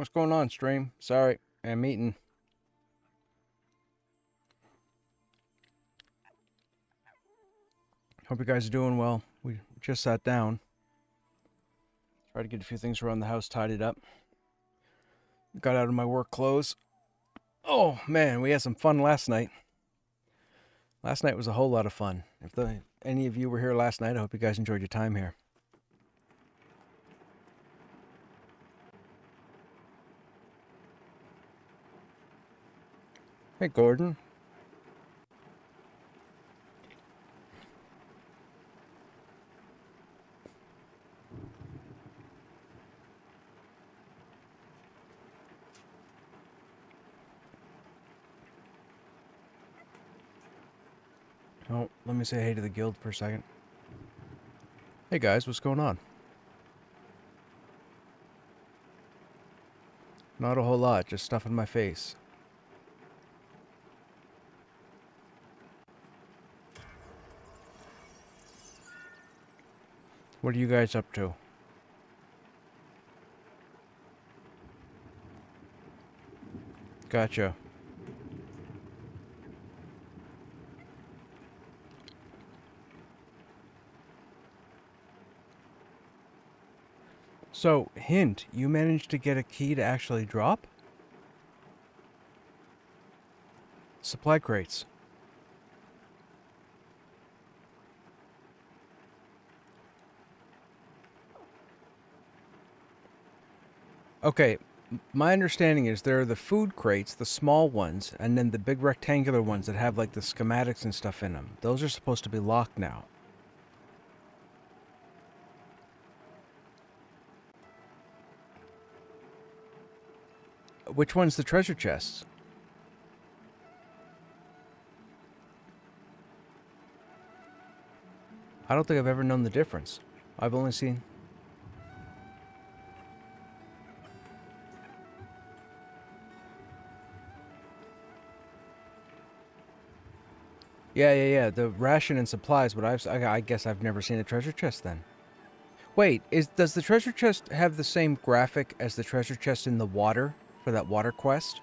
What's going on, stream? Sorry, I'm eating. Hope you guys are doing well. We just sat down. Tried to get a few things around the house tidied up. Got out of my work clothes. Oh, man, we had some fun last night. Last night was a whole lot of fun. If any of you were here last night, I hope you guys enjoyed your time here. Hey, Gordon. Oh, let me say hey to the guild for a second. Hey, guys, what's going on? Not a whole lot, just stuff in my face. What are you guys up to? Gotcha. So, hint, you managed to get a key to actually drop? Supply crates. Okay, my understanding is there are the food crates, the small ones, and then the big rectangular ones that have like the schematics and stuff in them. Those are supposed to be locked now. Which one's the treasure chests? I don't think I've ever known the difference. I've only seen... Yeah. The ration and supplies, but I guess I've never seen a treasure chest then. Wait, does the treasure chest have the same graphic as the treasure chest in the water for that water quest?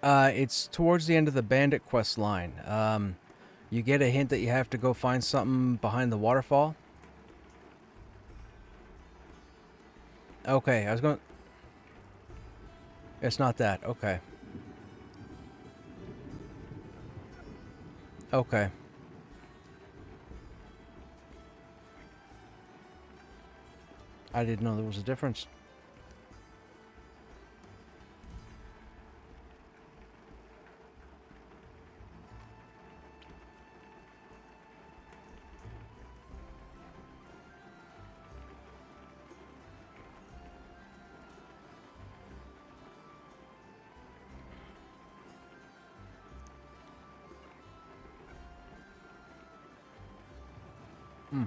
It's towards the end of the bandit quest line. You get a hint that you have to go find something behind the waterfall. Okay, I was going... It's not that. Okay. Okay. I didn't know there was a difference. Hmm.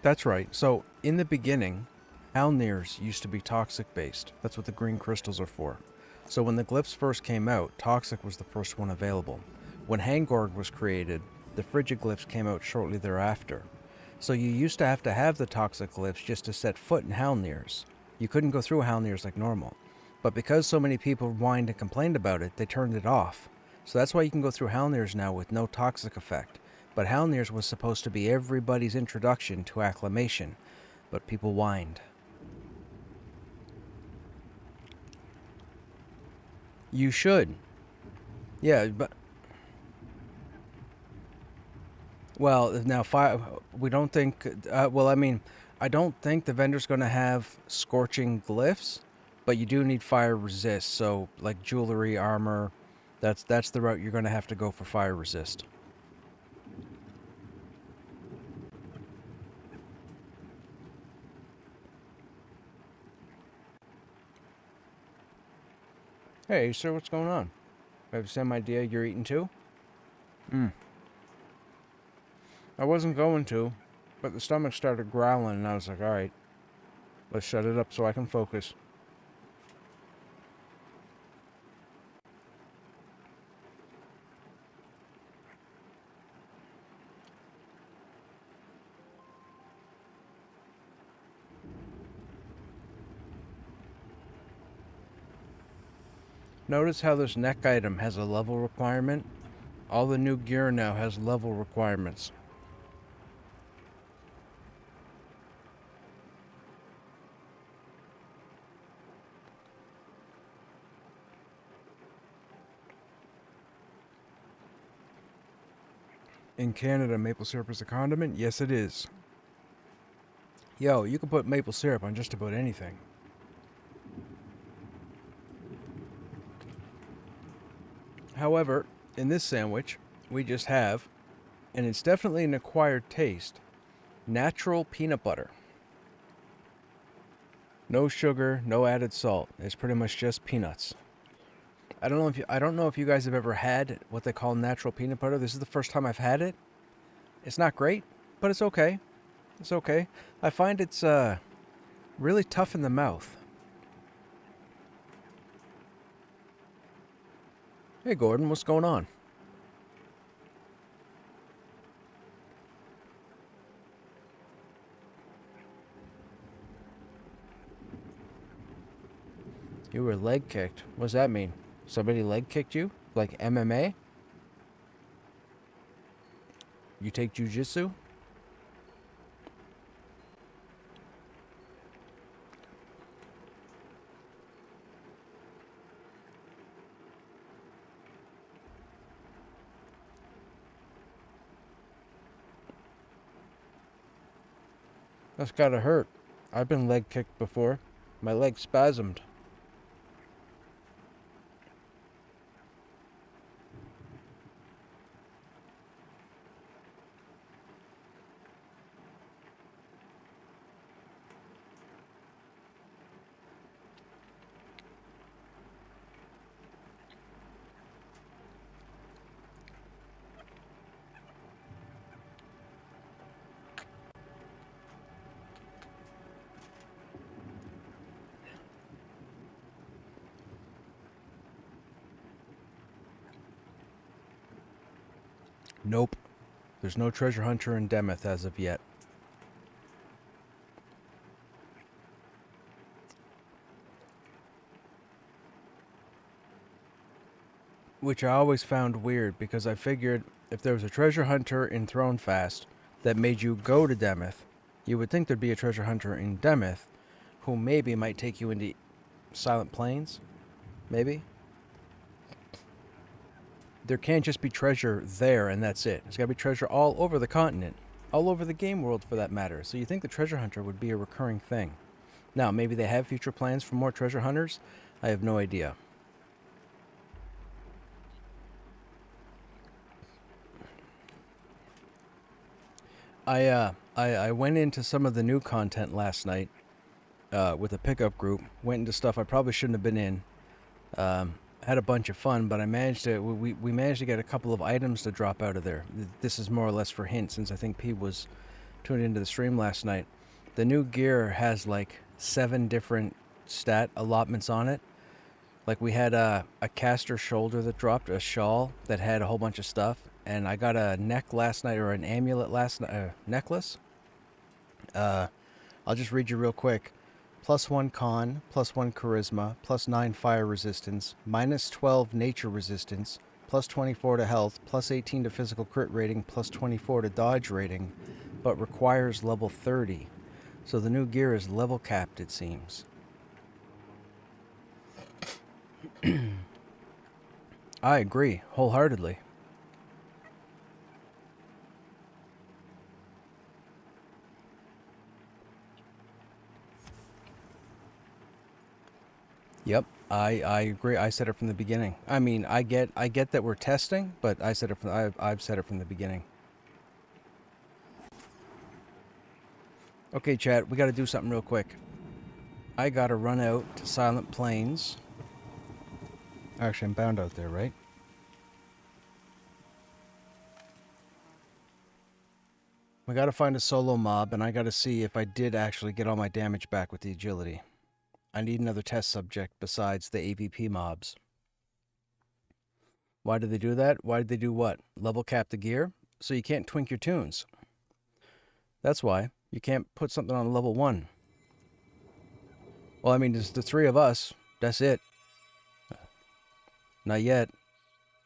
That's right. So, in the beginning, Halnirs used to be toxic based. That's what the green crystals are for. So when the glyphs first came out, toxic was the first one available. When Hangorg was created, the frigid glyphs came out shortly thereafter. So you used to have the toxic glyphs just to set foot in Halnirs. You couldn't go through Halnirs like normal. But because so many people whined and complained about it, they turned it off. So that's why you can go through Halnirs now with no toxic effect. But Halnirs was supposed to be everybody's introduction to acclimation, but people whined. You should. Yeah, but Well, now fire. We don't think. Well, I mean, I don't think the vendor's going to have scorching glyphs, but you do need fire resist. So, like jewelry, armor, that's the route you're going to have to go for fire resist. Hey, sir, what's going on? Have the same idea you're eating too? Hmm. I wasn't going to, but the stomach started growling, and I was like, all right, let's shut it up so I can focus. Notice how this neck item has a level requirement? All the new gear now has level requirements. In Canada, maple syrup is a condiment? Yes, it is. Yo, you can put maple syrup on just about anything. However, in this sandwich, we just have, and it's definitely an acquired taste, natural peanut butter. No sugar, no added salt. It's pretty much just peanuts. I don't know if you guys have ever had what they call natural peanut butter. This is the first time I've had it. It's not great, but it's okay. It's okay. I find it's really tough in the mouth. Hey Gordon, what's going on? You were leg kicked. What does that mean? Somebody leg kicked you? Like MMA? You take jujitsu? That's gotta hurt. I've been leg kicked before. My leg spasmed. Nope. There's no treasure hunter in Demeth as of yet. Which I always found weird because I figured if there was a treasure hunter in Thronefast that made you go to Demeth, you would think there'd be a treasure hunter in Demeth who maybe might take you into Silent Plains. Maybe. There can't just be treasure there and that's it. There's got to be treasure all over the continent, all over the game world for that matter. So you think the treasure hunter would be a recurring thing. Now, maybe they have future plans for more treasure hunters. I have no idea. I went into some of the new content last night with a pickup group. Went into stuff I probably shouldn't have been in. Had a bunch of fun, but I managed to we managed to get a couple of items to drop out of there. This is more or less for hints, since I think P was tuned into the stream last night. The new gear has like 7 different stat allotments on it. Like we had a caster shoulder that dropped, a shawl that had a whole bunch of stuff, and I got a neck last night, or an amulet last night, necklace. I'll just read you real quick. +1 con, +1 charisma, +9 fire resistance, -12 nature resistance, +24 to health, +18 to physical crit rating, +24 to dodge rating, but requires level 30. So the new gear is level capped, it seems. I agree, wholeheartedly. Yep, I agree. I said it from the beginning. I mean, I get that we're testing, but I said it from I've said it from the beginning. Okay, chat, we got to do something real quick. I got to run out to Silent Plains. Actually, I'm bound out there, right? We got to find a solo mob, and I got to see if I did actually get all my damage back with the agility. I need another test subject besides the AVP mobs. Why did they do that? Why did they do what? Level cap the gear? So you can't twink your tunes. That's why. You can't put something on level 1. Well, I mean, there's the 3 of us. That's it. Not yet.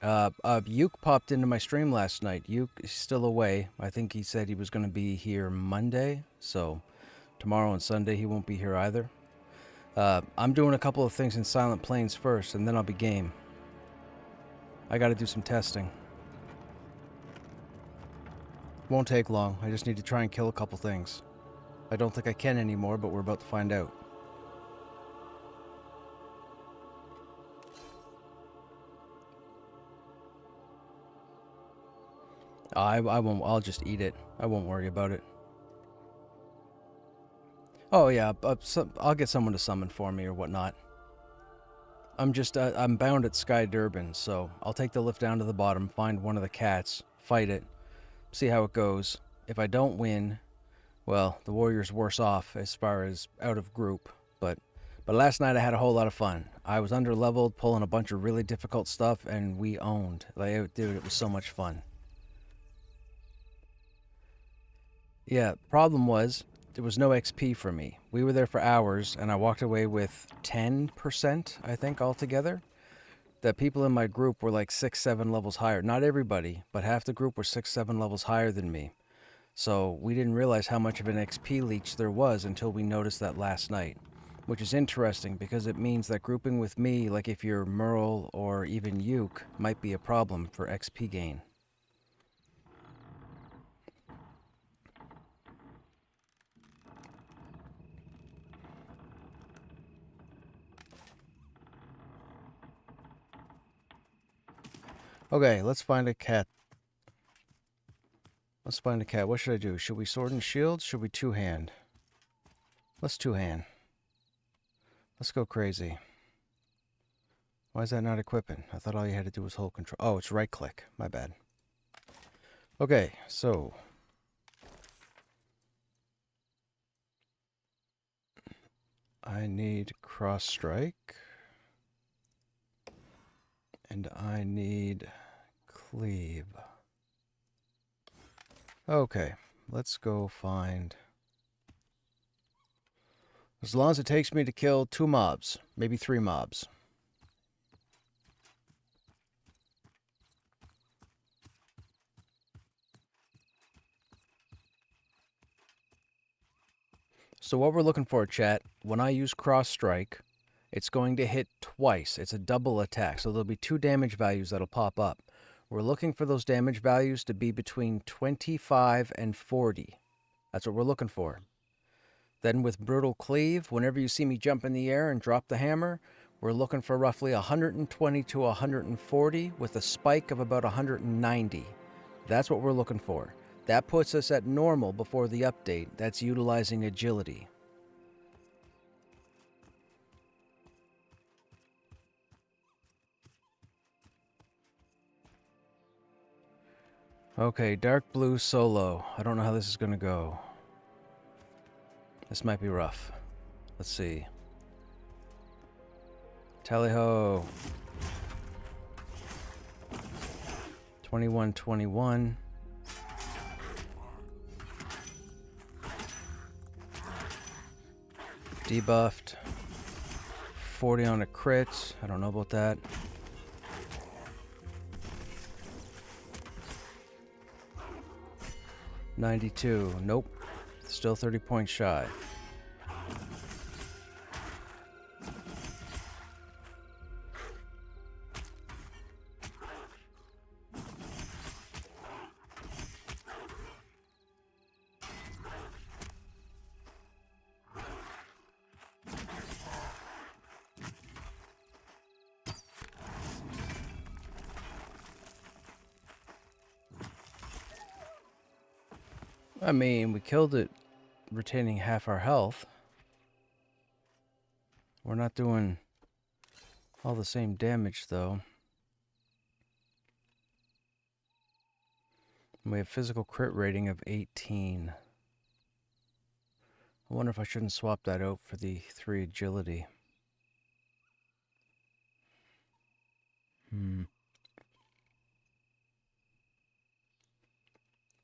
Yuke popped into my stream last night. Yuke is still away. I think he said he was going to be here Monday. So tomorrow and Sunday he won't be here either. I'm doing a couple of things in Silent Plains first, and then I'll be game. I got to do some testing. Won't take long. I just need to try and kill a couple things. I don't think I can anymore, but we're about to find out. I won't. I'll just eat it. I won't worry about it. Oh yeah, I'll get someone to summon for me or whatnot. I'm bound at Sky Durban, so I'll take the lift down to the bottom, find one of the cats, fight it, see how it goes. If I don't win, well, the warrior's worse off as far as out of group. But last night I had a whole lot of fun. I was under-leveled, pulling a bunch of really difficult stuff, and we owned. Like, dude, it was so much fun. Yeah, problem was, there was no XP for me. We were there for hours, and I walked away with 10%, I think, altogether. The people in my group were like 6-7 levels higher. Not everybody, but half the group were 6-7 levels higher than me. So we didn't realize how much of an XP leech there was until we noticed that last night. Which is interesting, because it means that grouping with me, like if you're Merle or even Yuke, might be a problem for XP gain. Okay, let's find a cat. Let's find a cat. What should I do? Should we sword and shield? Should we two-hand? Let's two-hand. Let's go crazy. Why is that not equipping? I thought all you had to do was hold control. Oh, it's right-click. My bad. Okay, so... I need cross-strike. And I need cleave. Okay, let's go find... As long as it takes me to kill 2 mobs, maybe 3 mobs. So what we're looking for, chat, when I use cross strike, it's going to hit twice. It's a double attack, so there'll be 2 damage values that'll pop up. We're looking for those damage values to be between 25 and 40. That's what we're looking for. Then with Brutal Cleave, whenever you see me jump in the air and drop the hammer, we're looking for roughly 120 to 140 with a spike of about 190. That's what we're looking for. That puts us at normal before the update. That's utilizing agility. Okay, dark blue solo. I don't know how this is going to go. This might be rough. Let's see. Tally-ho. 21-21. Debuffed. 40 on a crit. I don't know about that. $92. Nope. Still 30 points shy. I mean, we killed it retaining half our health. We're not doing all the same damage, though. We have physical crit rating of 18. I wonder if I shouldn't swap that out for the 3 agility.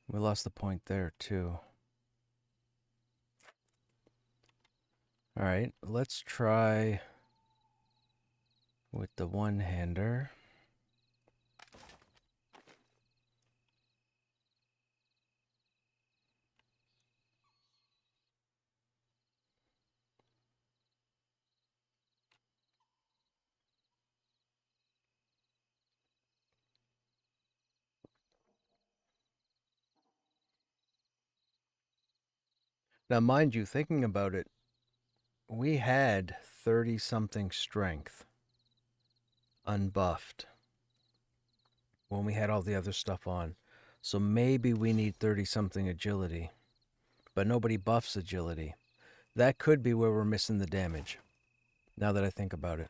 We lost the point there, too. Alright, let's try with the one-hander. Now, mind you, thinking about it, we had 30-something strength unbuffed when we had all the other stuff on. So maybe we need 30-something agility, but nobody buffs agility. That could be where we're missing the damage, now that I think about it.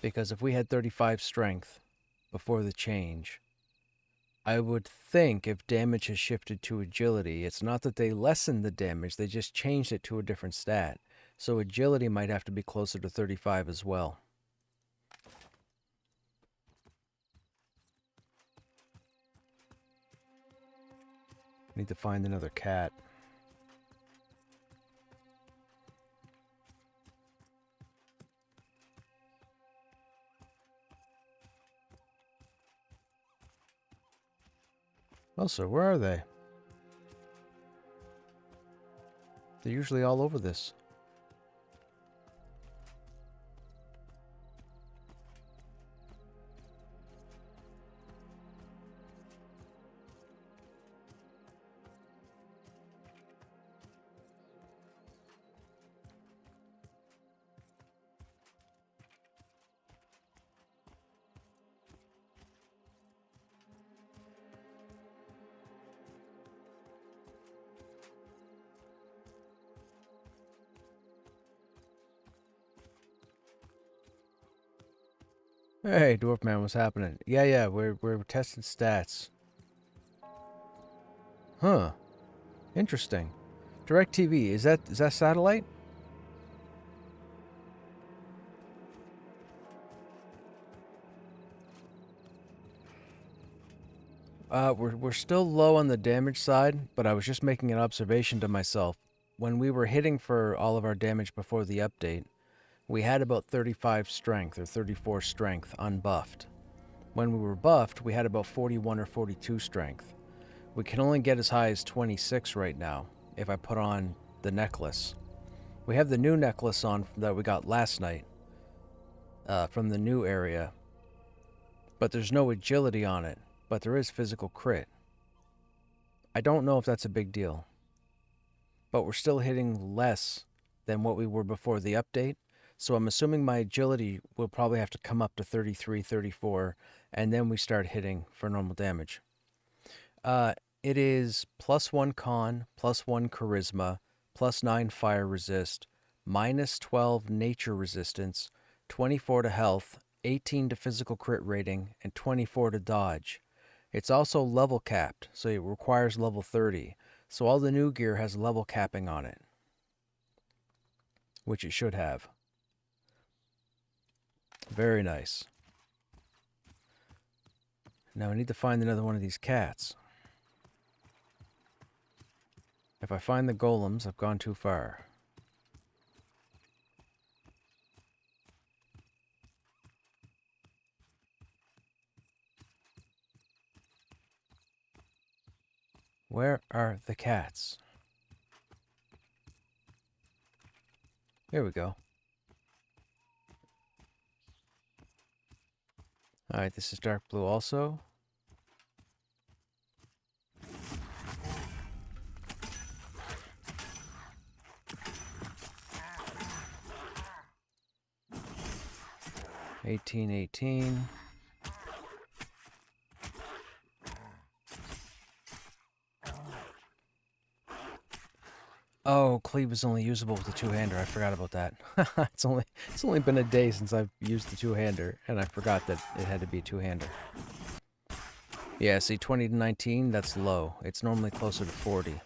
Because if we had 35 strength before the change, I would think if damage has shifted to agility, it's not that they lessened the damage, they just changed it to a different stat. So agility might have to be closer to 35 as well. Need to find another cat. Oh, so where are they? They're usually all over this. Hey, Dwarfman, what's happening? Yeah, we're testing stats. Huh. Interesting. DirecTV, is that satellite? We're still low on the damage side, but I was just making an observation to myself. When we were hitting for all of our damage before the update, we had about 35 strength or 34 strength unbuffed. When we were buffed, we had about 41 or 42 strength. We can only get as high as 26 right now if I put on the necklace. We have the new necklace on that we got last night from the new area, but there's no agility on it, but there is physical crit. I don't know if that's a big deal, but we're still hitting less than what we were before the update. So I'm assuming my agility will probably have to come up to 33, 34, and then we start hitting for normal damage. It is +1 con, +1 charisma, +9 fire resist, -12 nature resistance, 24 to health, 18 to physical crit rating, and 24 to dodge. It's also level capped, so it requires level 30. So all the new gear has level capping on it, which it should have. Very nice. Now I need to find another one of these cats. If I find the golems, I've gone too far. Where are the cats? Here we go. Alright, this is dark blue also. $18.18. Oh, cleave is only usable with the two-hander. I forgot about that. It's only been a day since I've used the two-hander, and I forgot that it had to be a two-hander. Yeah, see, 20 to 19, that's low. It's normally closer to 40.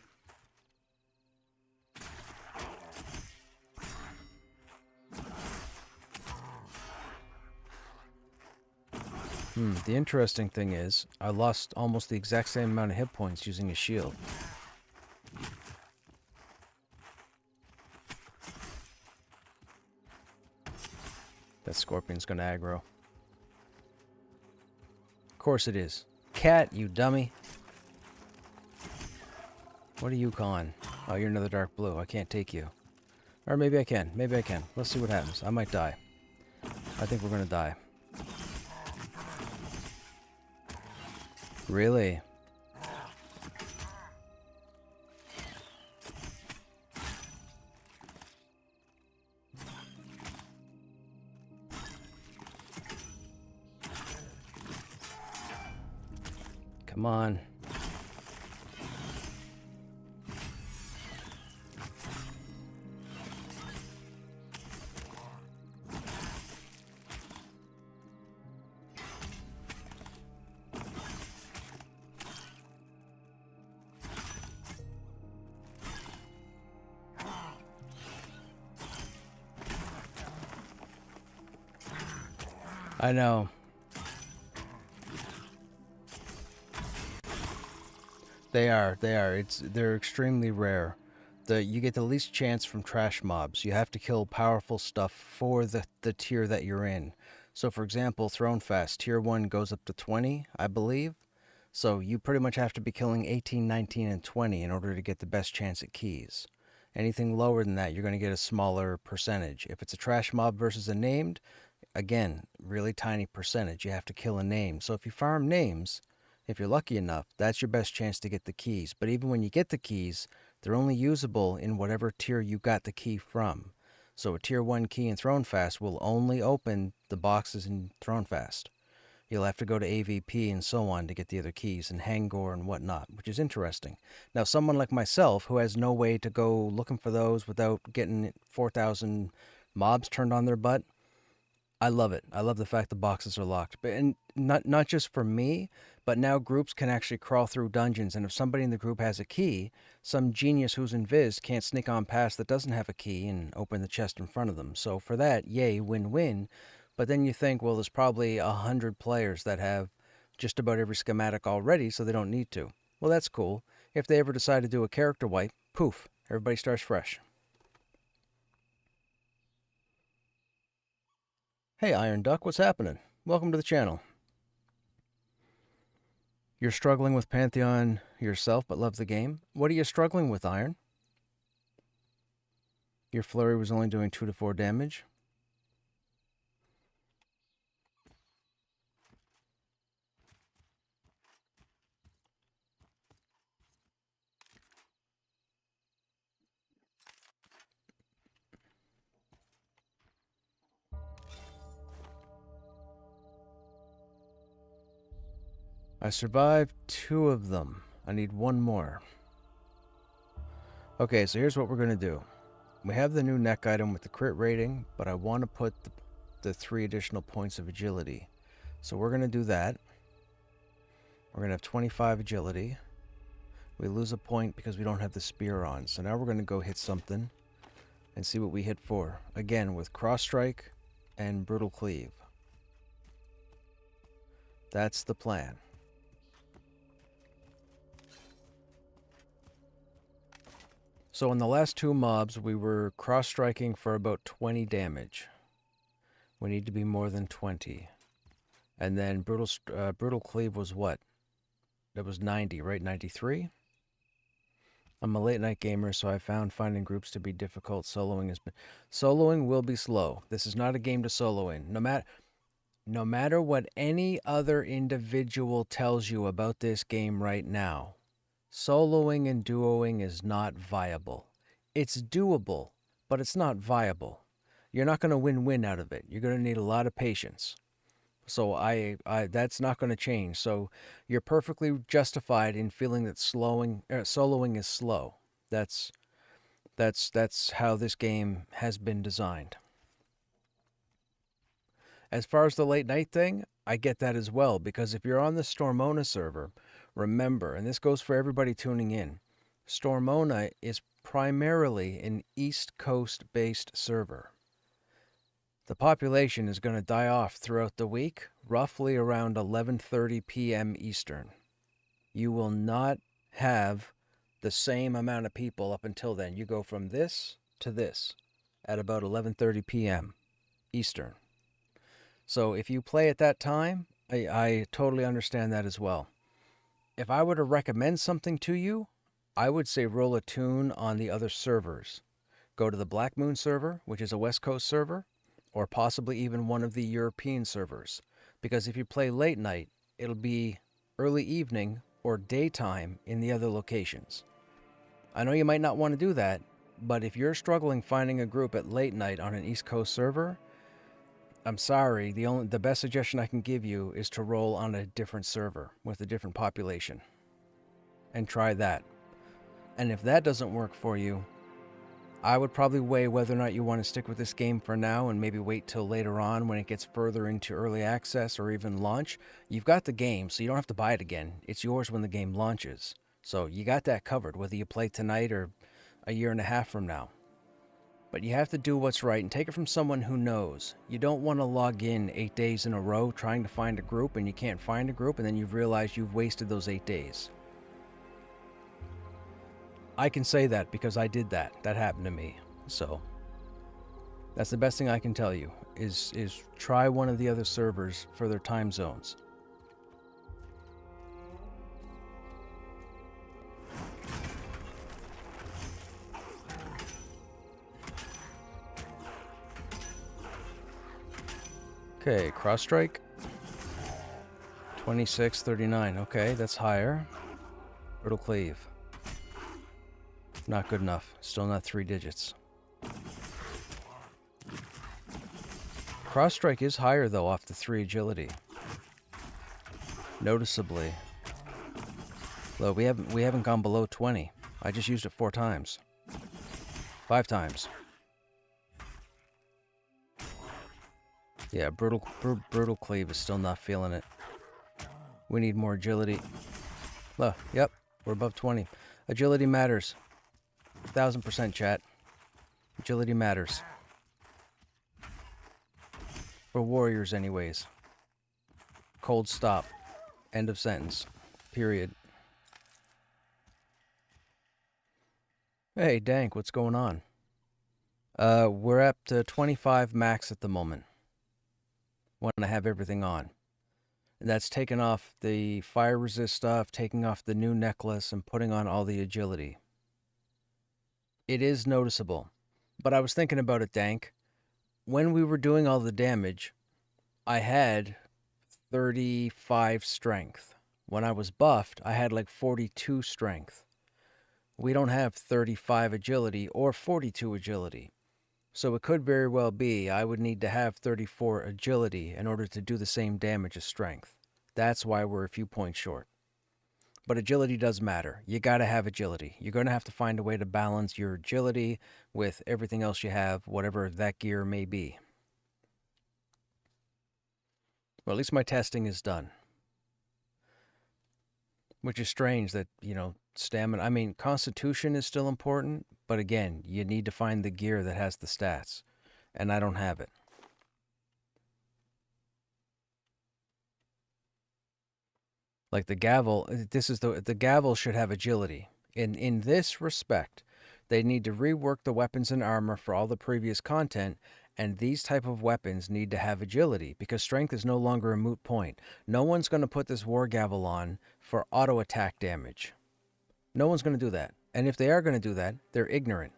The interesting thing is, I lost almost the exact same amount of hit points using a shield. That scorpion's gonna aggro. Of course it is. Cat, you dummy. What are you calling? Oh, you're another dark blue. I can't take you. Or maybe I can. Maybe I can. Let's see what happens. I might die. I think we're gonna die. Really? Come on. I know. They are. They're extremely rare. You get the least chance from trash mobs. You have to kill powerful stuff for the tier that you're in. So for example, Throne Fast, tier 1 goes up to 20, I believe. So you pretty much have to be killing 18, 19, and 20 in order to get the best chance at keys. Anything lower than that, you're going to get a smaller percentage. If it's a trash mob versus a named, again, really tiny percentage. You have to kill a name. So if you farm names, if you're lucky enough, that's your best chance to get the keys. But even when you get the keys, they're only usable in whatever tier you got the key from. So a tier 1 key in Throne Fast will only open the boxes in Throne Fast. You'll have to go to AVP and so on to get the other keys and Hangor and whatnot, which is interesting. Now, someone like myself who has no way to go looking for those without getting 4,000 mobs turned on their butt, I love it. I love the fact the boxes are locked. But and not just for me, but now groups can actually crawl through dungeons, and if somebody in the group has a key, some genius who's invis can't sneak on past that doesn't have a key and open the chest in front of them. So for that, yay, win-win. But then you think, well, there's probably 100 players that have just about every schematic already, so they don't need to. Well, that's cool. If they ever decide to do a character wipe, poof, everybody starts fresh. Hey, Iron Duck, what's happening? Welcome to the channel. You're struggling with Pantheon yourself, but love the game. What are you struggling with, Iron? Your flurry was only doing 2 to 4 damage. I survived 2 of them. I need 1 more. Okay, so here's what we're going to do. We have the new neck item with the crit rating, but I want to put the 3 additional points of agility. So we're going to do that. We're going to have 25 agility. We lose a point because we don't have the spear on. So now we're going to go hit something and see what we hit for. Again, with cross strike and brutal cleave. That's the plan. So in the last 2 mobs, we were cross-striking for about 20 damage. We need to be more than 20. And then brutal cleave was what? That was 90, right? 93? I'm a late night gamer, so I found finding groups to be difficult. Soloing will be slow. This is not a game to solo in. No matter what any other individual tells you about this game right now, soloing and duoing is not viable. It's doable, but it's not viable. You're not going to win-win out of it. You're going to need a lot of patience. So that's not going to change. So you're perfectly justified in feeling that soloing is slow. That's That's how this game has been designed. As far as the late night thing, I get that as well, because if you're on the Stormona server, remember, and this goes for everybody tuning in, Stormona is primarily an East Coast based server. The population is going to die off throughout the week, roughly around 11:30 p.m. Eastern. You will not have the same amount of people up until then. You go from this to this at about 11:30 p.m. Eastern. So if you play at that time, I totally understand that as well. If I were to recommend something to you, I would say roll a tune on the other servers. Go to the Black Moon server, which is a West Coast server, or possibly even one of the European servers. Because if you play late night, it'll be early evening or daytime in the other locations. I know you might not want to do that, but if you're struggling finding a group at late night on an East Coast server, I'm sorry, the best suggestion I can give you is to roll on a different server with a different population. And try that. And if that doesn't work for you, I would probably weigh whether or not you want to stick with this game for now and maybe wait till later on when it gets further into early access or even launch. You've got the game, so you don't have to buy it again. It's yours when the game launches. So you got that covered, whether you play tonight or a year and a half from now. But you have to do what's right and take it from someone who knows. You don't want to log in 8 days in a row trying to find a group and you can't find a group and then you've realized you've wasted those 8 days. I can say that because I did that. That happened to me. So that's the best thing I can tell you is try one of the other servers for their time zones. Okay, cross strike. 2639. Okay, that's higher. Brittle cleave. Not good enough. Still not 3 digits. Cross strike is higher though off the 3 agility. Noticeably. Though we haven't gone below 20. I just used it 4 times. 5 times. Yeah, brutal cleave is still not feeling it. We need more agility. Oh, yep, we're above 20. Agility matters. 1000% chat. Agility matters. For warriors anyways. Cold stop. End of sentence. Period. Hey, Dank, what's going on? We're up to 25 max at the moment. When I have everything on. And that's taking off the fire resist stuff, taking off the new necklace, and putting on all the agility. It is noticeable. But I was thinking about it, Dank. When we were doing all the damage, I had 35 strength. When I was buffed, I had like 42 strength. We don't have 35 agility or 42 agility. So it could very well be I would need to have 34 agility in order to do the same damage as strength. That's why we're a few points short. But agility does matter. You gotta have agility. You're gonna have to find a way to balance your agility with everything else you have, whatever that gear may be. Well, at least my testing is done. Which is strange that, stamina... I mean, constitution is still important, but again, you need to find the gear that has the stats. And I don't have it. Like the gavel, the gavel should have agility. In this respect, they need to rework the weapons and armor for all the previous content, and these type of weapons need to have agility, because strength is no longer a moot point. No one's going to put this war gavel on for auto attack damage. No one's going to do that. And if they are going to do that, they're ignorant.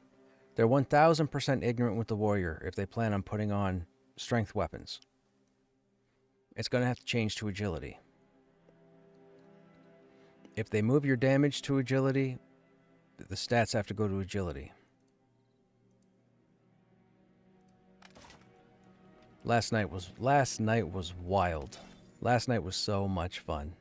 They're 1000% ignorant with the warrior if they plan on putting on strength weapons. It's going to have to change to agility. If they move your damage to agility, the stats have to go to agility. Last night was wild. Last night was so much fun.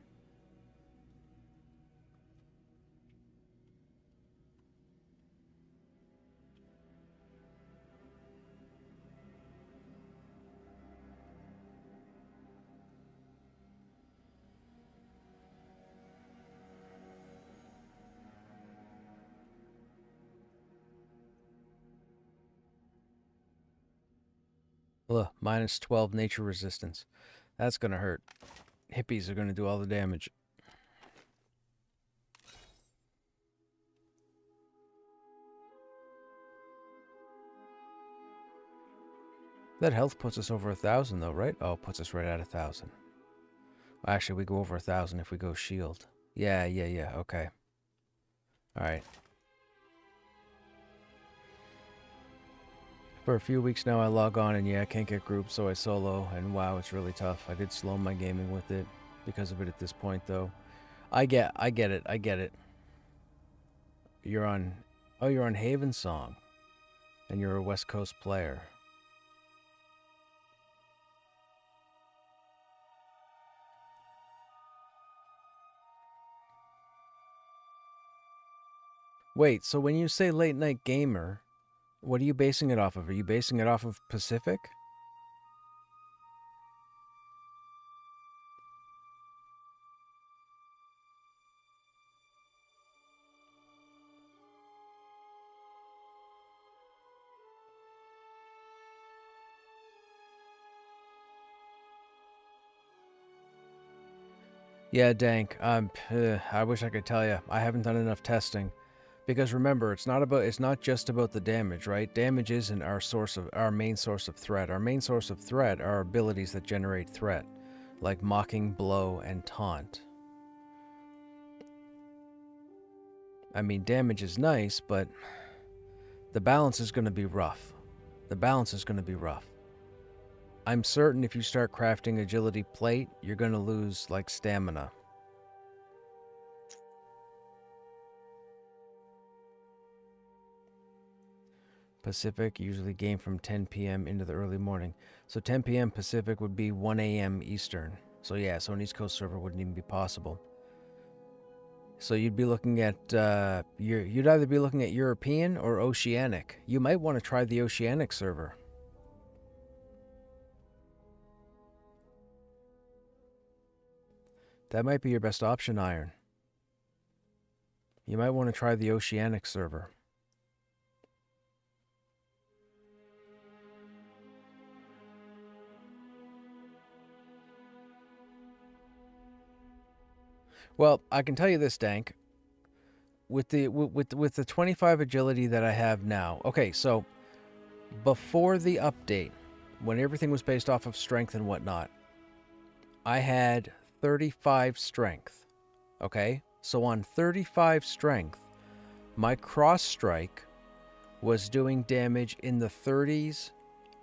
Ugh, minus 12 nature resistance. That's gonna hurt. Hippies are gonna do all the damage. That health puts us over 1,000 though, right? Oh, it puts us right at 1,000. Actually, we go over 1,000 if we go shield. Yeah, okay. Alright. For a few weeks now I log on and yeah, I can't get groups, so I solo, and wow, it's really tough. I did slow my gaming with it because of it at this point though. I get it. You're on Haven Song and you're a West Coast player. Wait, so when you say late night gamer, what are you basing it off of? Are you basing it off of Pacific? Yeah, Dank. I wish I could tell you. I haven't done enough testing. Because remember, it's not just about the damage, right? Damage isn't our main source of threat. Our main source of threat are abilities that generate threat, like Mocking Blow and Taunt. I mean, damage is nice, but the balance is going to be rough. I'm certain if you start crafting agility plate, you're going to lose, like, stamina. Pacific, usually game from 10 p.m. into the early morning. So 10 p.m. Pacific would be 1 a.m. Eastern. So yeah, so an East Coast server wouldn't even be possible. So you'd be looking at, you'd either be looking at European or Oceanic. You might want to try the Oceanic server. That might be your best option, Iron. You might want to try the Oceanic server. Well, I can tell you this, Dank. With the 25 agility that I have now. Okay, so before the update, when everything was based off of strength and whatnot, I had 35 strength. Okay? So on 35 strength, my cross strike was doing damage in the 30s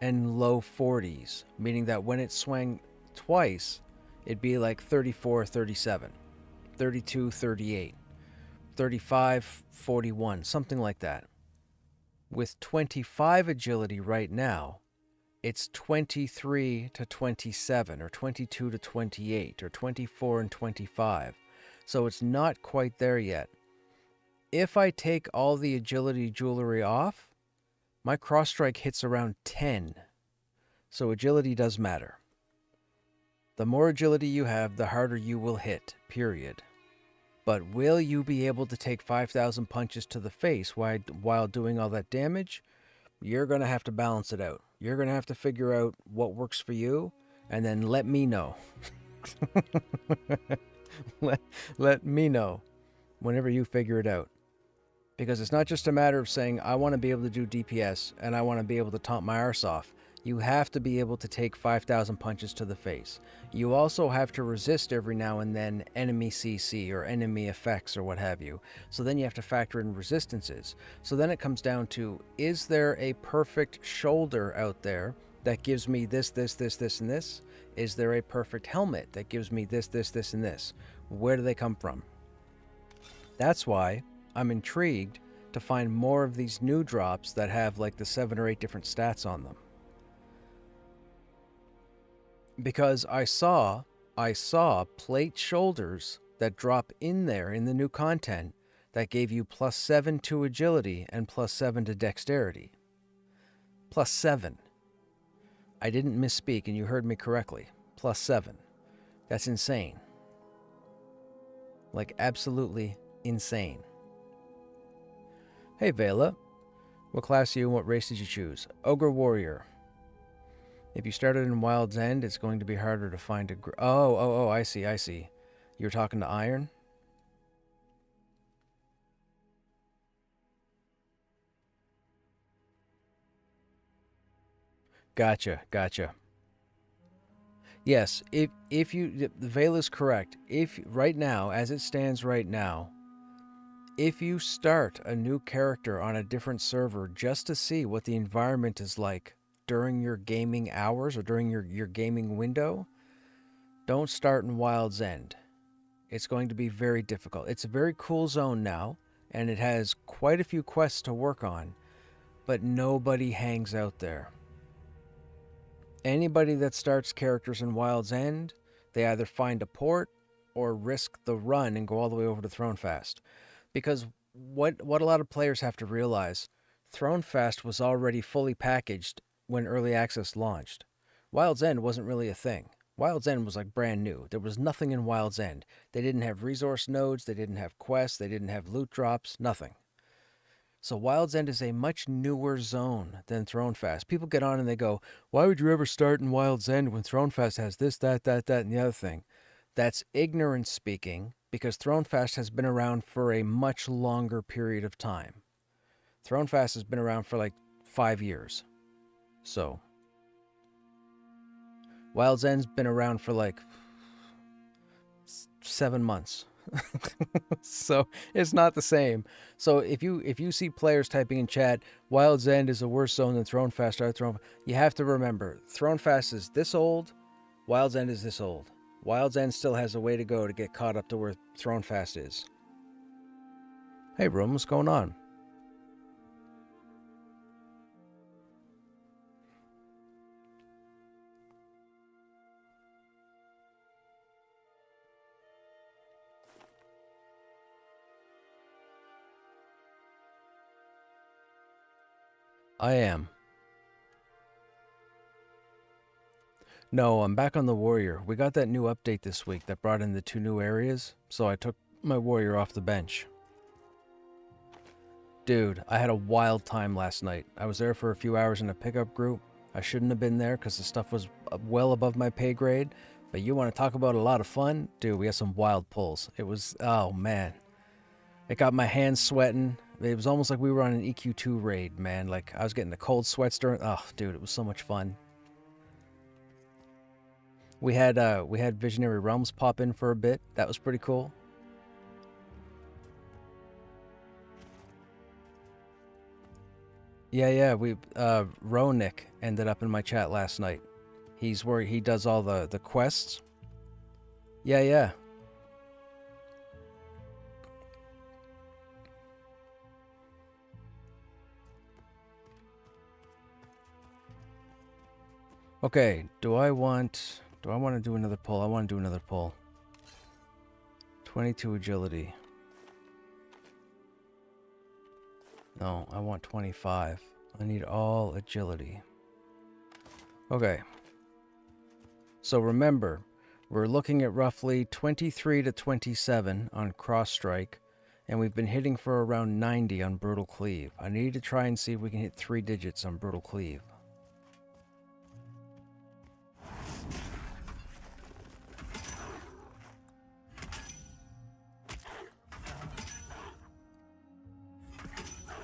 and low 40s, meaning that when it swung twice, it'd be like 34, 37, 32, 38, 35, 41, something like that. With 25 agility right now, it's 23 to 27, or 22 to 28, or 24 and 25. So it's not quite there yet. If I take all the agility jewelry off, my cross strike hits around 10. So agility does matter. The more agility you have, the harder you will hit, period. But will you be able to take 5,000 punches to the face while doing all that damage? You're going to have to balance it out. You're going to have to figure out what works for you, and then let me know. let me know whenever you figure it out. Because it's not just a matter of saying, I want to be able to do DPS, and I want to be able to taunt my arse off. You have to be able to take 5,000 punches to the face. You also have to resist every now and then enemy CC or enemy effects or what have you. So then you have to factor in resistances. So then it comes down to, is there a perfect shoulder out there that gives me this, this, and this? Is there a perfect helmet that gives me this, and this? Where do they come from? That's why I'm intrigued to find more of these new drops that have like the 7 or 8 different stats on them. Because I saw plate shoulders that drop in there in the new content that gave you +7 to agility and +7 to dexterity. +7. I didn't misspeak and you heard me correctly. +7. That's insane. Like absolutely insane. Hey Vela, what class are you and what race did you choose? Ogre Warrior. If you started in Wild's End, it's going to be harder to find a... Oh, I see, I see. You're talking to Iron? Gotcha, gotcha. Yes, if you... The Veil is correct. If right now, as it stands right now, if you start a new character on a different server just to see what the environment is like during your gaming hours or during your gaming window, don't start in Wild's End. It's going to be very difficult. It's a very cool zone now, and it has quite a few quests to work on, but nobody hangs out there. Anybody that starts characters in Wild's End, they either find a port or risk the run and go all the way over to Thronefast. Because what a lot of players have to realize, Thronefast was already fully packaged when Early Access launched. Wild's End wasn't really a thing. Wild's End was like brand new. There was nothing in Wild's End. They didn't have resource nodes, they didn't have quests, they didn't have loot drops, nothing. So Wild's End is a much newer zone than Thronefast. People get on and they go, why would you ever start in Wild's End when Thronefast has this, that, and the other thing? That's ignorance speaking, because Thronefast has been around for a much longer period of time. Thronefast has been around for like 5 years. So Wild's End's been around for like 7 months. So it's not the same. So if you see players typing in chat, Wild's End is a worse zone than Thronefast, you have to remember, Thronefast is this old, Wild's End is this old. Wild's End still has a way to go to get caught up to where Thronefast is. Hey, Room, what's going on? I am. No, I'm back on the Warrior. We got that new update this week that brought in the 2 new areas, so I took my Warrior off the bench. Dude, I had a wild time last night. I was there for a few hours in a pickup group. I shouldn't have been there because the stuff was well above my pay grade, but you want to talk about a lot of fun? Dude, we had some wild pulls. It was, oh man. It got my hands sweating. It was almost like we were on an EQ2 raid, man. Like, I was getting the cold sweats during... Oh, dude, it was so much fun. We had Visionary Realms pop in for a bit. That was pretty cool. Yeah, we... Ronick ended up in my chat last night. He's where he does all the quests. Yeah. Okay, do I want to do another pull? I want to do another pull. 22 agility. No, I want 25. I need all agility. Okay. So remember, we're looking at roughly 23 to 27 on Cross Strike, and we've been hitting for around 90 on Brutal Cleave. I need to try and see if we can hit 3 digits on Brutal Cleave.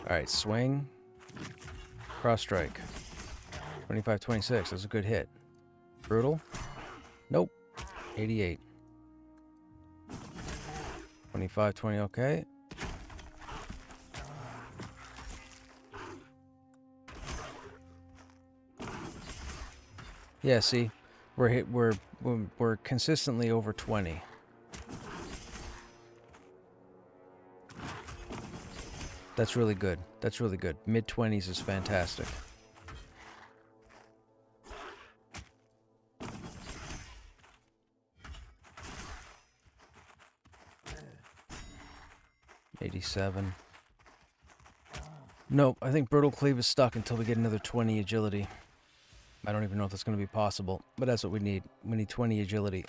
Alright, swing. Cross strike. 25, 26. That's a good hit. Brutal. Nope. 88. 25, 20. Okay. Yeah, see, we're consistently over 20. That's really good. That's really good. Mid-20s is fantastic. $87. Nope, I think Brutal Cleave is stuck until we get another 20 agility. I don't even know if that's going to be possible, but that's what we need. We need 20 agility.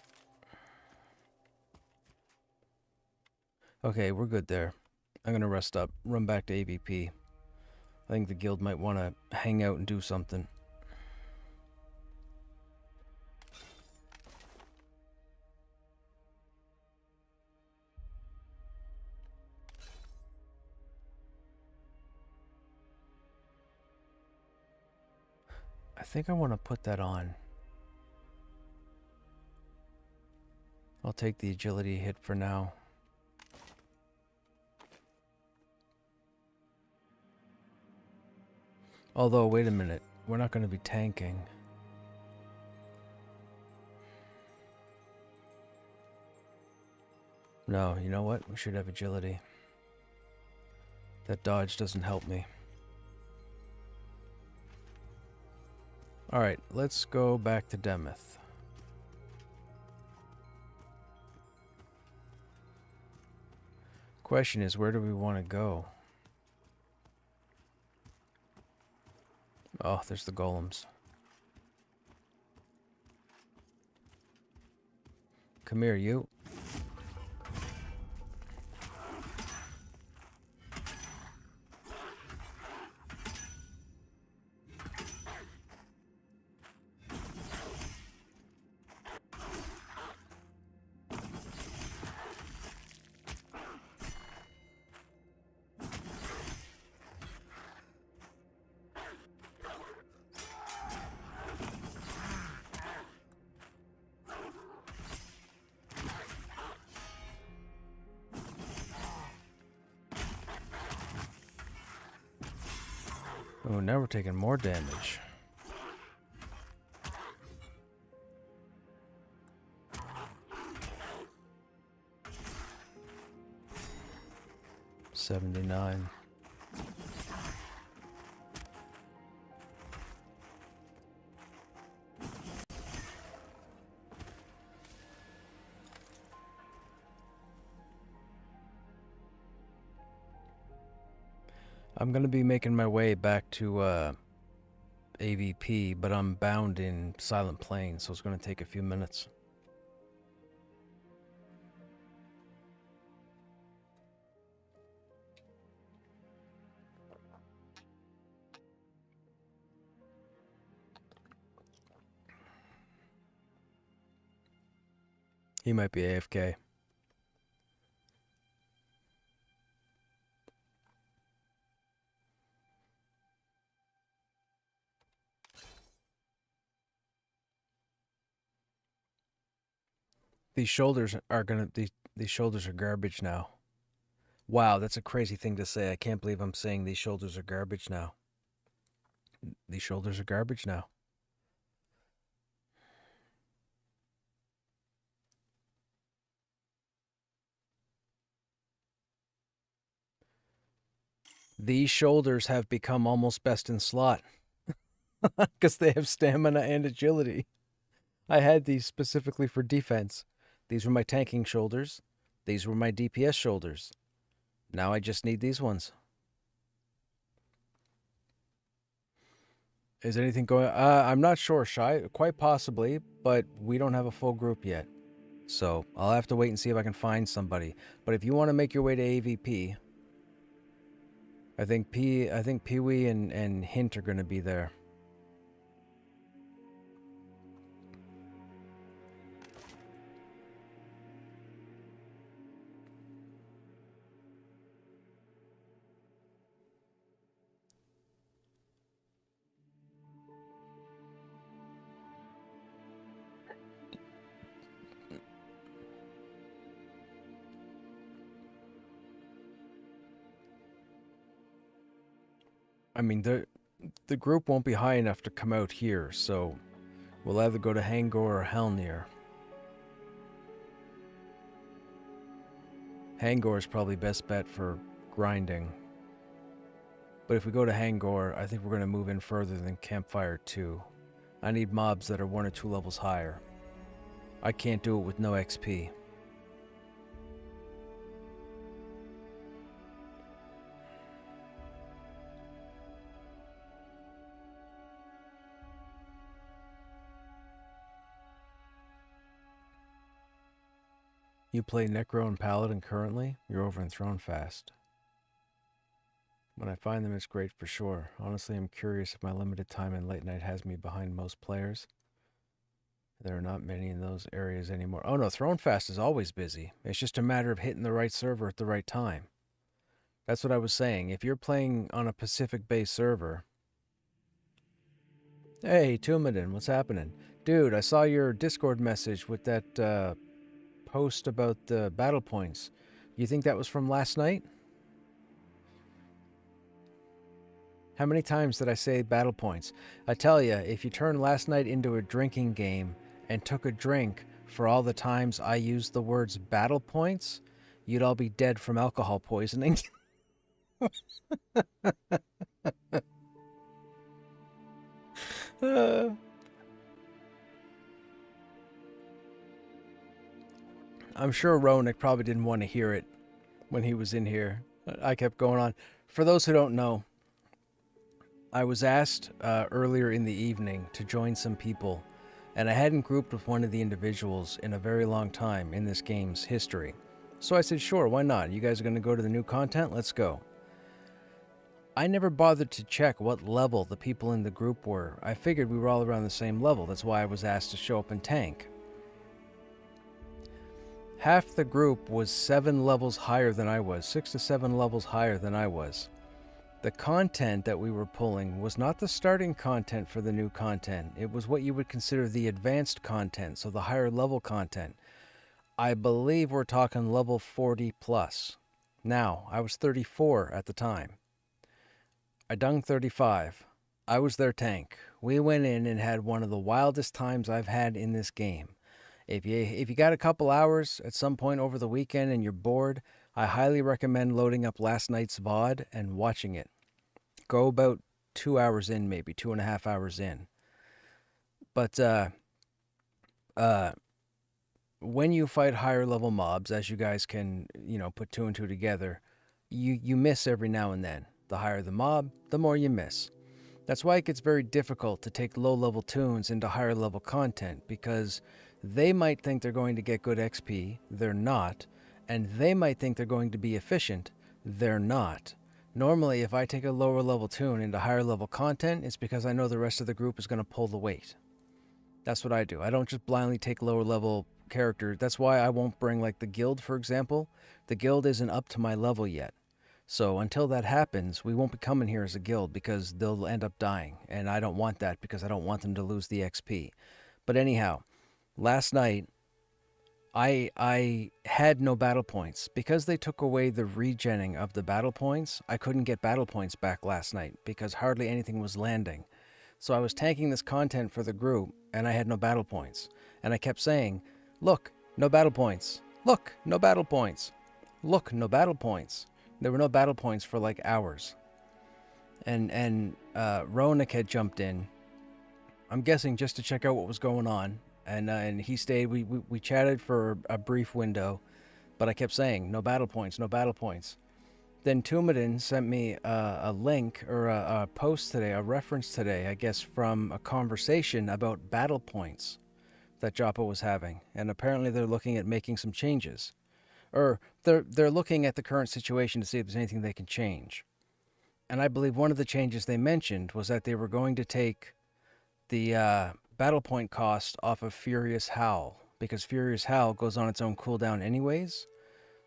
Okay, we're good there. I'm going to rest up, run back to AVP. I think the guild might want to hang out and do something. I think I want to put that on. I'll take the agility hit for now. Although, wait a minute. We're not going to be tanking. No, you know what? We should have agility. That dodge doesn't help me. Alright, let's go back to Demeth. Question is, where do we want to go? Oh, there's the golems. Come here, you. Oh, now we're taking more damage. $79. I'm going to be making my way back to AVP, but I'm bound in Silent Plain, so it's going to take a few minutes. He might be AFK. These shoulders are these shoulders are garbage now. Wow, that's a crazy thing to say. I can't believe I'm saying these shoulders are garbage now. These shoulders are garbage now. These shoulders have become almost best in slot. Because they have stamina and agility. I had these specifically for defense. These were my tanking shoulders. These were my DPS shoulders. Now I just need these ones. Is anything going... I'm not sure, Shy. Quite possibly, but we don't have a full group yet. So I'll have to wait and see if I can find somebody. But if you want to make your way to AVP, I think Pee-wee and Hint are going to be there. I mean, the group won't be high enough to come out here, so we'll either go to Hangor or Helnir. Hangor is probably best bet for grinding. But if we go to Hangor, I think we're going to move in further than Campfire 2. I need mobs that are 1 or 2 levels higher. I can't do it with no XP. You play Necro and Paladin currently? You're over in Thronefast. When I find them, it's great for sure. Honestly, I'm curious if my limited time in late night has me behind most players. There are not many in those areas anymore. Oh no, Thronefast is always busy. It's just a matter of hitting the right server at the right time. That's what I was saying. If you're playing on a Pacific-based server, Hey, Tumadin, what's happening? Dude, I saw your Discord message with that post about the battle points. You think that was from last night? How many times did I say battle points? I tell you, if you turned last night into a drinking game and took a drink for all the times I used the words battle points, you'd all be dead from alcohol poisoning. I'm sure Ronak probably didn't want to hear it when he was in here. I kept going on. For those who don't know, I was asked earlier in the evening to join some people, and I hadn't grouped with one of the individuals in a very long time in this game's history. So I said, sure, why not? You guys are going to go to the new content? Let's go. I never bothered to check what level the people in the group were. I figured we were all around the same level. That's why I was asked to show up and tank. Half the group was 7 levels higher than I was, 6 to 7 levels higher than I was. The content that we were pulling was not the starting content for the new content. It was what you would consider the advanced content, so the higher level content. I believe we're talking level 40 plus. Now, I was 34 at the time. I dung 35. I was their tank. We went in and had one of the wildest times I've had in this game. If you got a couple hours at some point over the weekend and you're bored, I highly recommend loading up last night's VOD and watching it. Go about 2 hours in, maybe 2.5 hours in. But when you fight higher level mobs, as you guys can, put 2 and 2 together, you miss every now and then. The higher the mob, the more you miss. That's why it gets very difficult to take low level tunes into higher level content, because they might think they're going to get good XP, they're not, and they might think they're going to be efficient, they're not. Normally, if I take a lower level tune into higher level content, it's because I know the rest of the group is going to pull the weight. That's what I do. I don't just blindly take lower level characters. That's why I won't bring, like, the guild, for example. The guild isn't up to my level yet. So until that happens, we won't be coming here as a guild because they'll end up dying. And I don't want that because I don't want them to lose the XP. But anyhow, last night, I had no battle points. Because they took away the regenning of the battle points, I couldn't get battle points back last night because hardly anything was landing. So I was tanking this content for the group, and I had no battle points. And I kept saying, look, no battle points. Look, no battle points. Look, no battle points. There were no battle points for like hours. And Ronak had jumped in, I'm guessing just to check out what was going on. And he stayed. We chatted for a brief window, but I kept saying, no battle points, no battle points. Then Tumadin sent me a link or a post today, a reference today, I guess, from a conversation about battle points that Joppa was having. And apparently they're looking at making some changes. Or they're looking at the current situation to see if there's anything they can change. And I believe one of the changes they mentioned was that they were going to take the battle point cost off of Furious Howl, because Furious Howl goes on its own cooldown anyways.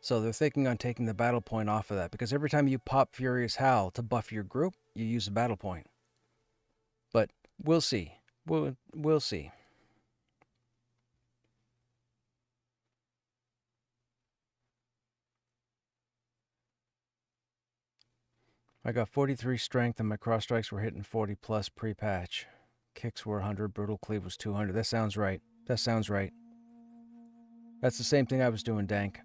So they're thinking on taking the battle point off of that, because every time you pop Furious Howl to buff your group, you use a battle point. But we'll see. We'll see. I got 43 strength and my cross strikes were hitting 40 plus pre-patch. Kicks were 100, brutal cleave was 200. That sounds right. That sounds right. That's the same thing I was doing, Dank.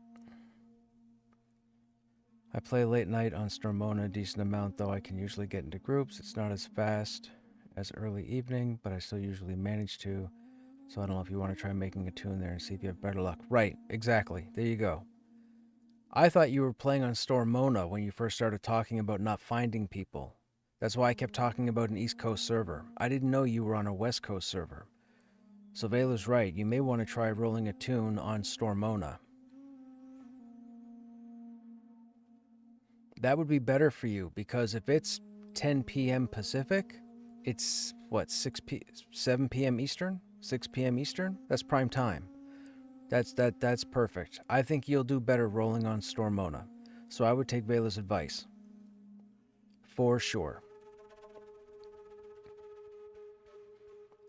I play late night on Stormona a decent amount, though I can usually get into groups. It's not as fast as early evening, but I still usually manage to. So I don't know if you want to try making a tune there and see if you have better luck. Right, exactly. There you go. I thought you were playing on Stormona when you first started talking about not finding people. That's why I kept talking about an East Coast server. I didn't know you were on a West Coast server. So Vela's right. You may want to try rolling a tune on Stormona. That would be better for you, because if it's 10 p.m. Pacific, it's, what, 7 p.m. Eastern? 6 p.m. Eastern? That's prime time. That's perfect. I think you'll do better rolling on Stormona. So I would take Vela's advice. For sure.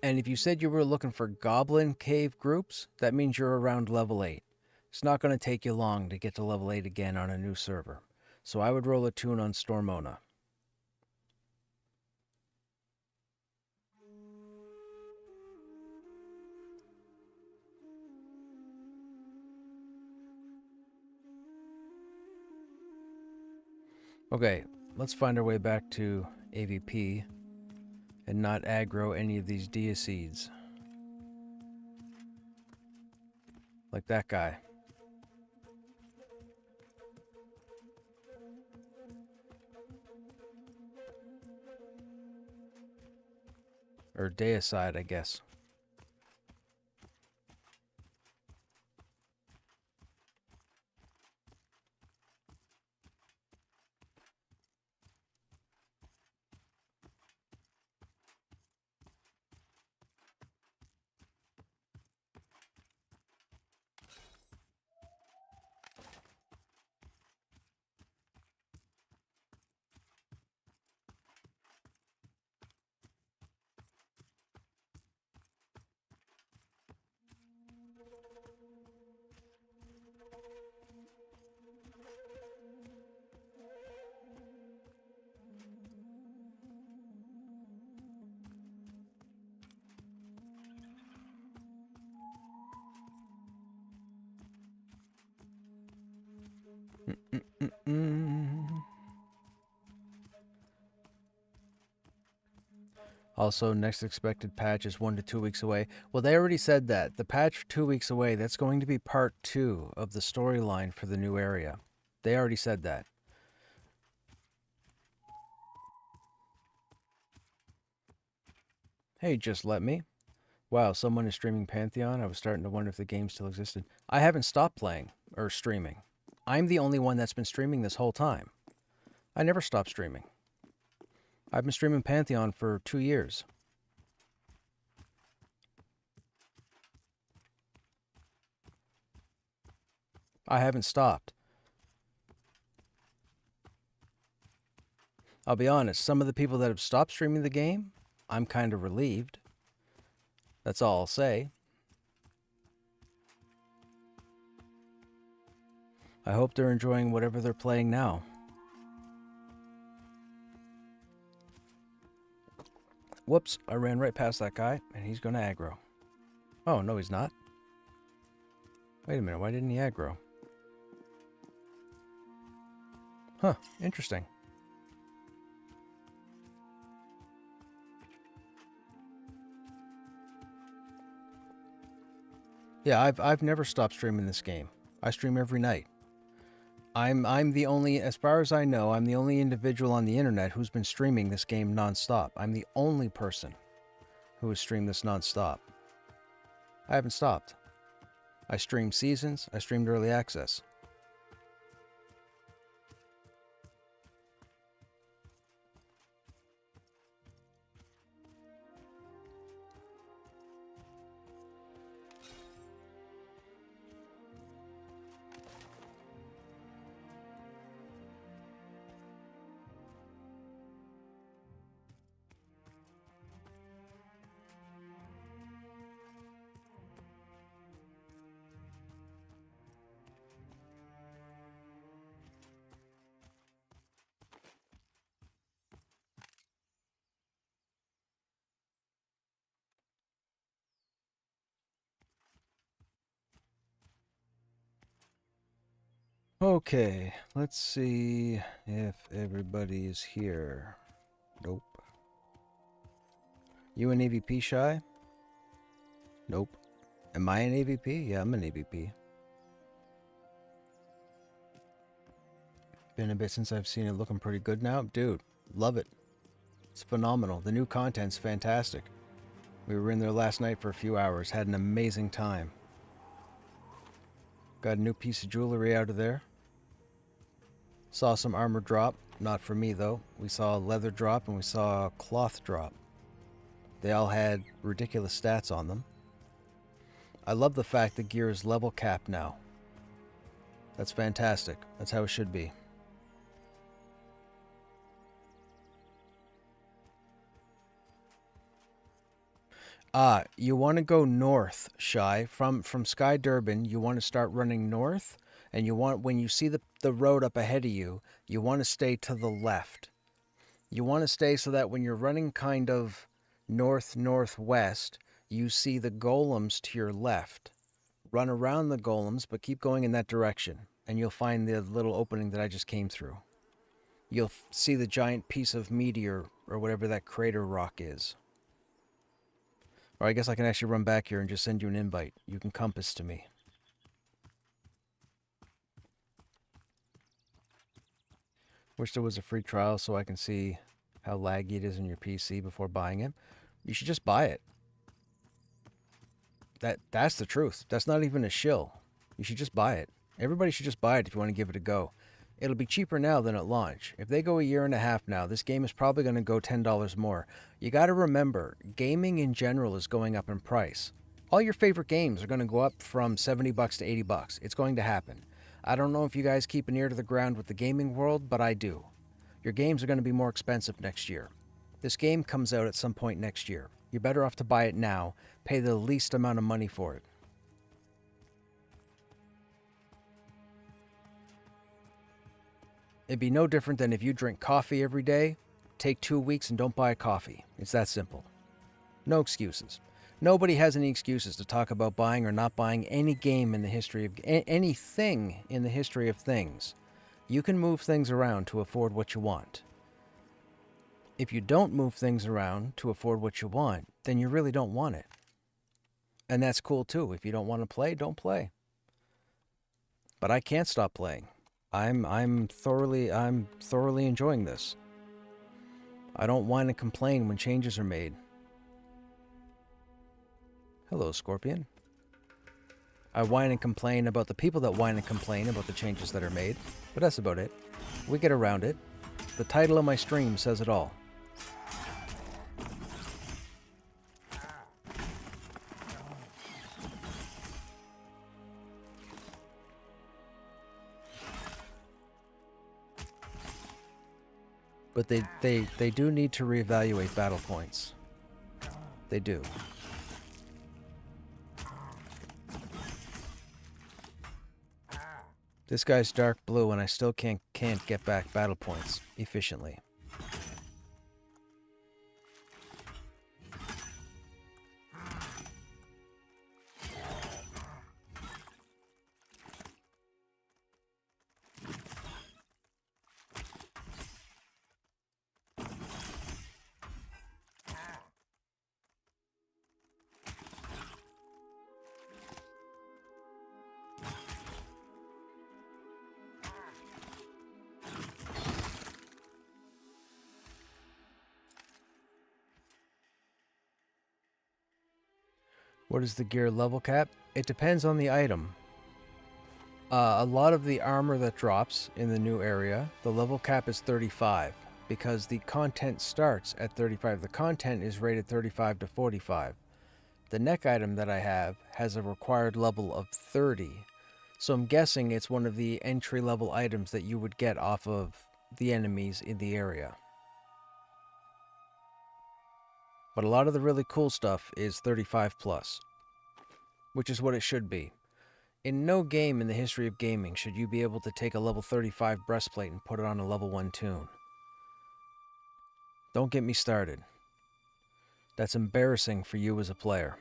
And if you said you were looking for goblin cave groups, that means you're around level 8. It's not going to take you long to get to level 8 again on a new server. So I would roll a tune on Stormona. Okay, let's find our way back to AVP and not aggro any of these Deacids. Like that guy. Or Deicide, I guess. Also, next expected patch is 1 to 2 weeks away. Well, they already said that. The patch 2 weeks away, that's going to be part 2 of the storyline for the new area. They already said that. Hey, just let me. Wow, someone is streaming Pantheon. I was starting to wonder if the game still existed. I haven't stopped playing, or streaming. I'm the only one that's been streaming this whole time. I never stopped streaming. I've been streaming Pantheon for 2 years. I haven't stopped. I'll be honest, some of the people that have stopped streaming the game, I'm kind of relieved. That's all I'll say. I hope they're enjoying whatever they're playing now. Whoops, I ran right past that guy, and he's going to aggro. Oh, no, he's not. Wait a minute, why didn't he aggro? Huh, interesting. Yeah, I've never stopped streaming this game. I stream every night. I'm the only, as far as I know, I'm the only individual on the internet who's been streaming this game nonstop. I'm the only person who has streamed this nonstop. I haven't stopped. I streamed seasons, I streamed early access. Okay, let's see if everybody is here. Nope. You an AVP, Shy? Nope. Am I an AVP? Yeah, I'm an AVP. Been a bit since I've seen it, looking pretty good now. Dude, love it. It's phenomenal. The new content's fantastic. We were in there last night for a few hours, had an amazing time. Got a new piece of jewelry out of there. Saw some armor drop, not for me though. We saw a leather drop and we saw a cloth drop. They all had ridiculous stats on them. I love the fact that gear is level capped now. That's fantastic. That's how it should be. You want to go north, Shy. From Sky Durban, you want to start running north, and you want, when you see the road up ahead of you, you want to stay to the left. You want to stay so that when you're running kind of north-northwest, you see the golems to your left. Run around the golems, but keep going in that direction, and you'll find the little opening that I just came through. You'll see the giant piece of meteor, or whatever that crater rock is. Or I guess I can actually run back here and just send you an invite. You can compass to me. Wish there was a free trial so I can see how laggy it is in your PC before buying it. You should just buy it. That's the truth. That's not even a shill. You should just buy it. Everybody should just buy it if you want to give it a go. It'll be cheaper now than at launch. If they go a year and a half now, this game is probably going to go $10 more. You got to remember, gaming in general is going up in price. All your favorite games are going to go up from $70 to $80. It's going to happen. I don't know if you guys keep an ear to the ground with the gaming world, but I do. Your games are going to be more expensive next year. This game comes out at some point next year. You're better off to buy it now, pay the least amount of money for it. It'd be no different than if you drink coffee every day, take 2 weeks and don't buy coffee. It's that simple. No excuses. Nobody has any excuses to talk about buying or not buying any game in the history of anything in the history of things. You can move things around to afford what you want. If you don't move things around to afford what you want, then you really don't want it. And that's cool too. If you don't want to play, don't play. But I can't stop playing. I'm thoroughly enjoying this. I don't whine and complain when changes are made. Hello, Scorpion. I whine and complain about the people that whine and complain about the changes that are made, but that's about it. We get around it. The title of my stream says it all. But they do need to reevaluate battle points. They do. This guy's dark blue and I still can't get back battle points efficiently. What is the gear level cap? It depends on the item. A lot of the armor that drops in the new area, the level cap is 35 because the content starts at 35. The content is rated 35 to 45. The neck item that I have has a required level of 30. So I'm guessing it's one of the entry level items that you would get off of the enemies in the area. But a lot of the really cool stuff is 35 plus, which is what it should be. In no game in the history of gaming should you be able to take a level 35 breastplate and put it on a level 1 tune. Don't get me started. That's embarrassing for you as a player.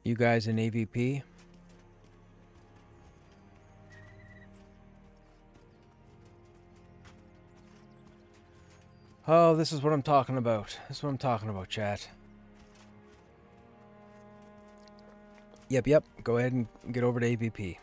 You guys in AVP? Oh, this is what I'm talking about. This is what I'm talking about, chat. Yep. Go ahead and get over to AVP.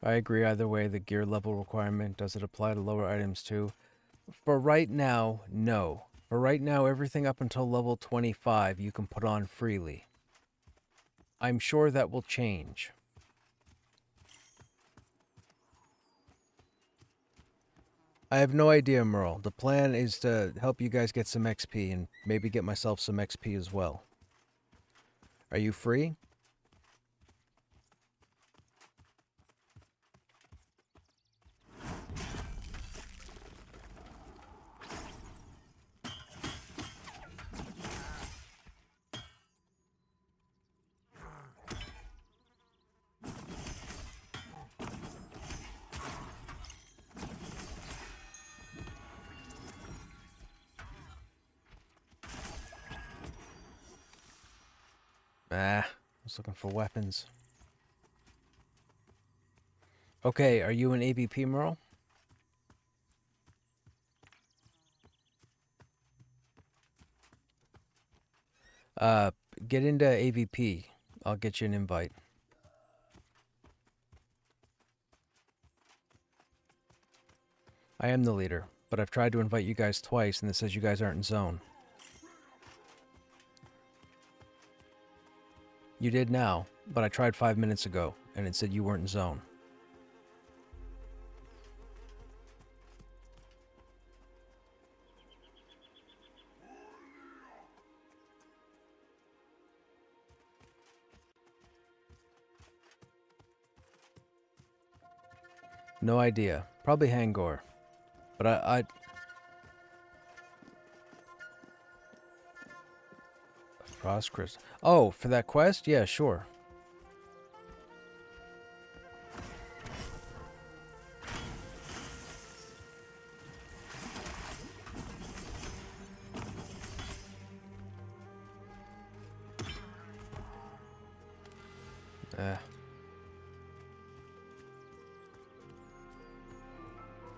I agree either way. The gear level requirement, does it apply to lower items too? For right now, no. For right now, everything up until level 25 you can put on freely. I'm sure that will change. I have no idea, Merle. The plan is to help you guys get some XP and maybe get myself some XP as well. Are you free? I was looking for weapons. Okay, are you an AVP, Merle? Get into AVP. I'll get you an invite. I am the leader, but I've tried to invite you guys twice and it says you guys aren't in zone. You did now, but I tried 5 minutes ago and it said you weren't in zone. No idea. Probably Hangor. But I Frost Crystal. Oh, for that quest? Yeah, sure.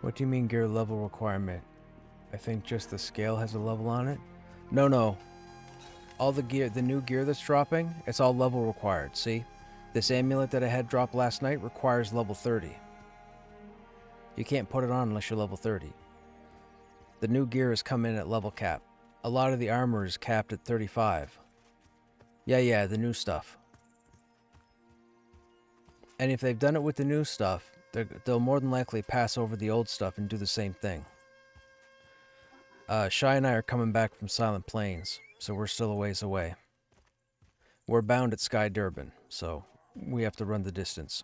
What do you mean gear level requirement? I think just the scale has a level on it? No. All the gear, the new gear that's dropping, it's all level required, see? This amulet that I had dropped last night requires level 30. You can't put it on unless you're level 30. The new gear has come in at level cap. A lot of the armor is capped at 35. Yeah, the new stuff. And if they've done it with the new stuff, they'll more than likely pass over the old stuff and do the same thing. Shy and I are coming back from Silent Plains, so we're still a ways away. We're bound at Sky Durban, so we have to run the distance.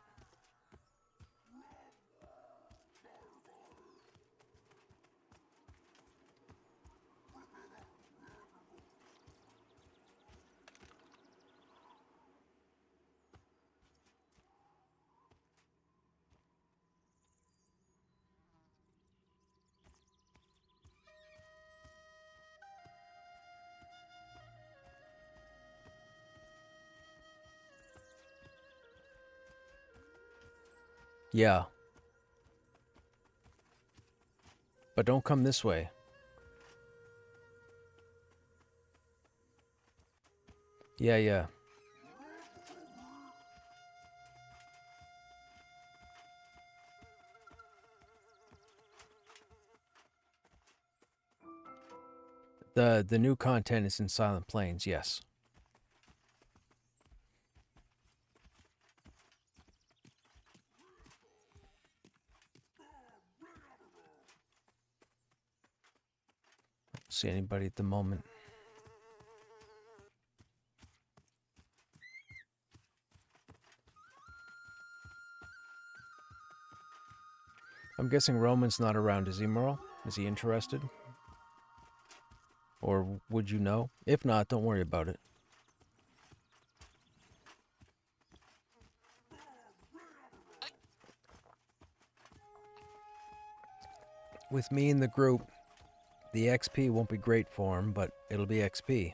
Yeah. But don't come this way. Yeah. The new content is in Silent Plains, yes. Don't see anybody at the moment. I'm guessing Roman's not around, is he, Merle? Is he interested? Or would you know? If not, don't worry about it. With me in the group, the XP won't be great for him, but it'll be XP.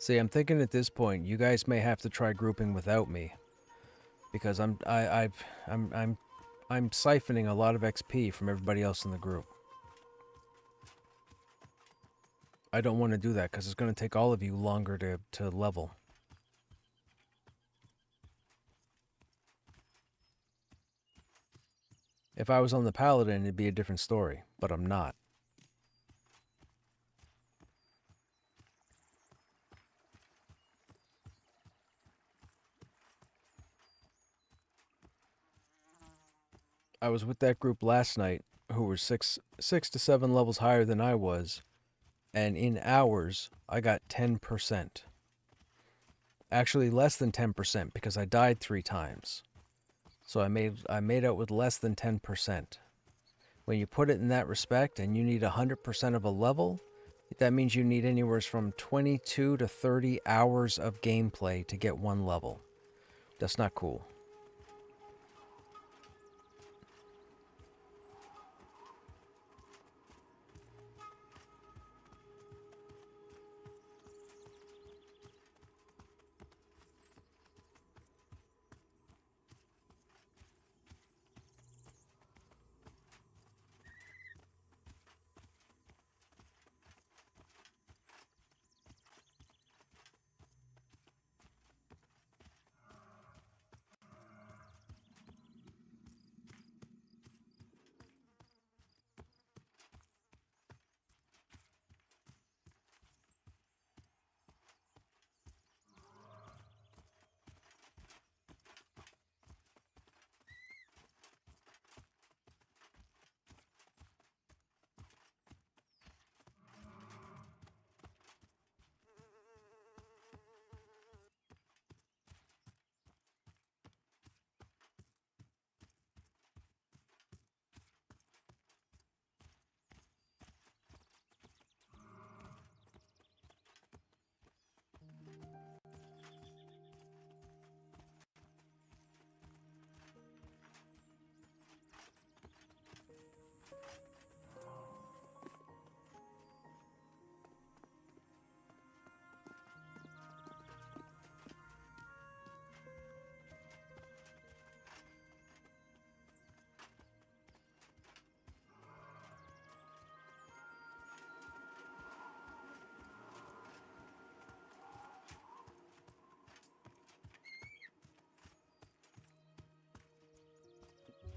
See, I'm thinking at this point, you guys may have to try grouping without me, because I'm siphoning a lot of XP from everybody else in the group. I don't want to do that because it's going to take all of you longer to level. If I was on the Paladin, it'd be a different story, but I'm not. I was with that group last night who were six to 7 levels higher than I was, and in hours, I got 10%. Actually, less than 10% because I died 3 times. So I made out with less than 10%. When you put it in that respect and you need 100% of a level, that means you need anywhere from 22 to 30 hours of gameplay to get 1 level. That's not cool.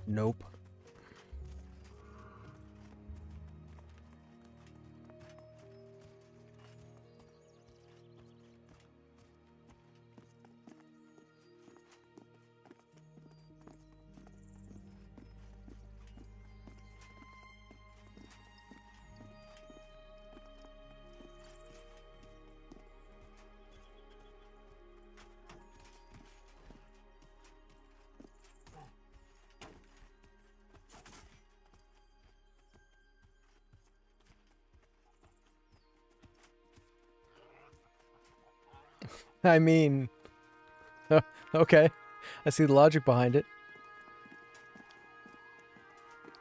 Nope. I mean, okay. I see the logic behind it.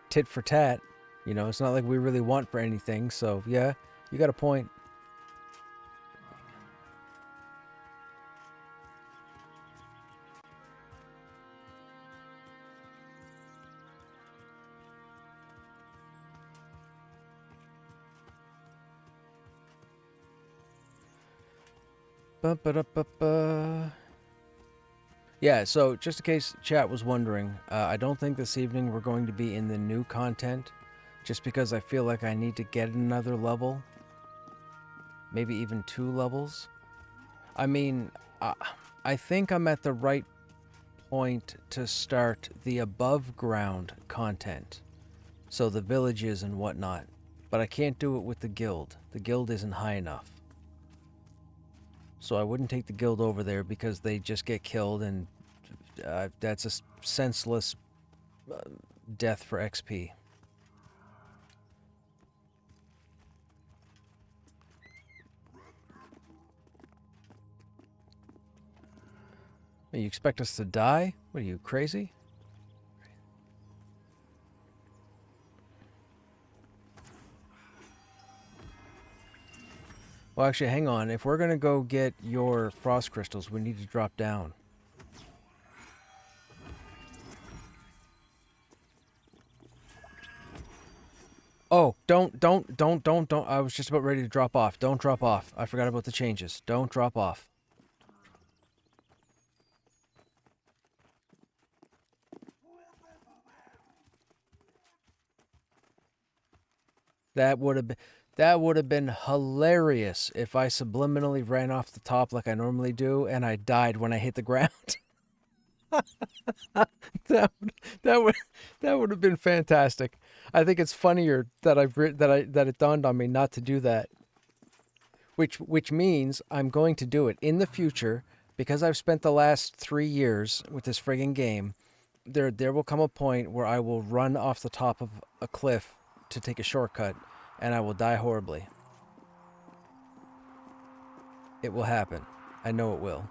Tit for tat. You know, it's not like we really want for anything, so yeah, you got a point. Ba-ba-da-ba-ba. Yeah, so just in case chat was wondering, I don't think this evening we're going to be in the new content, just because I feel like I need to get another level. Maybe even 2 levels. I mean, I think I'm at the right point to start the above ground content. So the villages and whatnot. But I can't do it with the guild. The guild isn't high enough. So I wouldn't take the guild over there because they just get killed, and that's a senseless death for XP. You expect us to die? What are you, crazy? Well, actually, hang on. If we're gonna go get your frost crystals, we need to drop down. Oh, don't. I was just about ready to drop off. Don't drop off. I forgot about the changes. Don't drop off. That would have been hilarious if I subliminally ran off the top like I normally do and I died when I hit the ground. that would that would that would have been fantastic. I think it's funnier that that it dawned on me not to do that. Which means I'm going to do it in the future because I've spent the last 3 years with this friggin' game. There will come a point where I will run off the top of a cliff to take a shortcut and I will die horribly. It will happen. I know it will.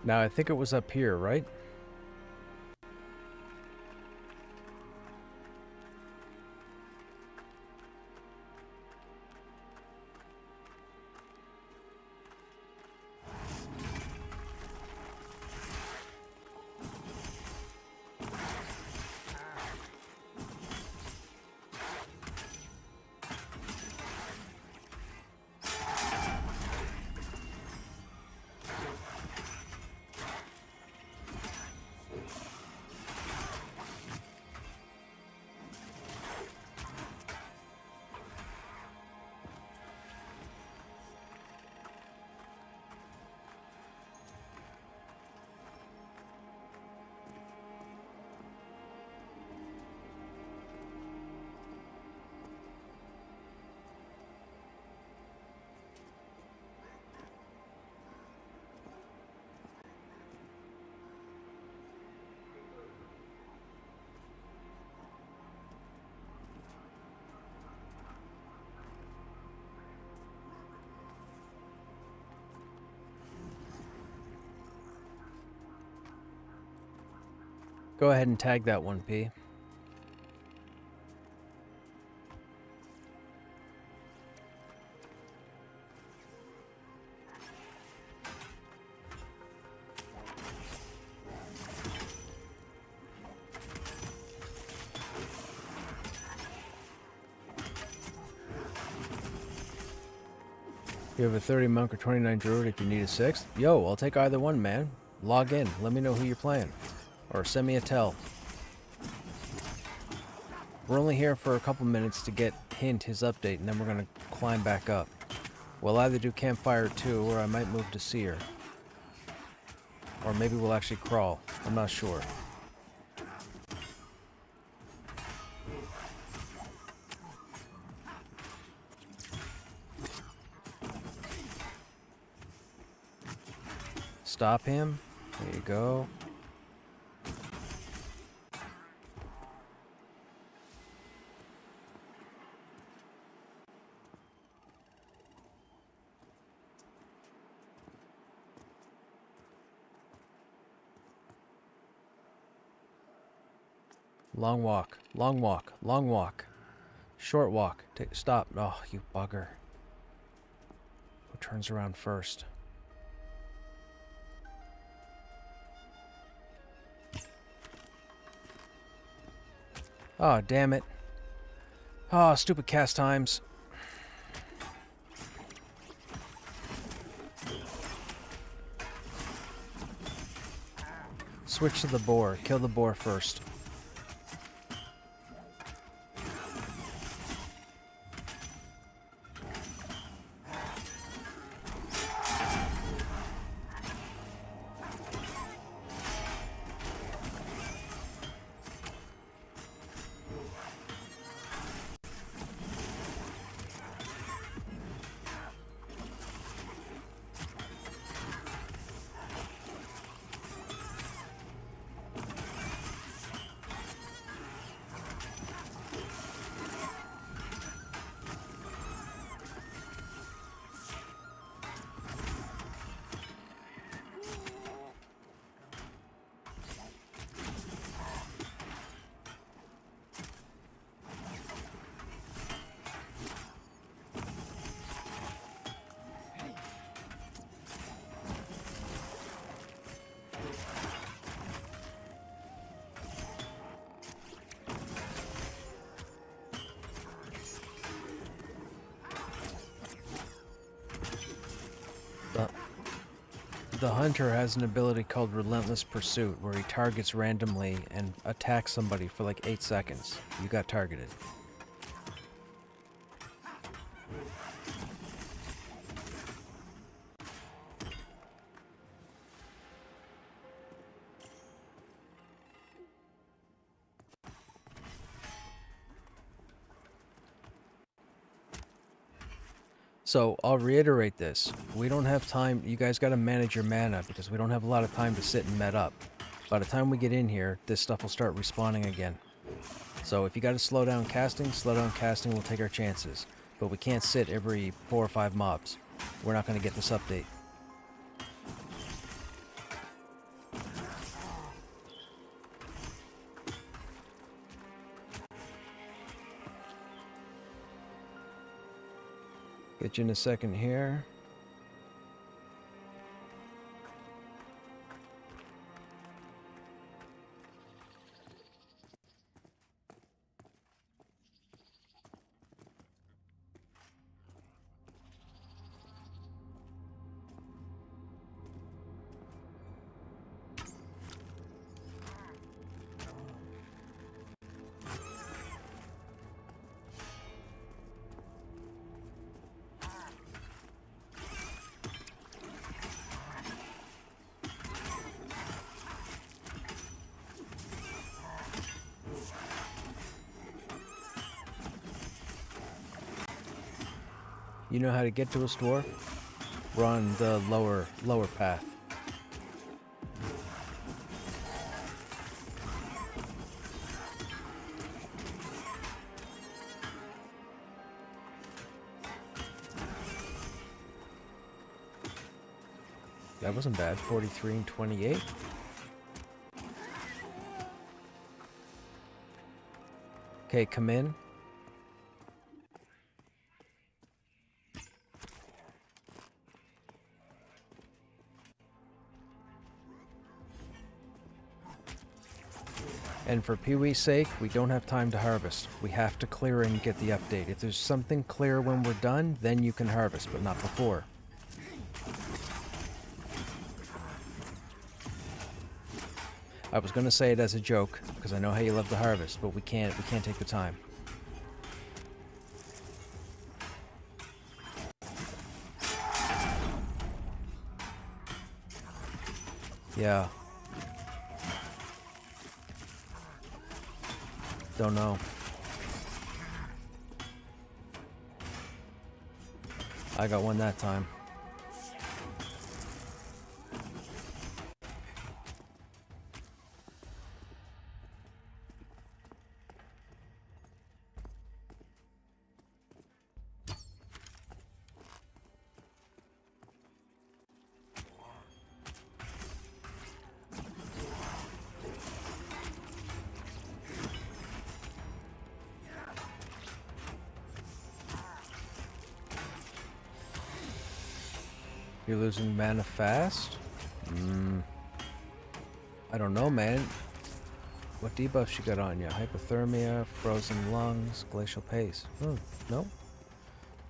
Now, I think it was up here, right? Go ahead and tag that one, P. You have a 30 monk or 29 druid if you need a 6th. Yo, I'll take either one, man. Log in. Let me know who you're playing. Or send me a tell. We're only here for a couple minutes to get Hint his update, and then we're going to climb back up. We'll either do Campfire 2, or I might move to Seer. Or maybe we'll actually crawl. I'm not sure. Stop him. There you go. Long walk, long walk, long walk. Short walk. Stop. Oh, you bugger. Who turns around first? Oh, damn it. Oh, stupid cast times. Switch to the boar. Kill the boar first. The hunter has an ability called Relentless Pursuit, where he targets randomly and attacks somebody for like 8 seconds. You got targeted. So, I'll reiterate this. We don't have time. You guys gotta manage your mana because we don't have a lot of time to sit and med up. By the time we get in here, this stuff will start respawning again. So if you gotta slow down casting, we'll take our chances. But we can't sit every 4 or 5 mobs. We're not gonna get this update. Get you in a second here. You know how to get to a dwarf? We're on the lower path. That wasn't bad. 43 and 28. Okay, come in. And for Pee-wee's sake, we don't have time to harvest. We have to clear and get the update. If there's something clear when we're done, then you can harvest, but not before. I was gonna say it as a joke, because I know how you love to harvest, but we can't take the time. Yeah. Don't know. I got one that time. You're losing mana fast? I don't know, man. What debuffs you got on you? Hypothermia, frozen lungs, glacial pace. No,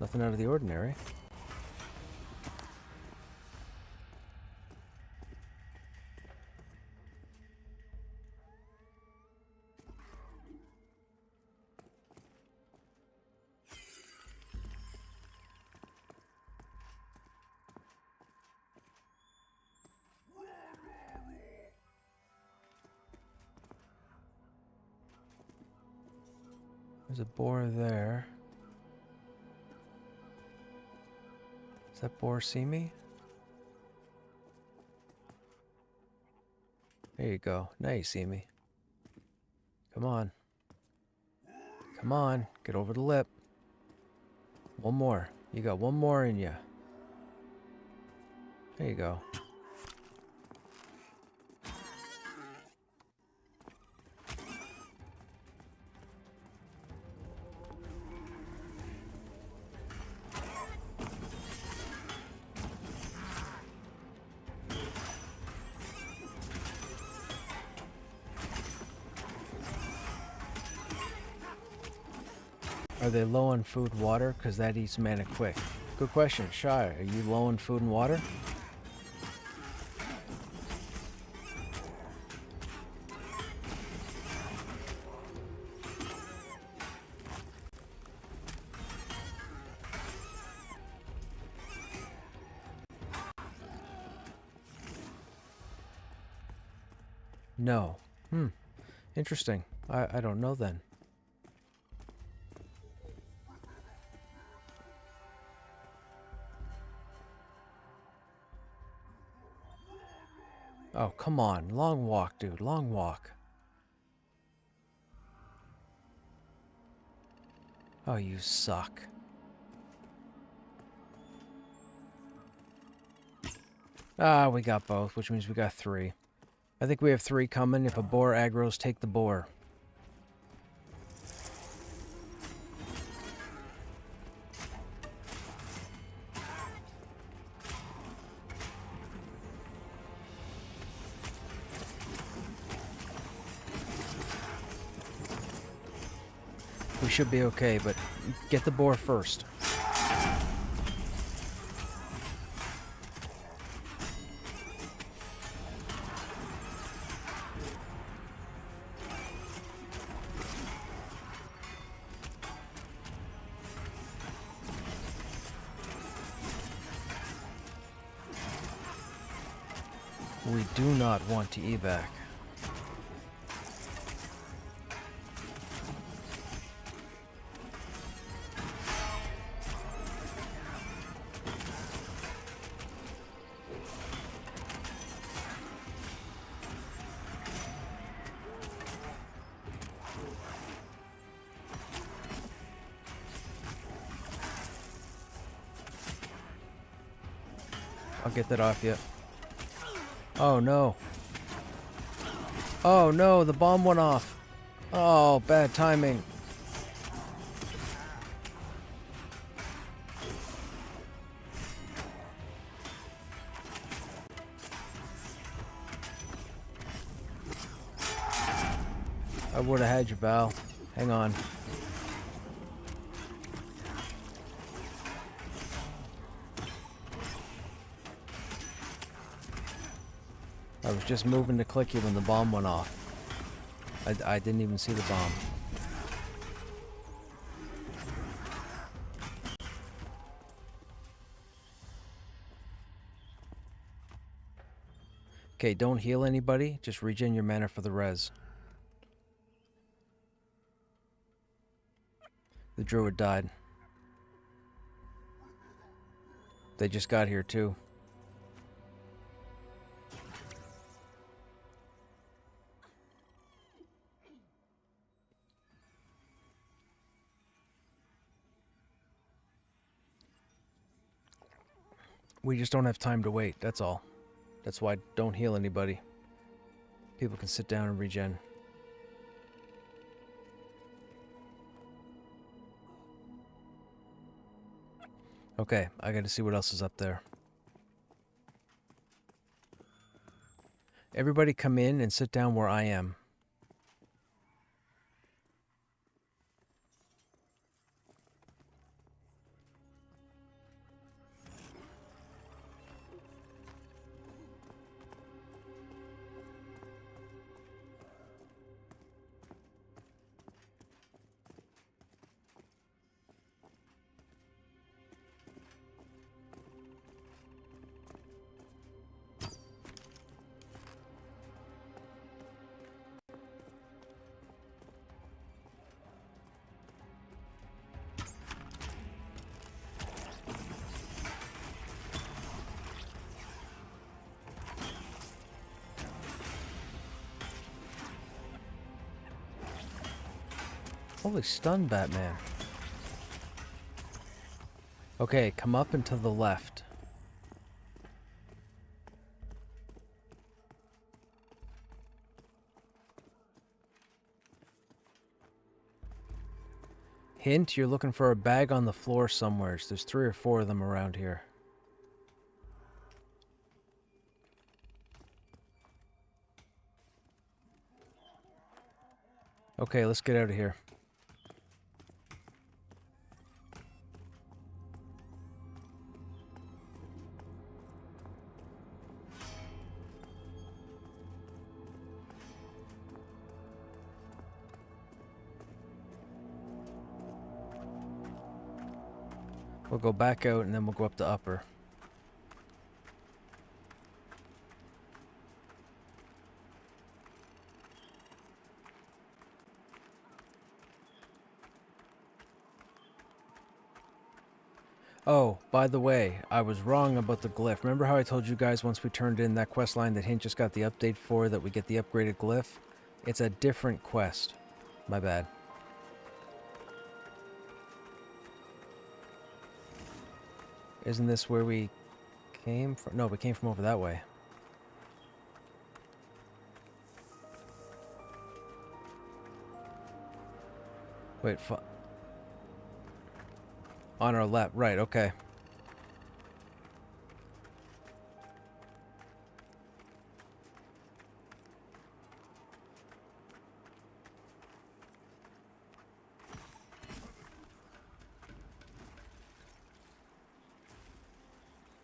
nothing out of the ordinary. There's a boar there. Does that boar see me? There you go. Now you see me. Come on. Come on. Get over the lip. One more. You got one more in you. There you go. Are they low on food and water? Because that eats mana quick. Good question. Shy, are you low on food and water? No. Interesting. I don't know then. Oh, come on. Long walk, dude. Long walk. Oh, you suck. Ah, we got both, which means we got 3. I think we have 3 coming. If a boar aggroes, take the boar. We should be okay, but get the boar first. We do not want to evac. I'll get that off you. Oh no. Oh no, the bomb went off. Oh, bad timing. I would have had you, Val. Hang on. I was just moving to click you when the bomb went off. I didn't even see the bomb. Okay, don't heal anybody. Just regen your mana for the res. The druid died. They just got here too. We just don't have time to wait, that's all. That's why don't heal anybody. People can sit down and regen. Okay, I gotta see what else is up there. Everybody come in and sit down where I am. Holy stun, Batman. Okay, come up and to the left. Hint, you're looking for a bag on the floor somewhere. There's 3 or 4 of them around here. Okay, let's get out of here. We'll go back out and then we'll go up to upper. Oh, by the way, I was wrong about the glyph. Remember how I told you guys once we turned in that quest line that Hint just got the update for, that we get the upgraded glyph? It's a different quest. My bad. Isn't this where we came from? No, we came from over that way. Wait, on our left. Right, okay.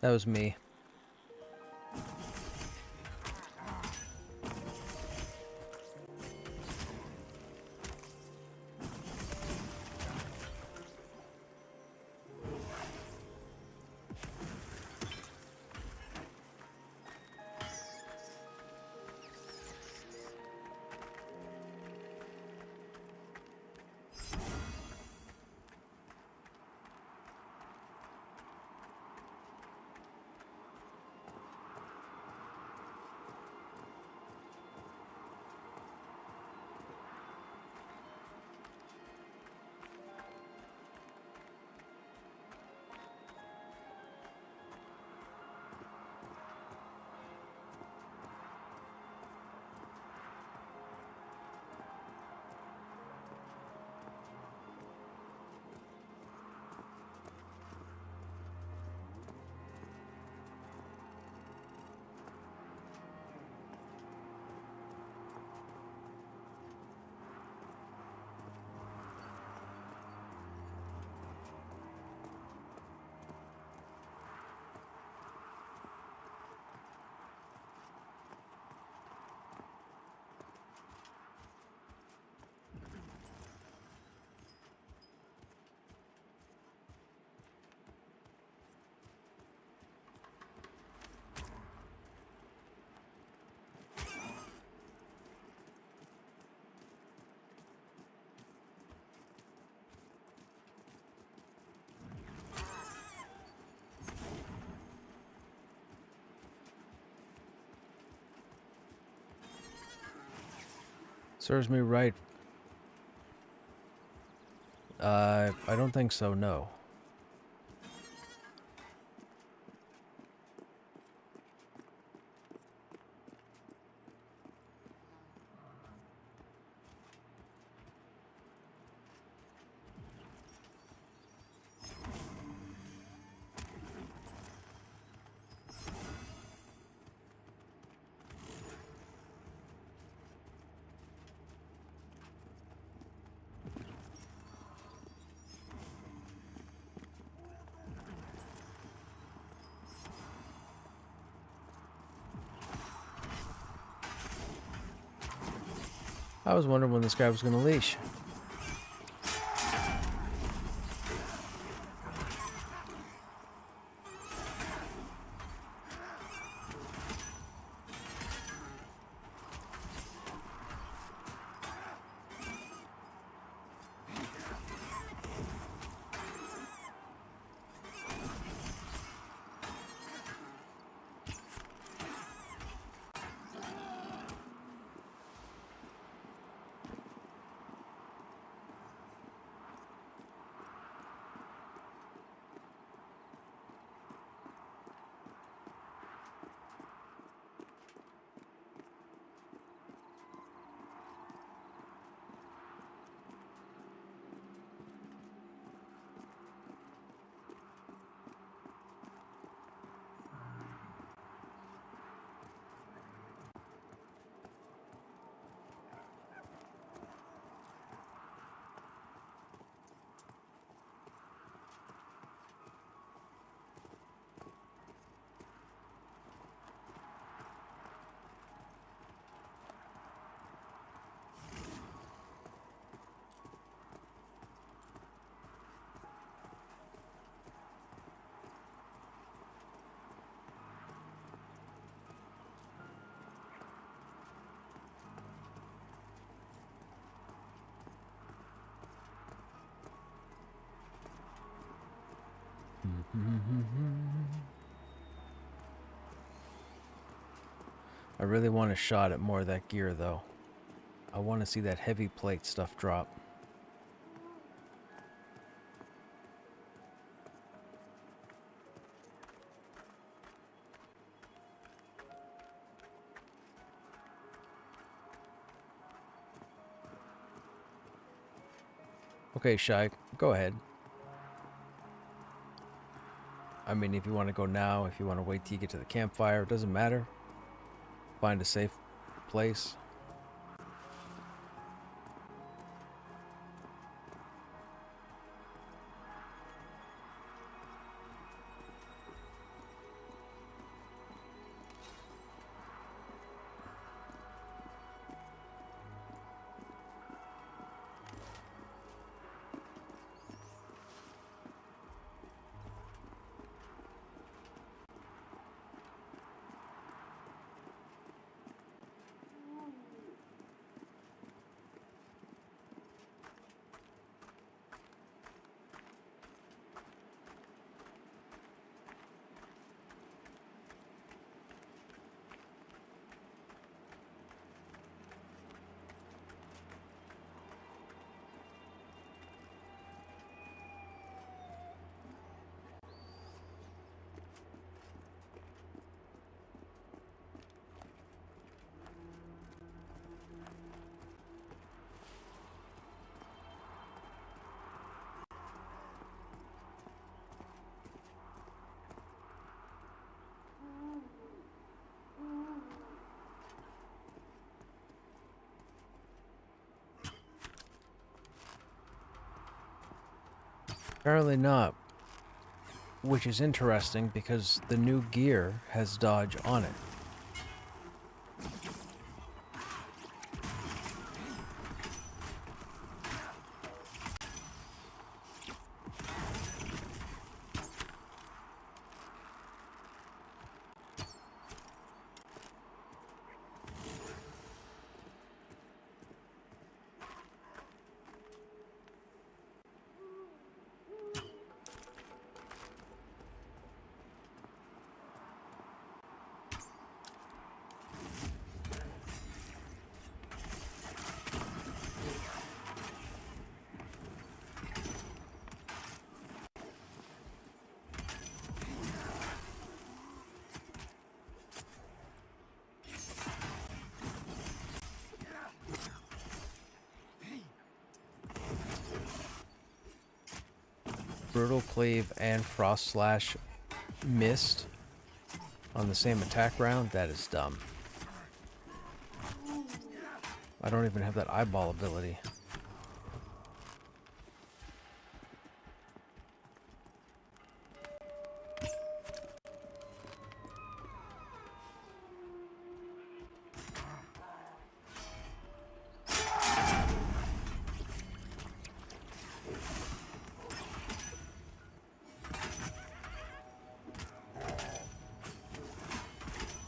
That was me. Serves me right. I don't think so, no. I was wondering when this guy was going to leash. I really want a shot at more of that gear, though. I want to see that heavy plate stuff drop. Okay, Shy, go ahead. I mean, if you want to go now, if you want to wait till you get to the campfire, it doesn't matter. Find a safe place. Apparently not. Which is interesting because the new gear has dodge on it. Brutal Cleave and Frost Slash missed on the same attack round? That is dumb. I don't even have that eyeball ability.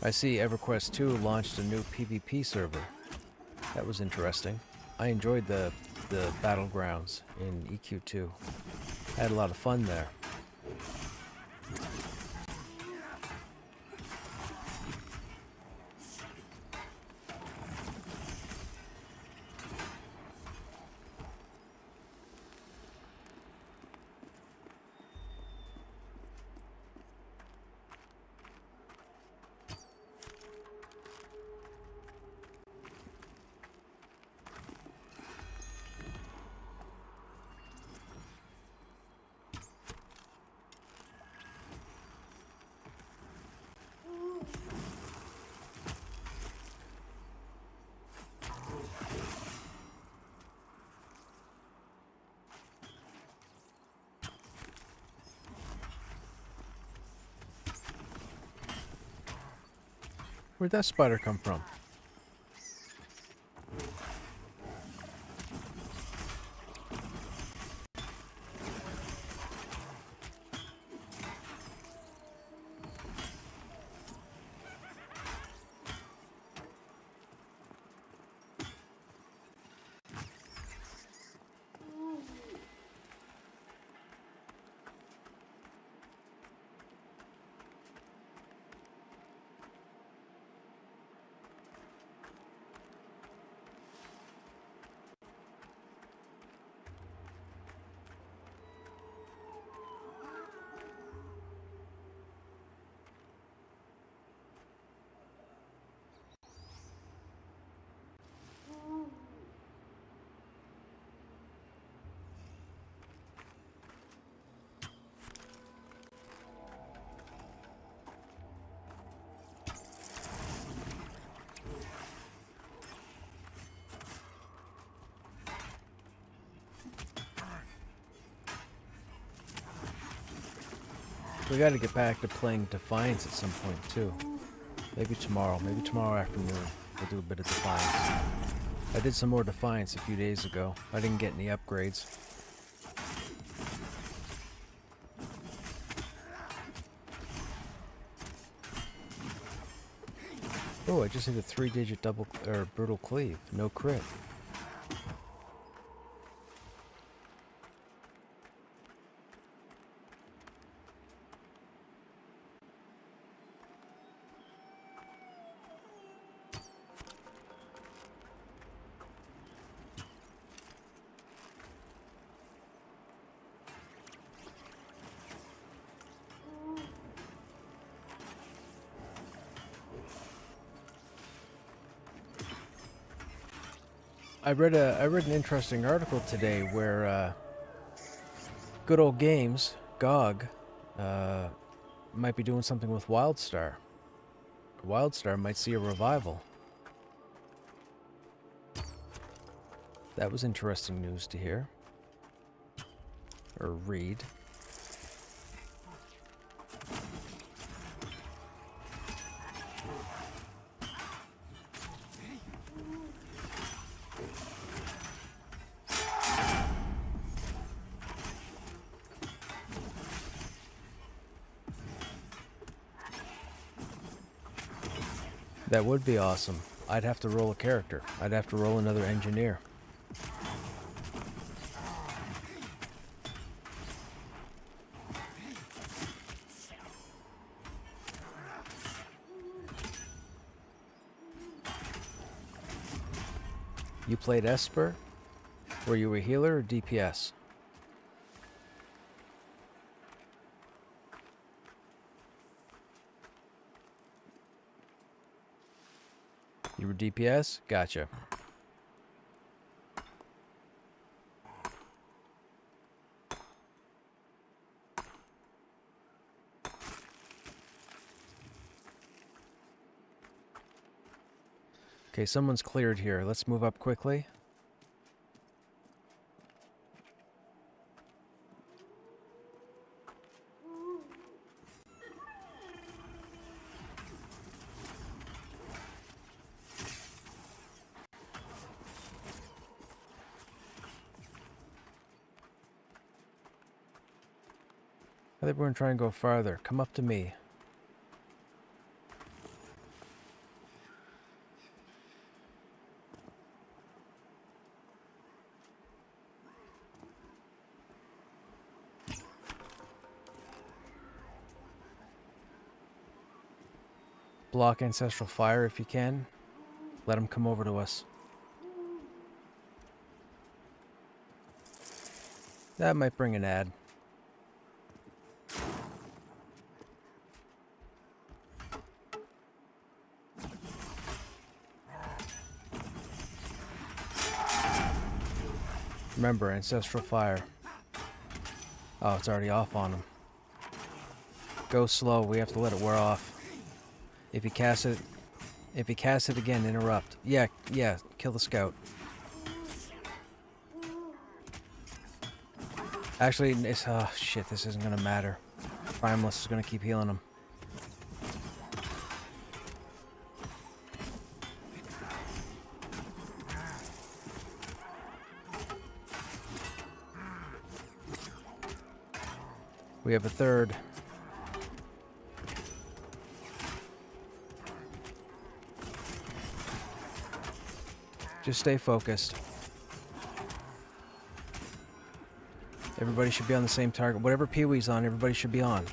I see EverQuest 2 launched a new PvP server. That was interesting. I enjoyed the battlegrounds in EQ2. I had a lot of fun there. Where'd that spider come from? We gotta get back to playing Defiance at some point, too. Maybe tomorrow afternoon, we'll do a bit of Defiance. I did some more Defiance a few days ago. I didn't get any upgrades. Oh, I just hit a 3-digit double or brutal cleave. No crit. I read an interesting article today where Good Old Games, GOG, might be doing something with WildStar. WildStar might see a revival. That was interesting news to hear. Or read. That would be awesome. I'd have to roll a character. I'd have to roll another engineer. You played Esper? Were you a healer or DPS? You were DPS? Gotcha. Okay, someone's cleared here. Let's move up quickly. I think we're gonna try and go farther. Come up to me. Block Ancestral Fire if you can. Let them come over to us. That might bring an ad. Remember, Ancestral Fire. Oh, it's already off on him. Go slow, we have to let it wear off. If you cast it again, interrupt. Yeah, kill the scout. Actually, it's, oh shit, this isn't gonna matter. Primalist is gonna keep healing him. We have a third. Just stay focused. Everybody should be on the same target. Whatever Pee-wee's on, everybody should be on.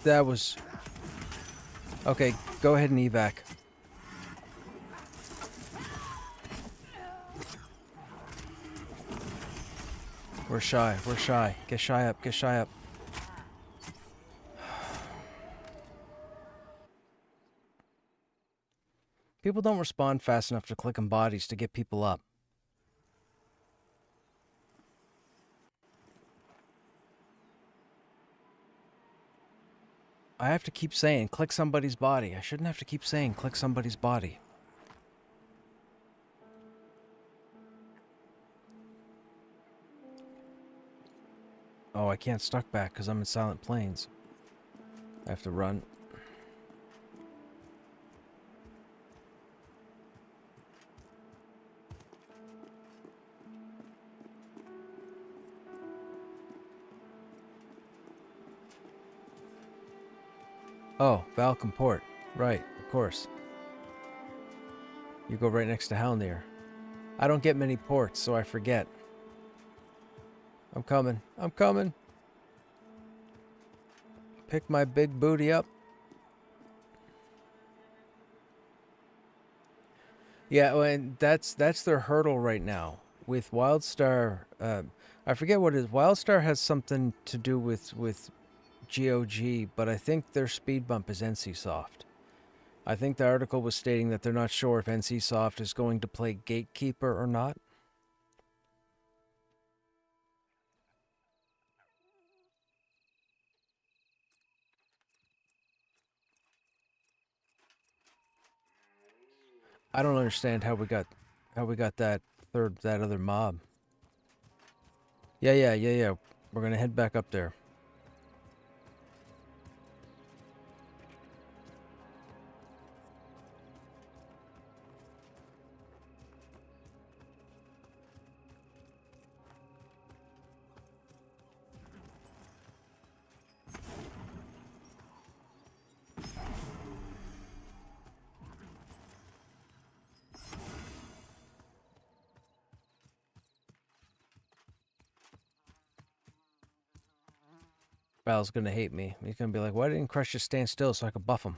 That was... Okay, go ahead and evac. We're shy, we're shy. Get shy up, get shy up. People don't respond fast enough to clicking bodies to get people up. I have to keep saying, click somebody's body. I shouldn't have to keep saying, click somebody's body. Oh, I can't stuck back because I'm in Silent Plains. I have to run. Oh, Valcomport. Right, of course. You go right next to Halnir. I don't get many ports, so I forget. I'm coming. I'm coming. Pick my big booty up. Yeah, and that's their hurdle right now. With WildStar, I forget what it is. WildStar has something to do with GOG, but I think their speed bump is NCSoft. I think the article was stating that they're not sure if NCSoft is going to play Gatekeeper or not. I don't understand how we got that other mob. Yeah. We're gonna head back up there. Val's gonna hate me. He's gonna be like, "Why didn't Crush just stand still so I could buff him?"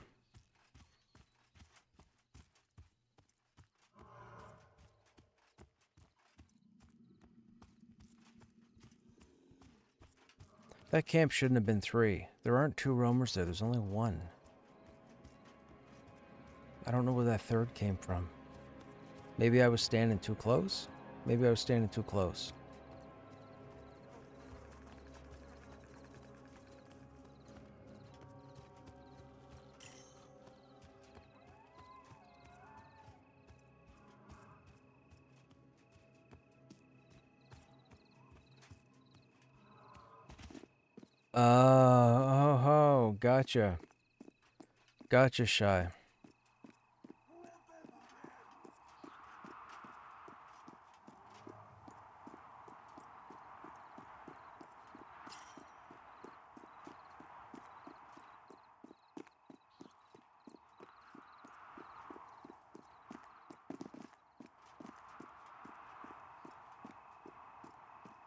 That camp shouldn't have been 3. There aren't 2 roamers there. There's only 1. I don't know where that 3rd came from. Maybe I was standing too close? Maybe I was standing too close. Oh, gotcha. Gotcha, Shy.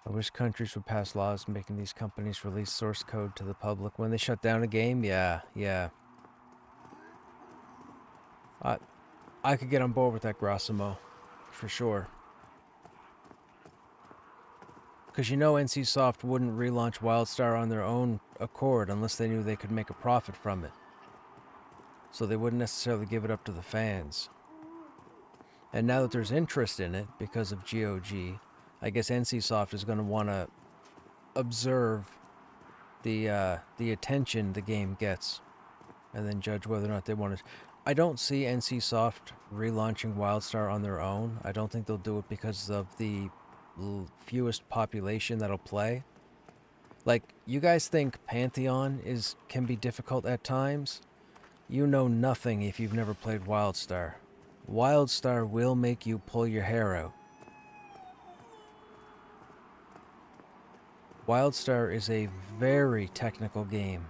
I wish countries would pass laws making these companies release source code to the public when they shut down a game. Yeah. I could get on board with that, Grossimo, for sure. Because you know NCSoft wouldn't relaunch WildStar on their own accord unless they knew they could make a profit from it. So they wouldn't necessarily give it up to the fans. And now that there's interest in it because of GOG, I guess NCSoft is going to want to observe the attention the game gets and then judge whether or not they want to. I don't see NCSoft relaunching WildStar on their own. I don't think they'll do it because of the fewest population that'll play. Like, you guys think Pantheon can be difficult at times? You know nothing if you've never played WildStar. WildStar will make you pull your hair out. WildStar is a very technical game.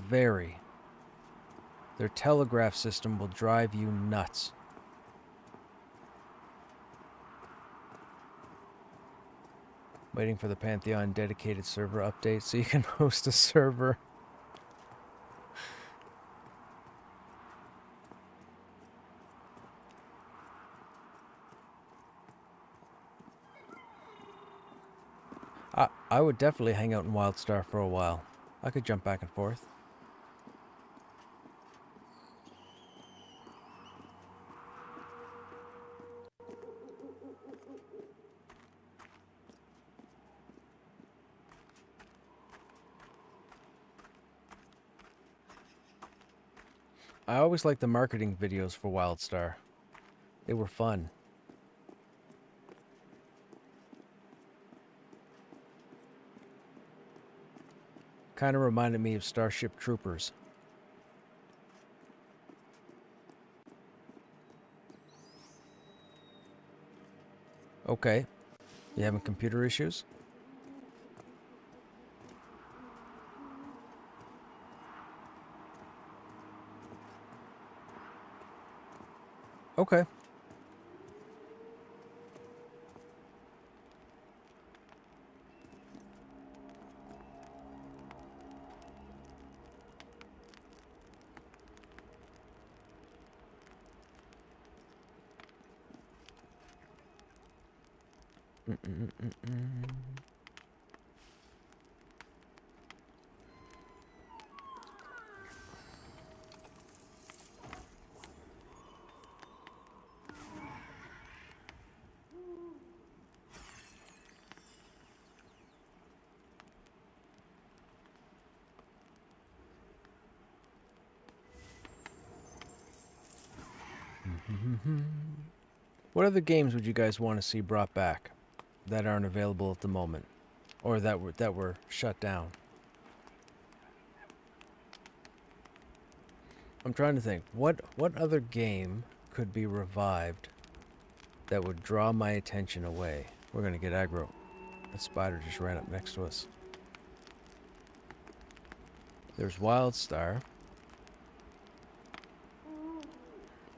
Very. Their telegraph system will drive you nuts. Waiting for the Pantheon dedicated server update so you can host a server. I would definitely hang out in WildStar for a while. I could jump back and forth. I always liked the marketing videos for WildStar. They were fun. Kind of reminded me of Starship Troopers. Okay. You having computer issues? Okay. What other games would you guys want to see brought back that aren't available at the moment, or that were shut down? I'm trying to think. What other game could be revived that would draw my attention away? We're gonna get aggro. That spider just ran up next to us. There's WildStar.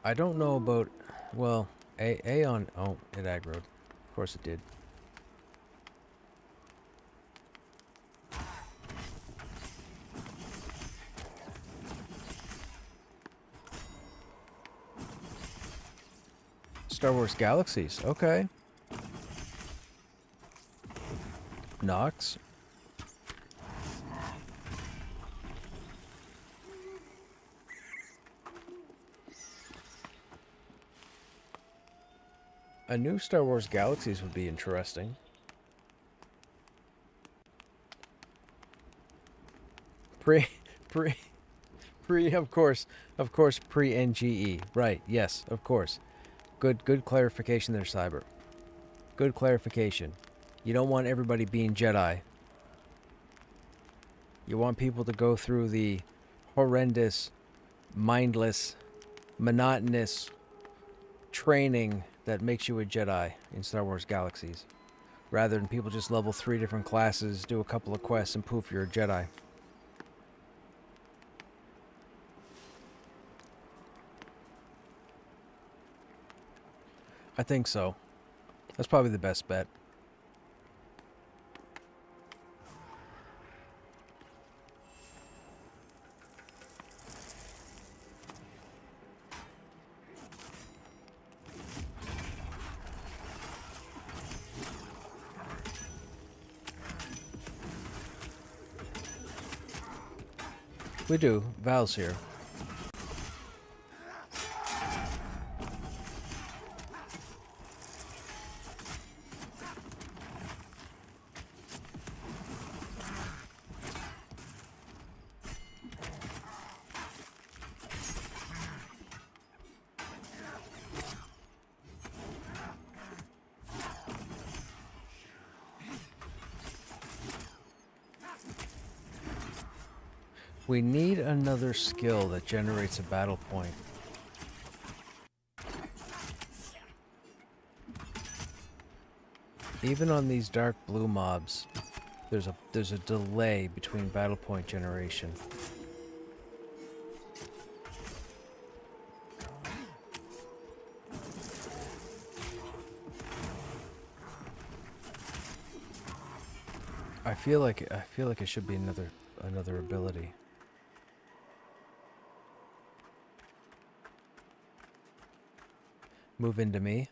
I don't know about, well, Aeon. Oh, it aggroed. Of course it did. Star Wars Galaxies. Okay. Nox. A new Star Wars Galaxies would be interesting. Pre, of course, pre-NGE. Right, yes, of course. Good clarification there, Cyber. Good clarification. You don't want everybody being Jedi. You want people to go through the horrendous, mindless, monotonous training that makes you a Jedi in Star Wars Galaxies, rather than people just level 3 different classes, do a couple of quests, and poof, you're a Jedi. I think so. That's probably the best bet. We do. Val's here. We need another skill that generates a battle point. Even on these dark blue mobs, there's a delay between battle point generation. I feel like it should be another ability. Move into me.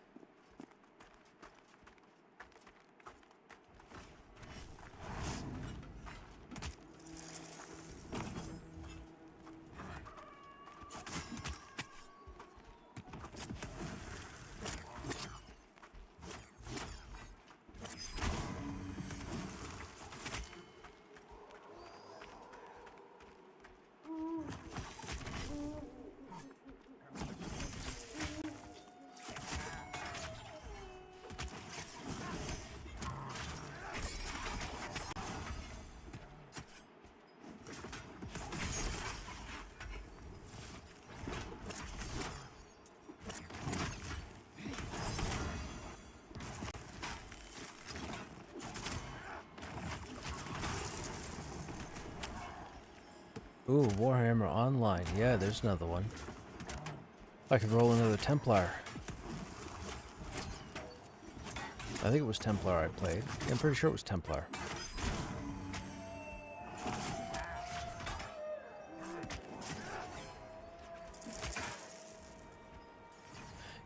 Ooh, Warhammer Online. Yeah, there's another one. I could roll another Templar. I think it was Templar I played. I'm pretty sure it was Templar.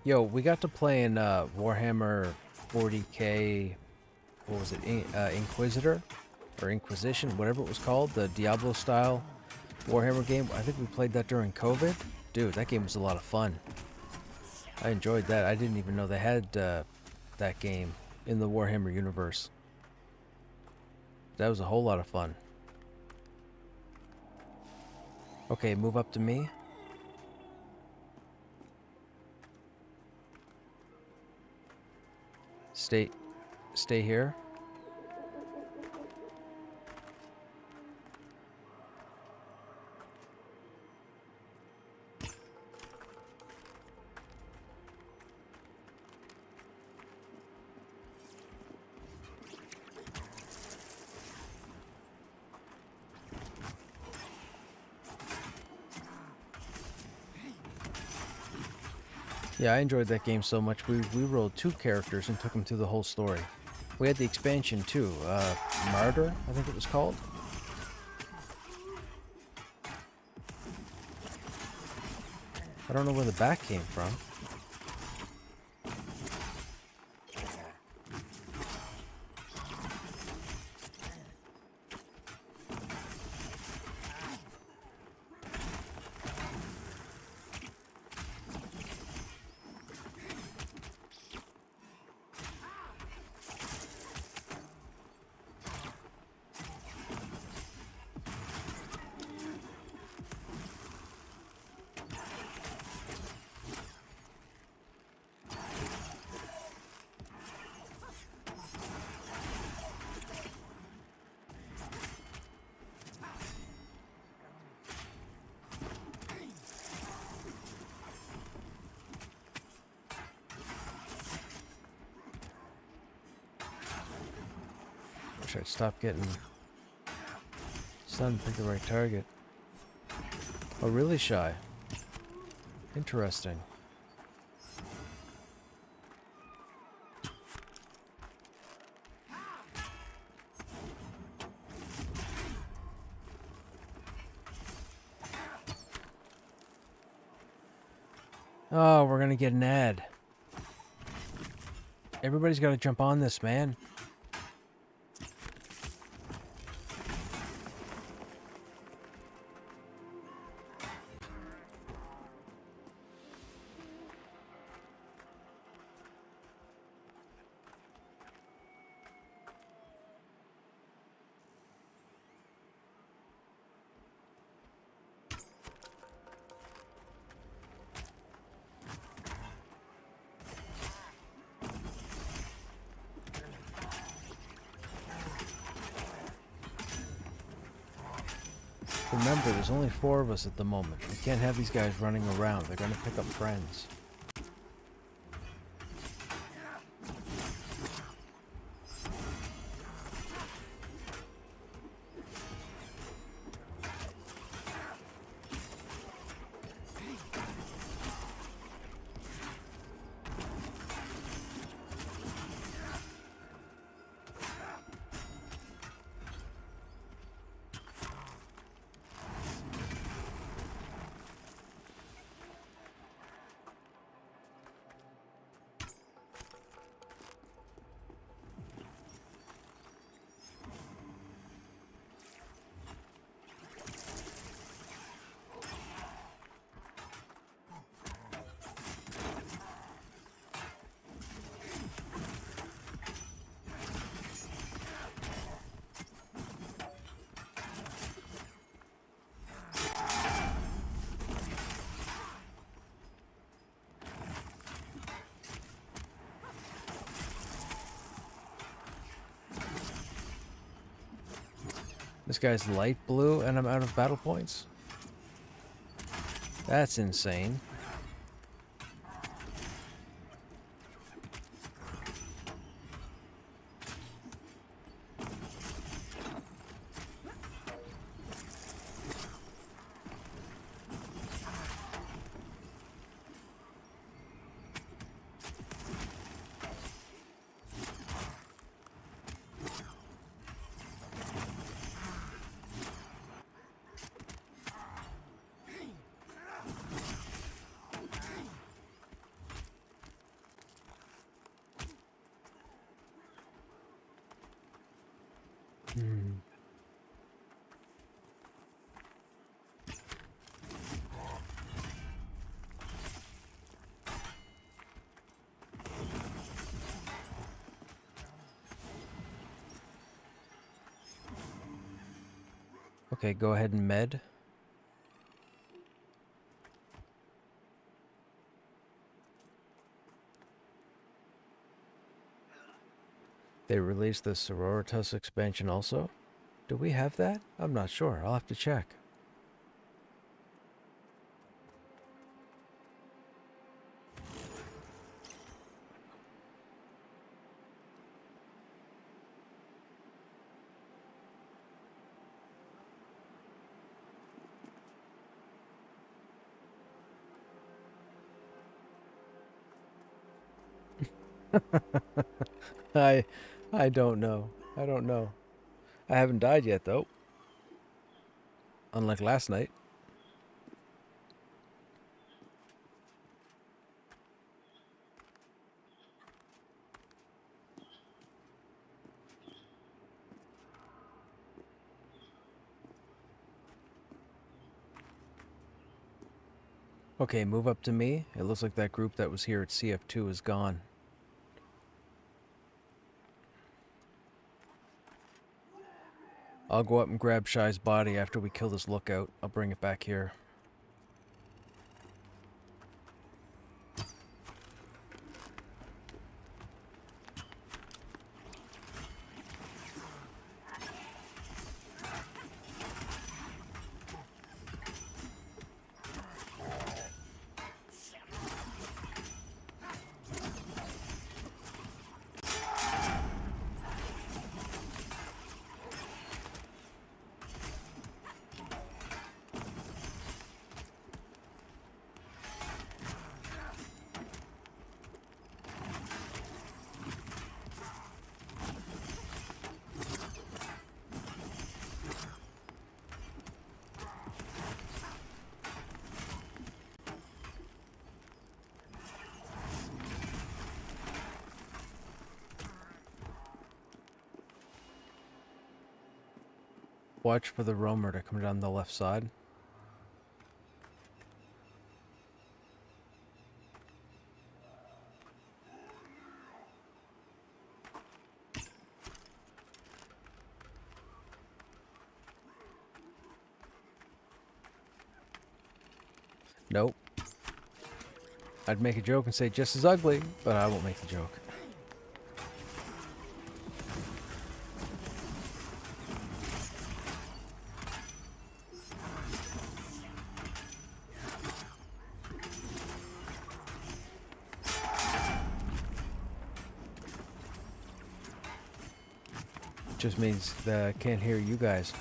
Yo, we got to play in Warhammer 40k, what was it, Inquisitor? Or Inquisition, whatever it was called, the Diablo-style Warhammer game. I think we played that during COVID. Dude, that game was a lot of fun. I enjoyed that. I didn't even know they had that game in the Warhammer universe. That was a whole lot of fun. Okay, move up to me. Stay here. Yeah, I enjoyed that game so much. We rolled 2 characters and took them through the whole story. We had the expansion too, Martyr, I think it was called. I don't know where the back came from. Wish I'd stop getting stunned and pick the right target. Oh, really shy. Interesting. Oh, we're gonna get an ad. Everybody's gotta jump on this, man. Remember, there's only 4 of us at the moment. We can't have these guys running around. They're gonna pick up friends. This guy's light blue and I'm out of battle points? That's insane. Hmm. Okay, go ahead and med. They released the Sororitas expansion also? Do we have that? I'm not sure. I'll have to check. I I don't know. I don't know. I haven't died yet though. Unlike last night. Okay, move up to me. It looks like that group that was here at CF2 is gone. I'll go up and grab Shy's body after we kill this lookout. I'll bring it back here. Watch for the roamer to come down the left side. Nope. I'd make a joke and say just as ugly, but I won't make the joke. Just means that I can't hear you guys.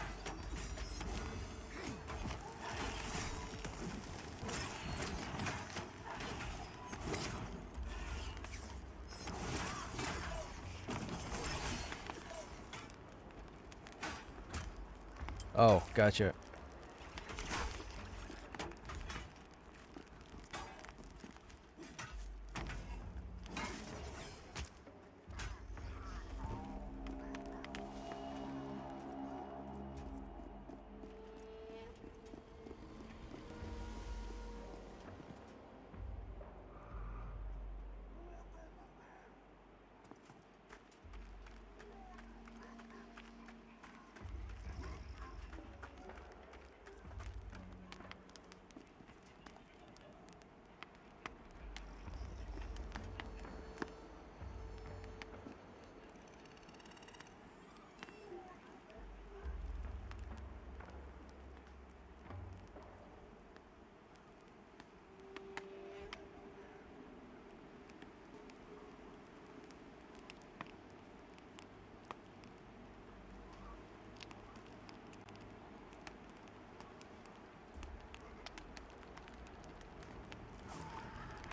Oh, gotcha.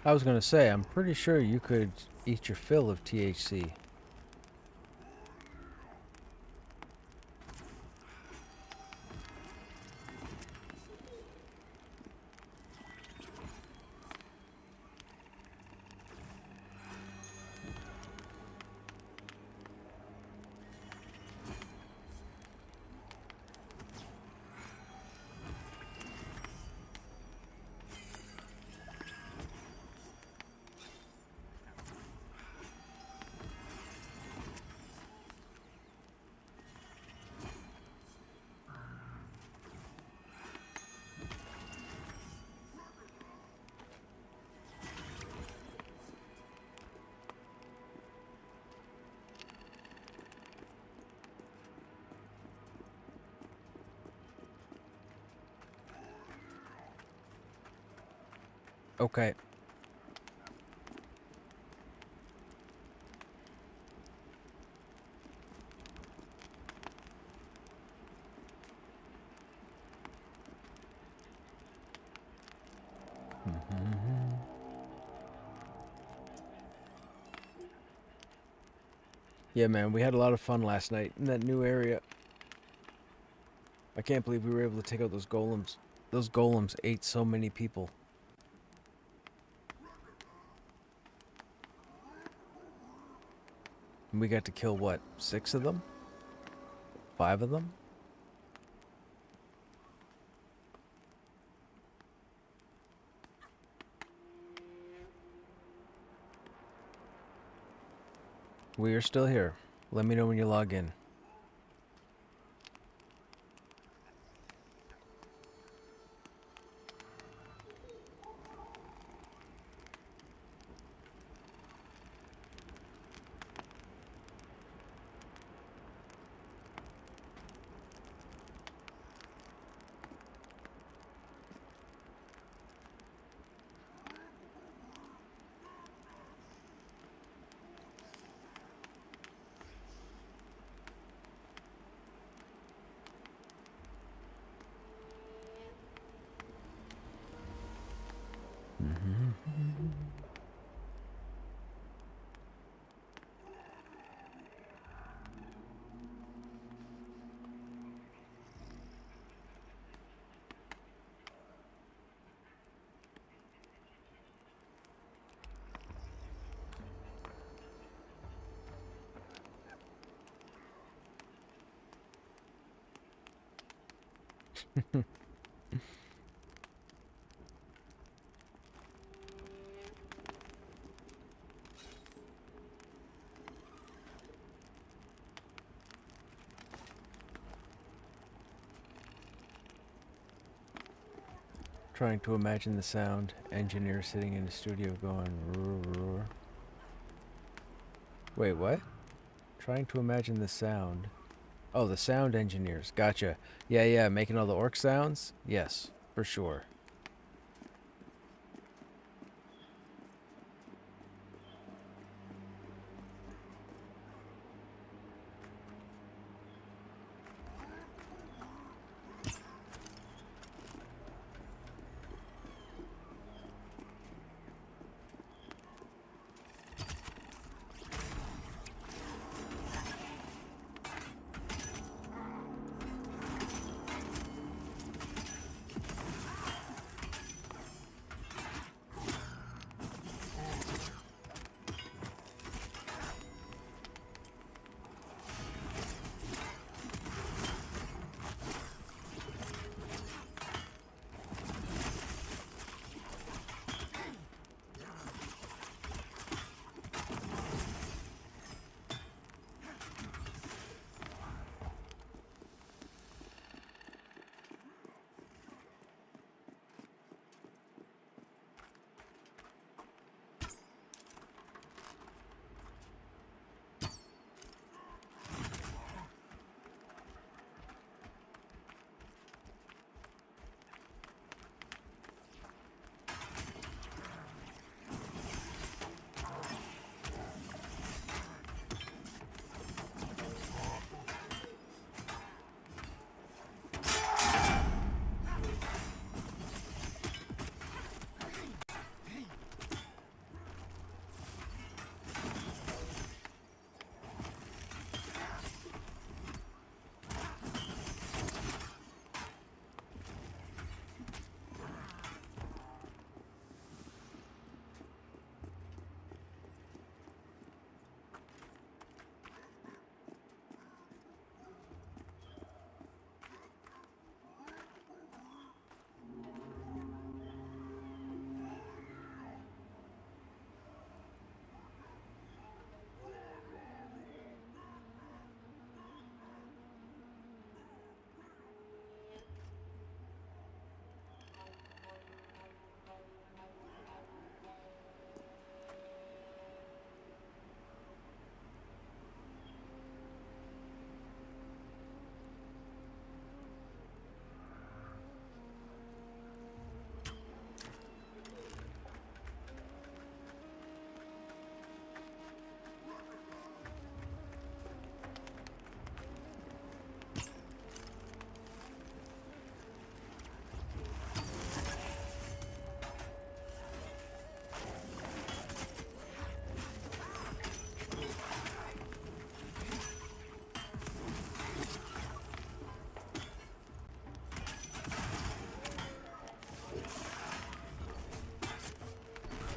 I was gonna say, I'm pretty sure you could eat your fill of THC. Okay. Yeah, man, we had a lot of fun last night in that new area. I can't believe we were able to take out those golems. Those golems ate so many people. And we got to kill, what, 6 of them? 5 of them? We are still here. Let me know when you log in. Trying to imagine the sound engineer sitting in a studio going roar, roar. Wait, what? Trying to imagine the sound. Oh, the sound engineers. Gotcha. Yeah, yeah, making all the orc sounds? Yes, for sure.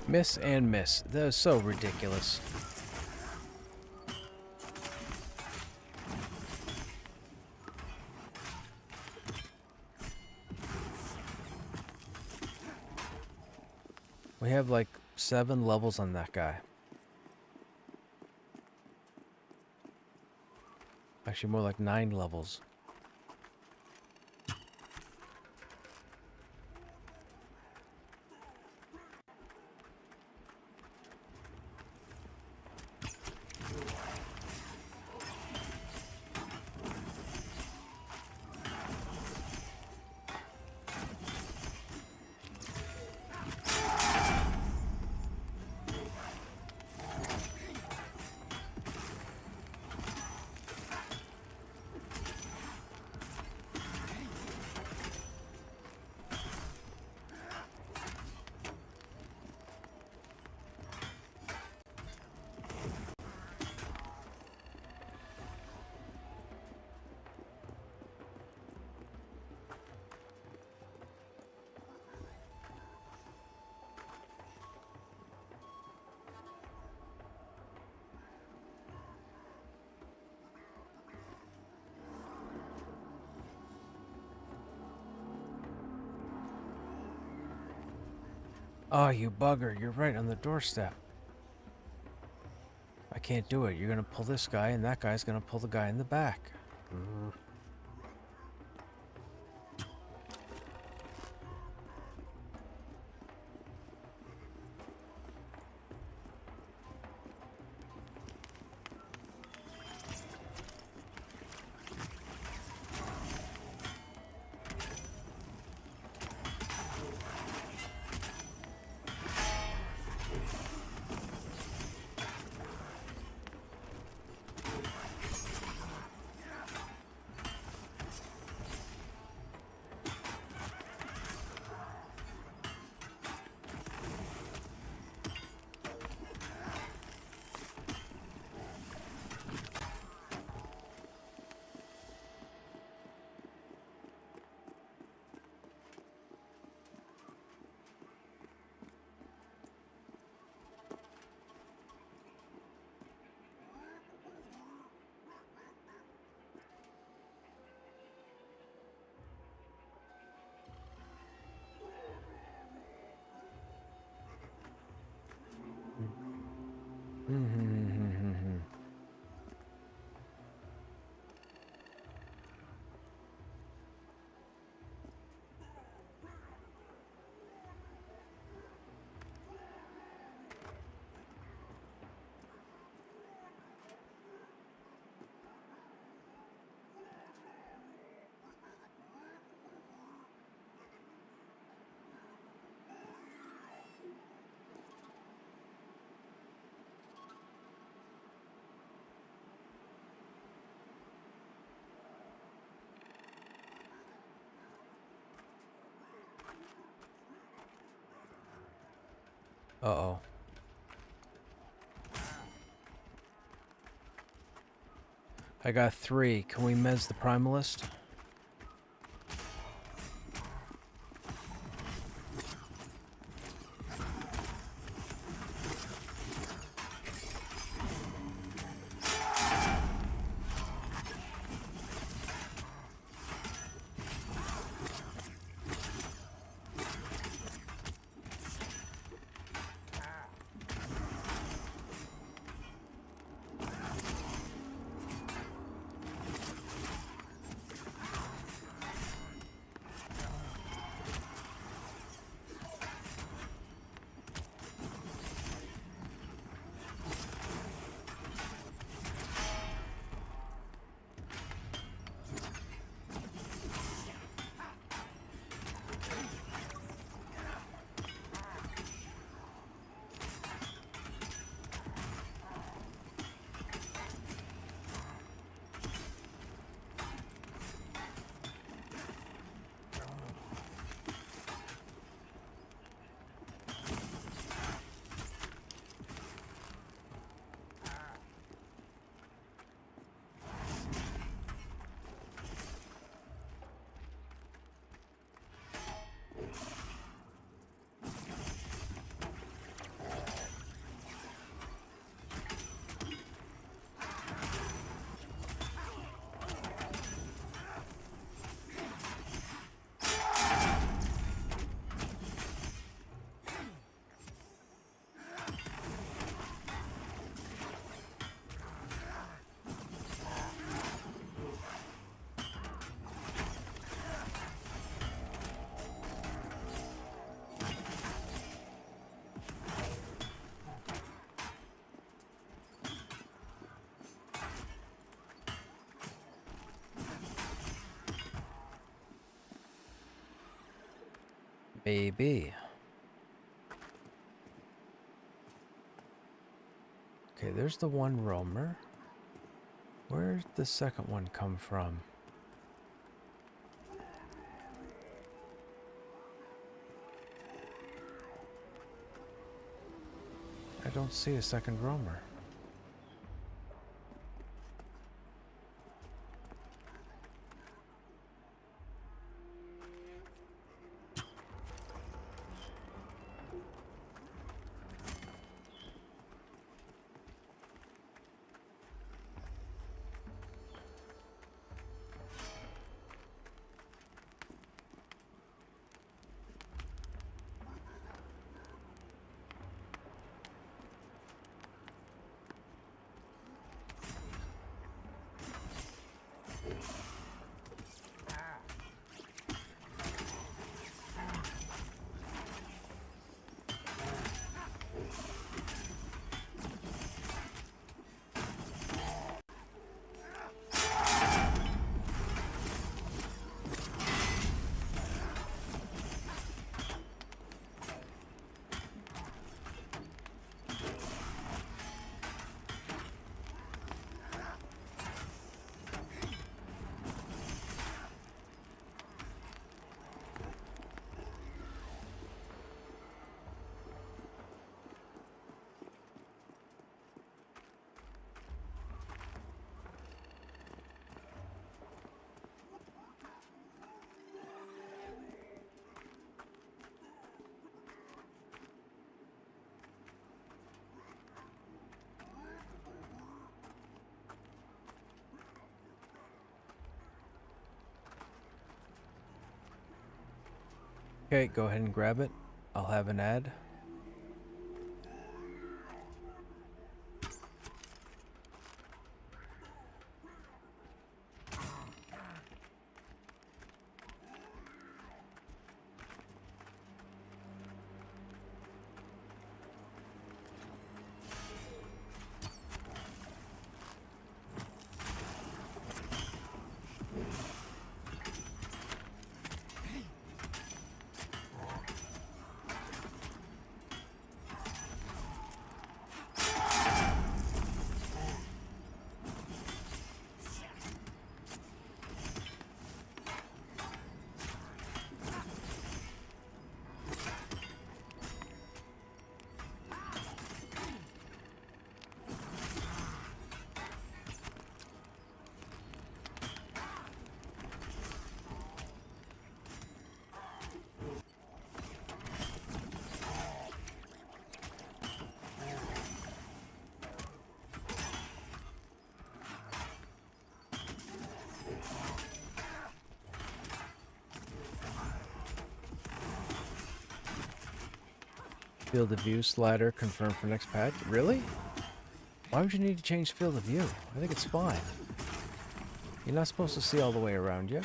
Miss and miss. That is so ridiculous. We have like 7 levels on that guy. Actually, more like 9 levels. Oh, you bugger. You're right on the doorstep. I can't do it. You're going to pull this guy, and that guy's going to pull the guy in the back. Uh-oh. I got 3. Can we mez the primalist? Maybe. Okay, there's the one roamer. Where'd the second one come from? I don't see a second roamer. Okay, go ahead and grab it. I'll have an ad. Field of view slider confirmed for next patch. Really? Why would you need to change field of view? I think it's fine. You're not supposed to see all the way around you.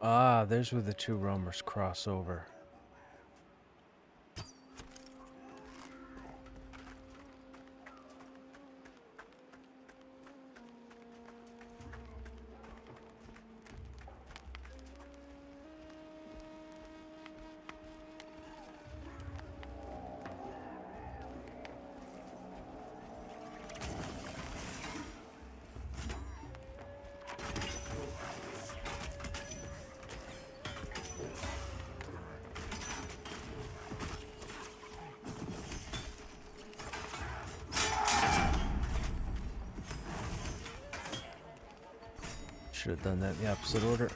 Ah, there's where the two roamers cross over. Should have done that in the opposite order.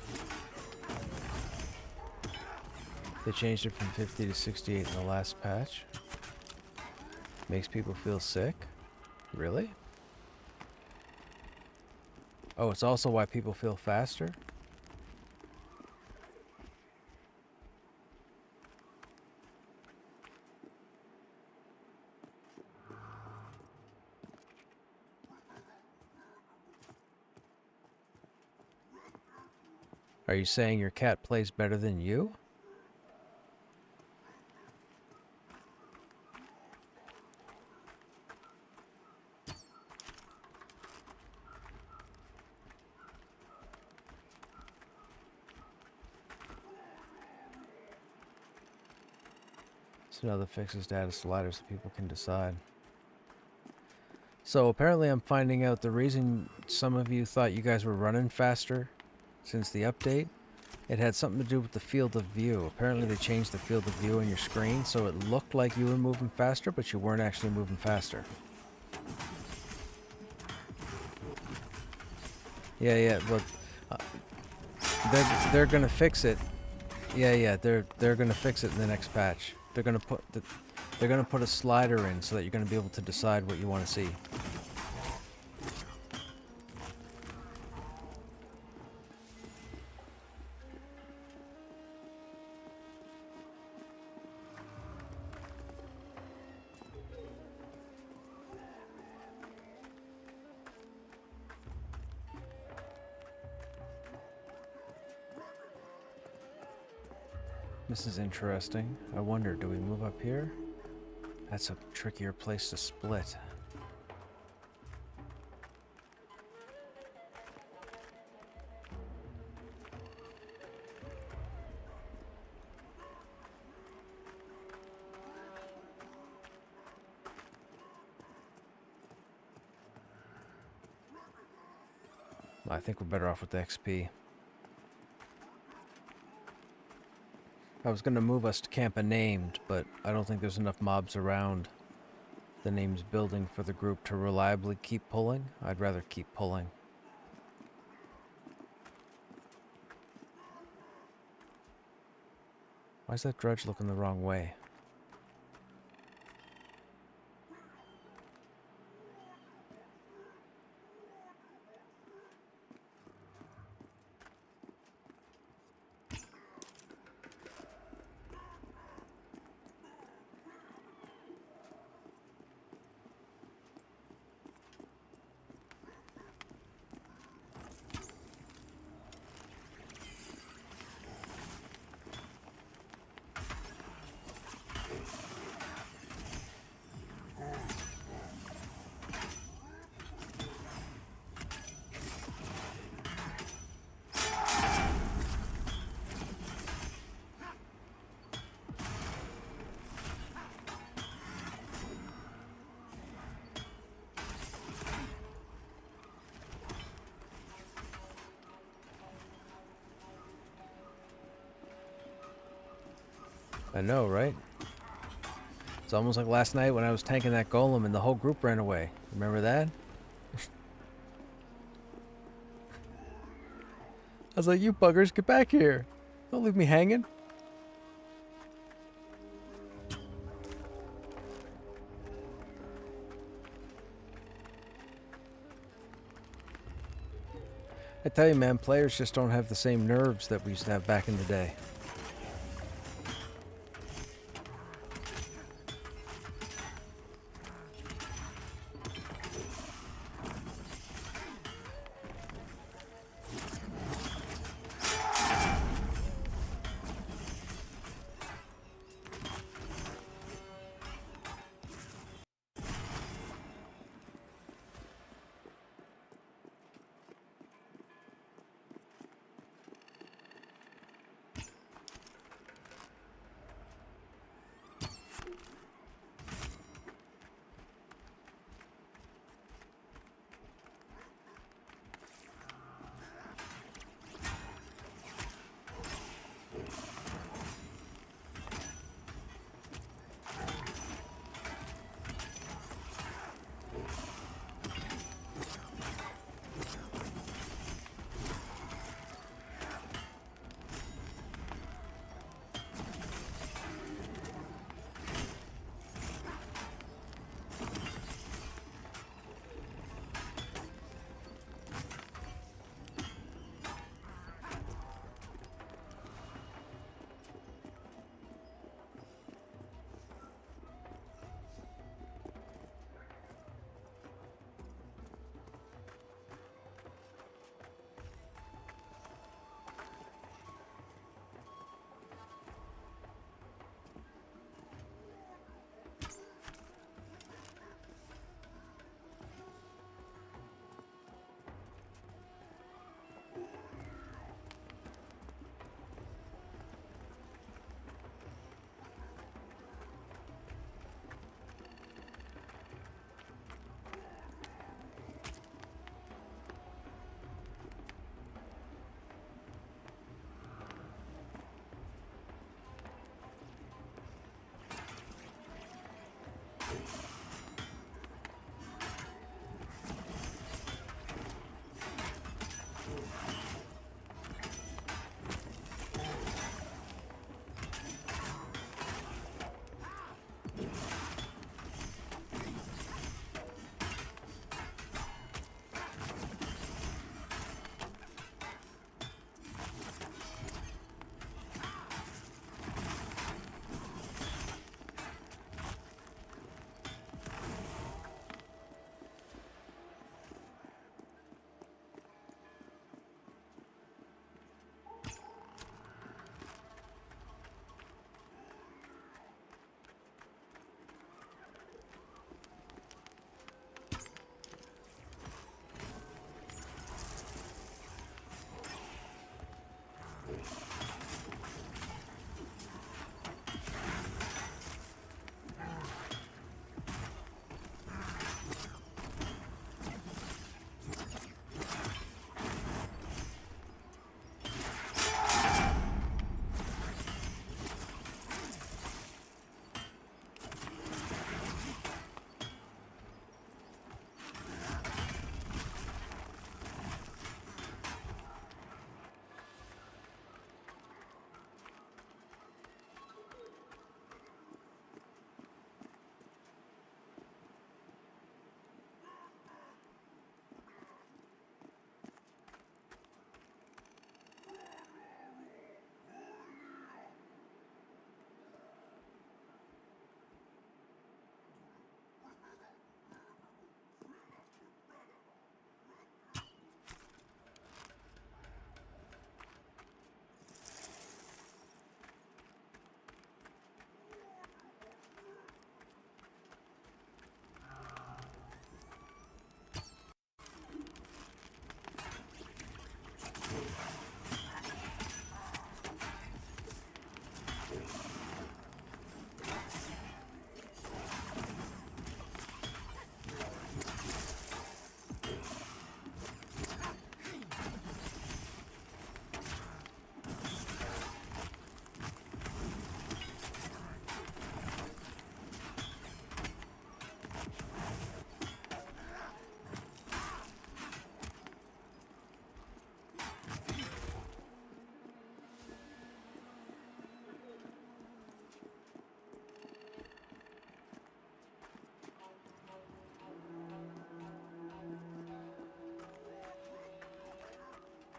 They changed it from 50 to 68 in the last patch. Makes people feel sick? Really? Oh, it's also why people feel faster? Are you saying your cat plays better than you? So now the fixes to add sliders so people can decide. So apparently I'm finding out the reason some of you thought you guys were running faster since the update, it had something to do with the field of view. Apparently they changed the field of view on your screen so it looked like you were moving faster, but you weren't actually moving faster. Yeah, but they're gonna fix it. Yeah, they're gonna fix it in the next patch. They're gonna put a slider in so that you're gonna be able to decide what you want to see. This is interesting. I wonder, do we move up here? That's a trickier place to split. I think we're better off with the XP. I was going to move us to Camp Unnamed, but I don't think there's enough mobs around the name's building for the group to reliably keep pulling. I'd rather keep pulling. Why is that dredge looking the wrong way? I know, right? It's almost like last night when I was tanking that golem and the whole group ran away. Remember that? I was like, you buggers, get back here. Don't leave me hanging. I tell you, man, players just don't have the same nerves that we used to have back in the day.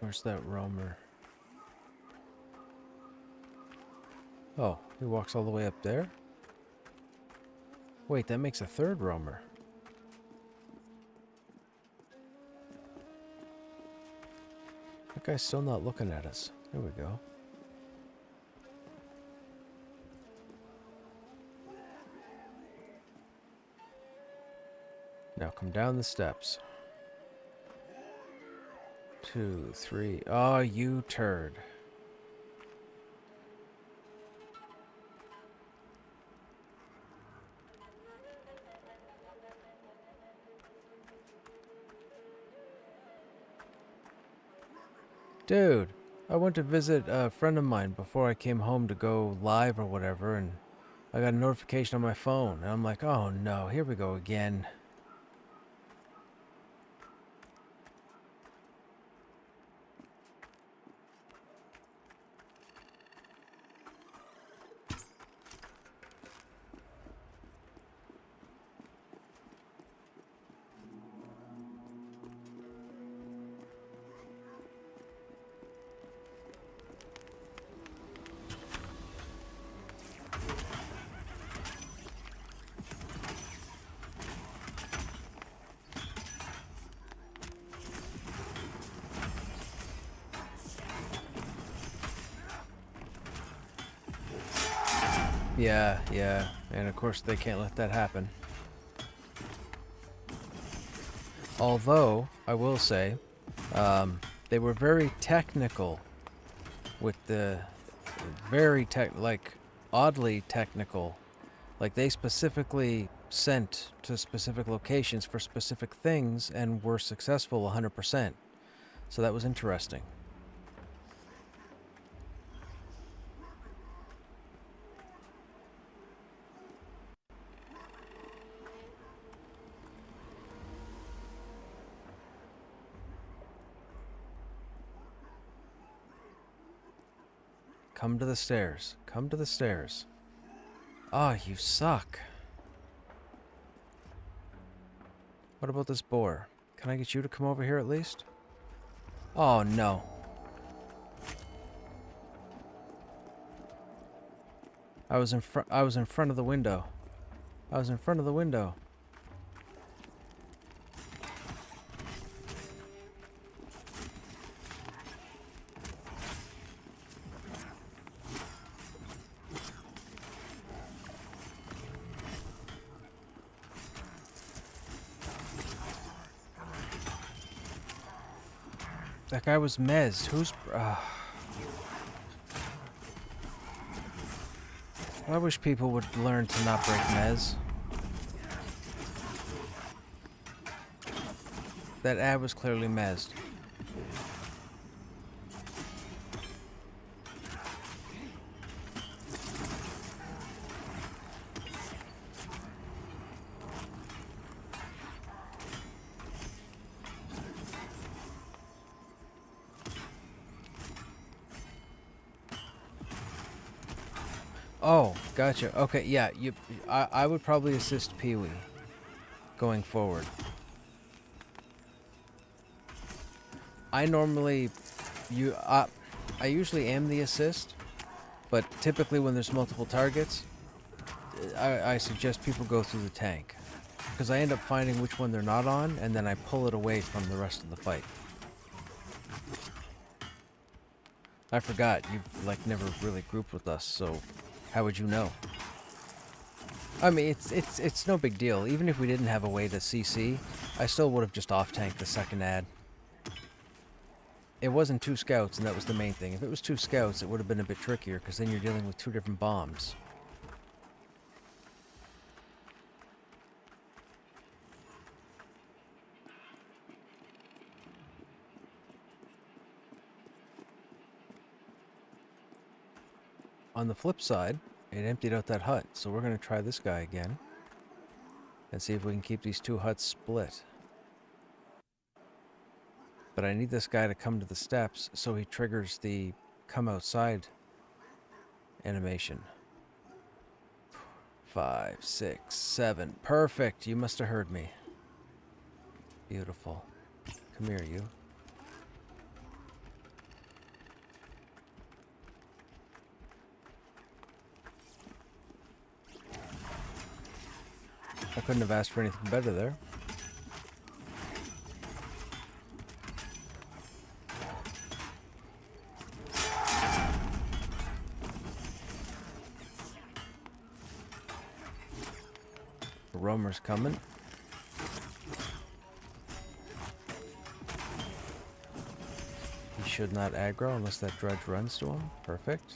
Where's that roamer? Oh, he walks all the way up there? Wait, that makes a third roamer. That guy's still not looking at us. There we go. Now come down the steps. 2, 3. Oh, you turd. Dude, I went to visit a friend of mine before I came home to go live or whatever, and I got a notification on my phone, and I'm like, oh no, here we go again. Yeah, and of course they can't let that happen. Although, I will say, they were very technical with the, oddly technical. Like, they specifically sent to specific locations for specific things and were successful 100%. So that was interesting. Come to the stairs. Come to the stairs. Oh, you suck. What about this boar? Can I get you to come over here at least? Oh, no. I was in front of the window. I was in front of the window. That guy was mezzed. Who's... I wish people would learn to not break mez. That ad was clearly mezzed. Oh, gotcha. Okay, yeah, I would probably assist Pee-wee going forward. I normally, I usually am the assist, but typically when there's multiple targets, I suggest people go through the tank, because I end up finding which one they're not on, and then I pull it away from the rest of the fight. I forgot, you've like never really grouped with us, so how would you know? I mean, it's no big deal. Even if we didn't have a way to CC, I still would have just off-tanked the second ad. It wasn't 2 scouts, and that was the main thing. If it was 2 scouts, it would have been a bit trickier, because then you're dealing with 2 different bombs. On the flip side, it emptied out that hut, so we're going to try this guy again and see if we can keep these 2 huts split. But I need this guy to come to the steps so he triggers the come outside animation. 5, 6, 7. Perfect! You must have heard me. Beautiful. Come here, you. I couldn't have asked for anything better there. The roamer's coming. He should not aggro unless that dredge runs to him. Perfect.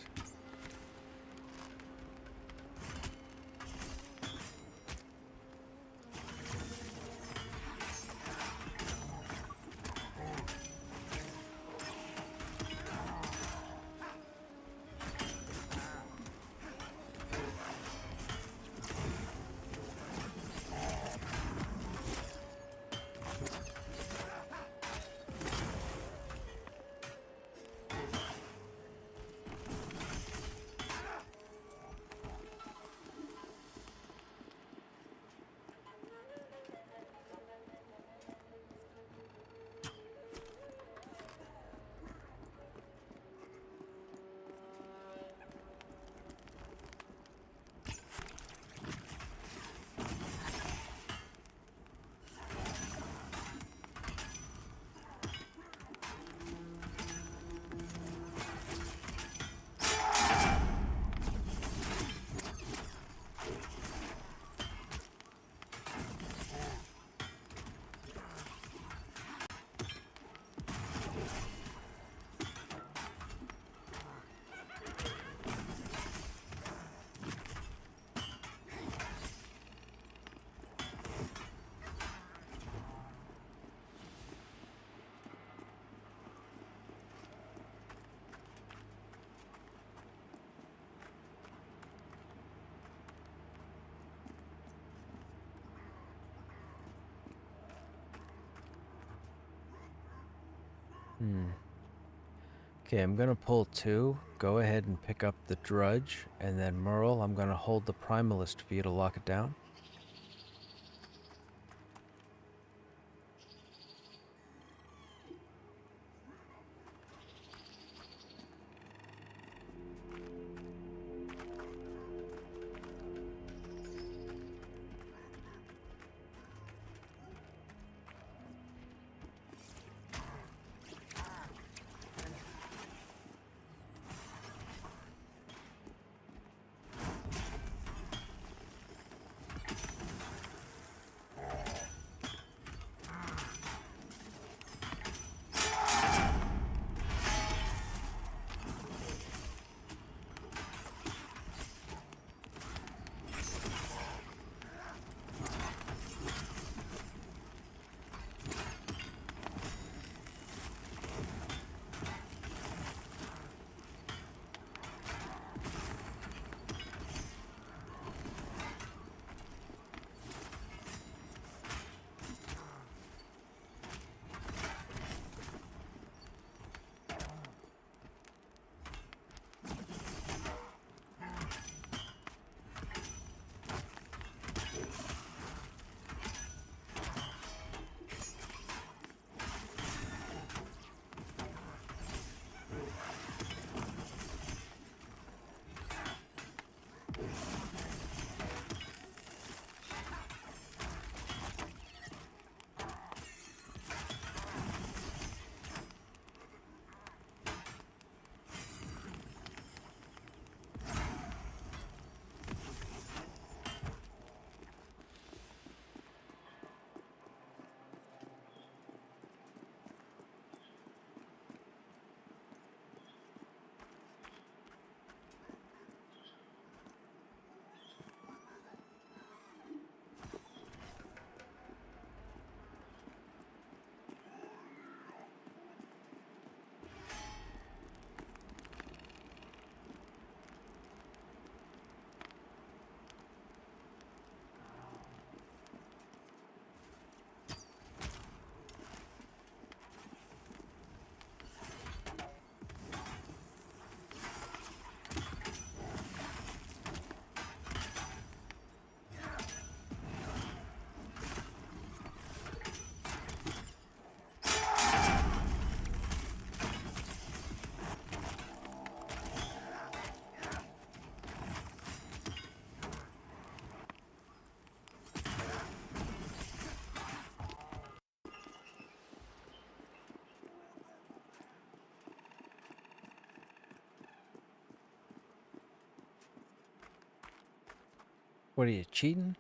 Okay, I'm gonna pull 2. Go ahead and pick up the dredge, and then Merle, I'm gonna hold the primalist for you to lock it down. What are you, cheating?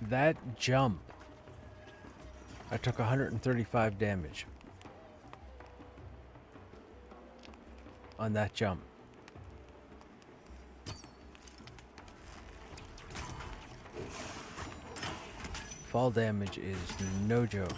That jump. I took 135 damage on that jump. Fall damage is no joke.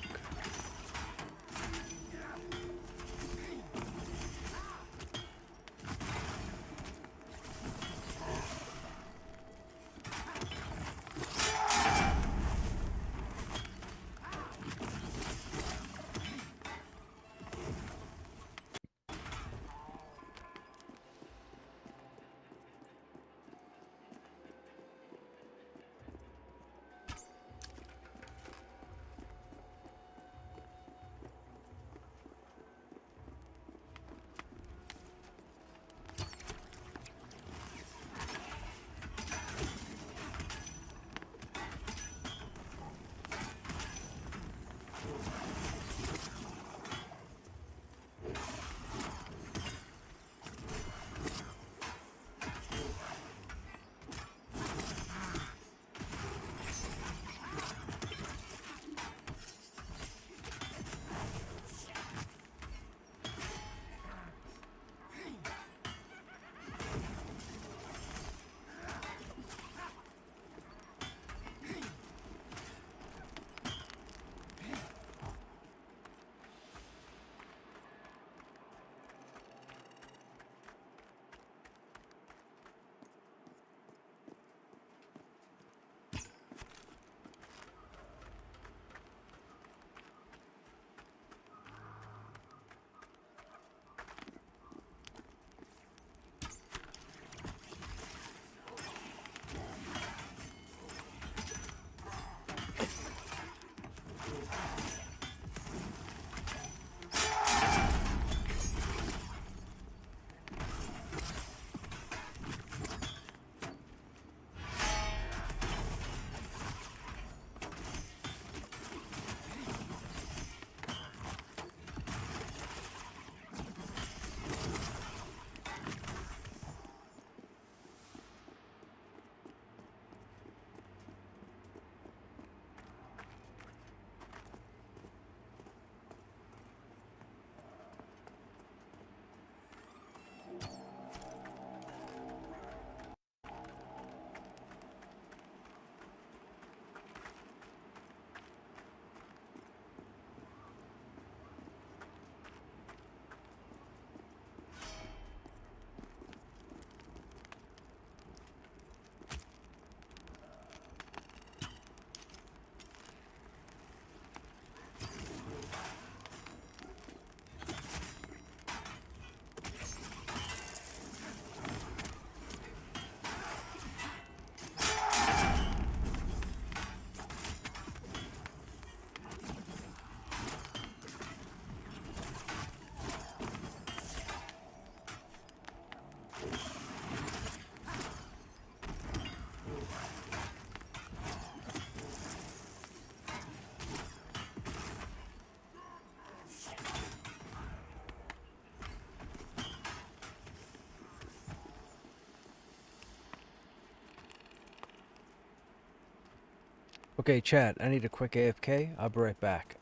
Okay, chat, I need a quick AFK. I'll be right back.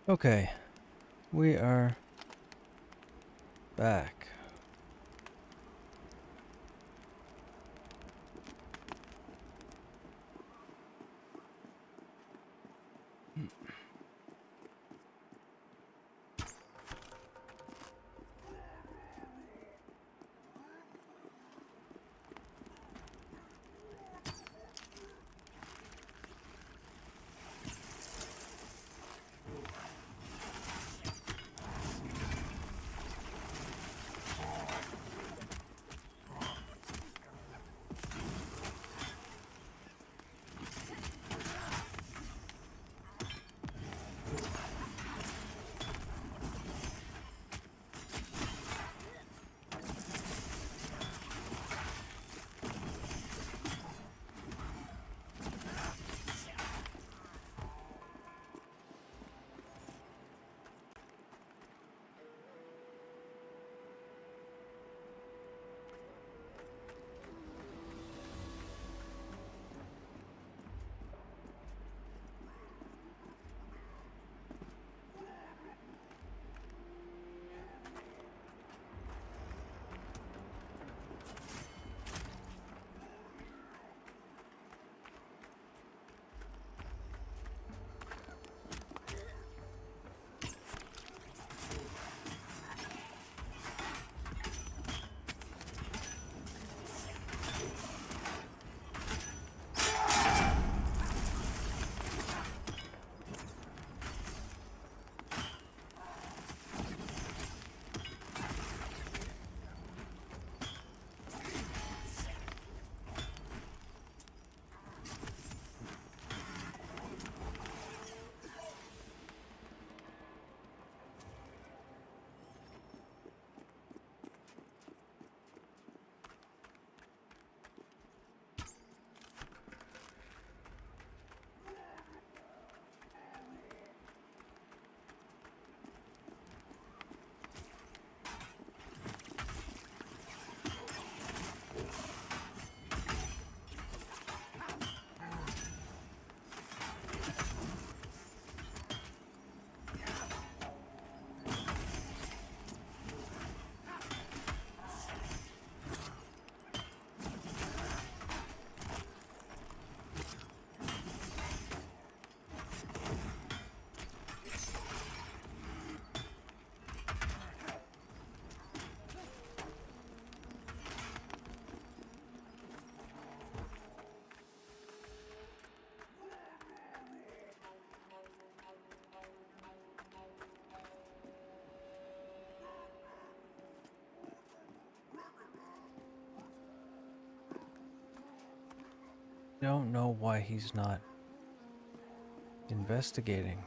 Okay, we are back. Don't know why he's not investigating.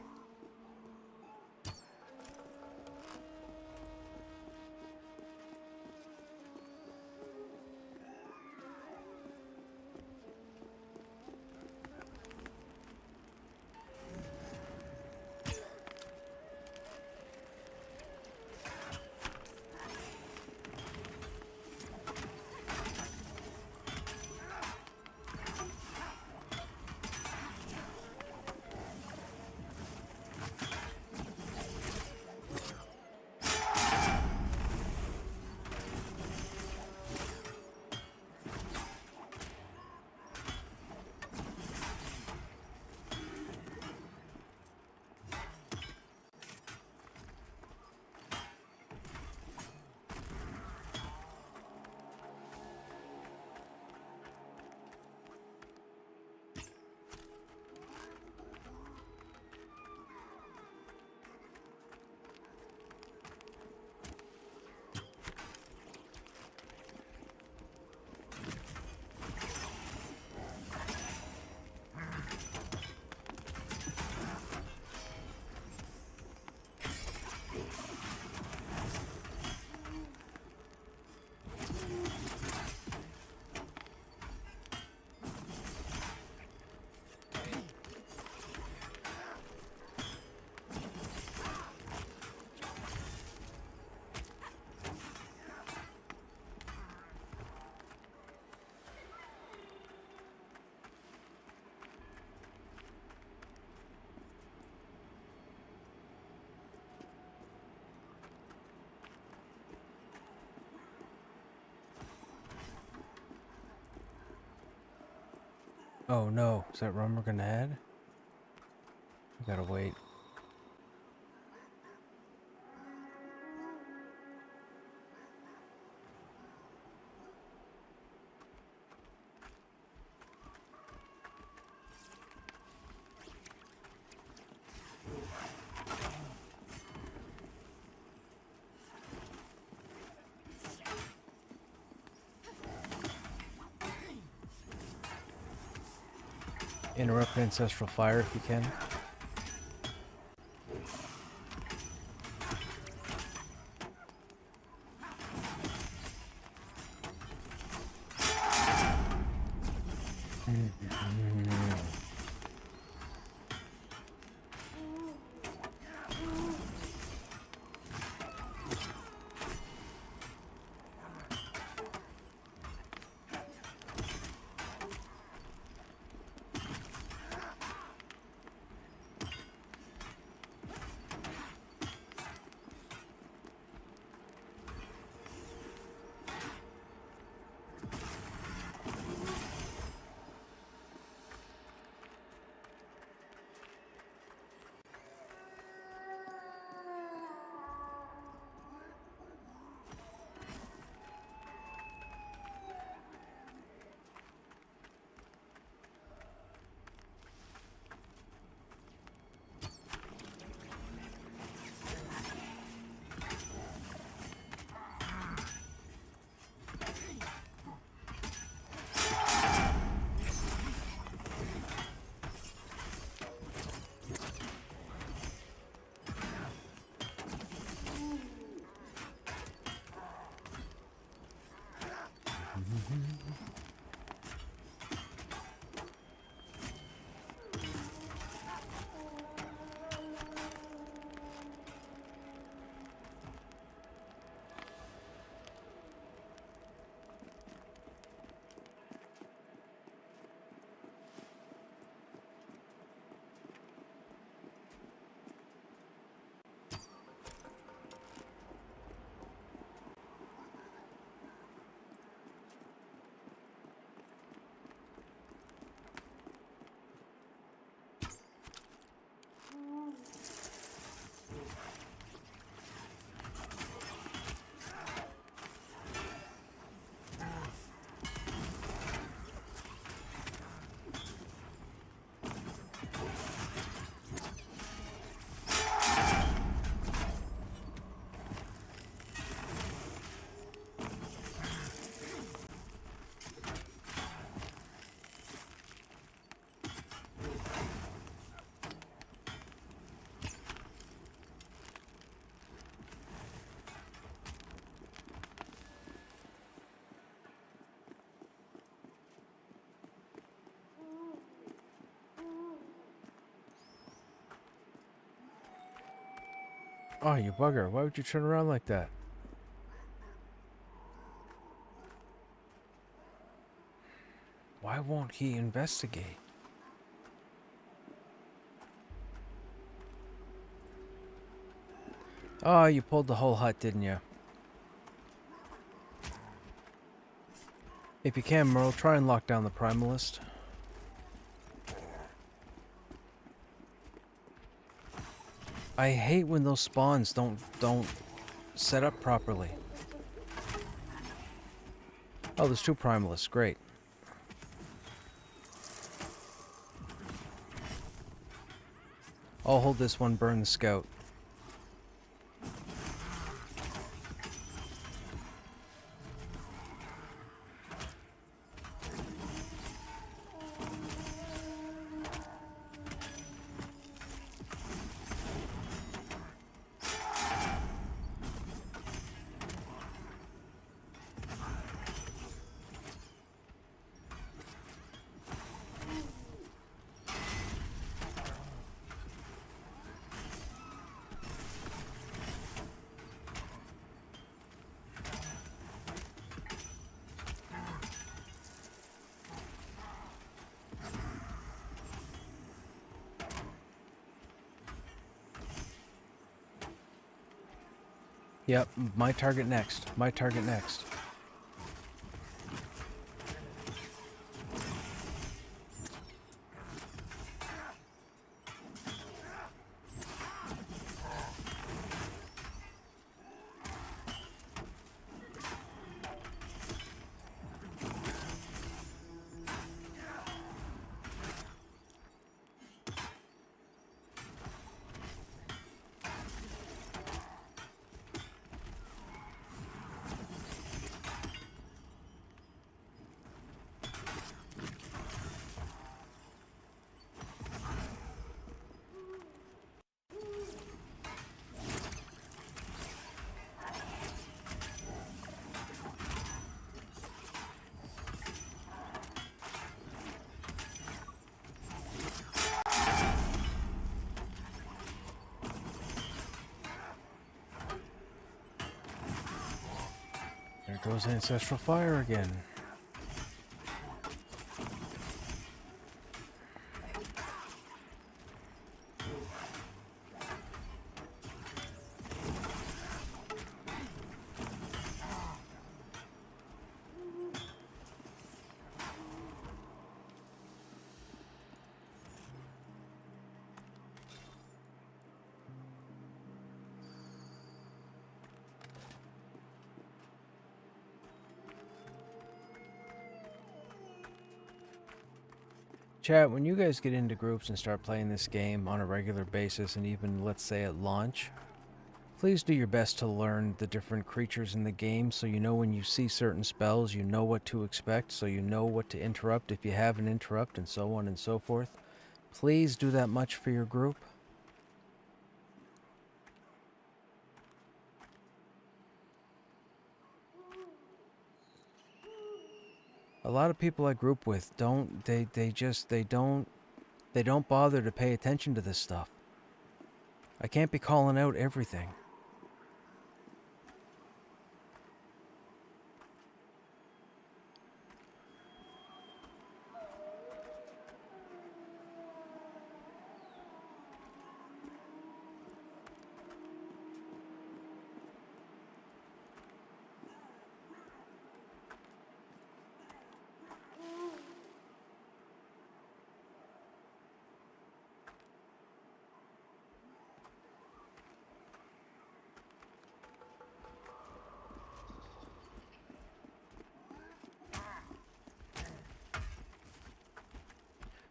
Oh no, is that run we're gonna head? We gotta wait. Interrupt ancestral fire if you can. Oh, you bugger. Why would you turn around like that? Why won't he investigate? Oh, you pulled the whole hut, didn't you? If you can, Merle, try and lock down the primalist. I hate when those spawns don't set up properly. Oh, there's 2 primalists. Great. I'll hold this one, burn the scout. Yep, my target next. My target next. Goes Ancestral Fire again. Chat, when you guys get into groups and start playing this game on a regular basis, and even, let's say, at launch, please do your best to learn the different creatures in the game so you know when you see certain spells, you know what to expect, so you know what to interrupt if you have an interrupt, and so on and so forth. Please do that much for your group. A lot of people I group with don't bother to pay attention to this stuff. I can't be calling out everything.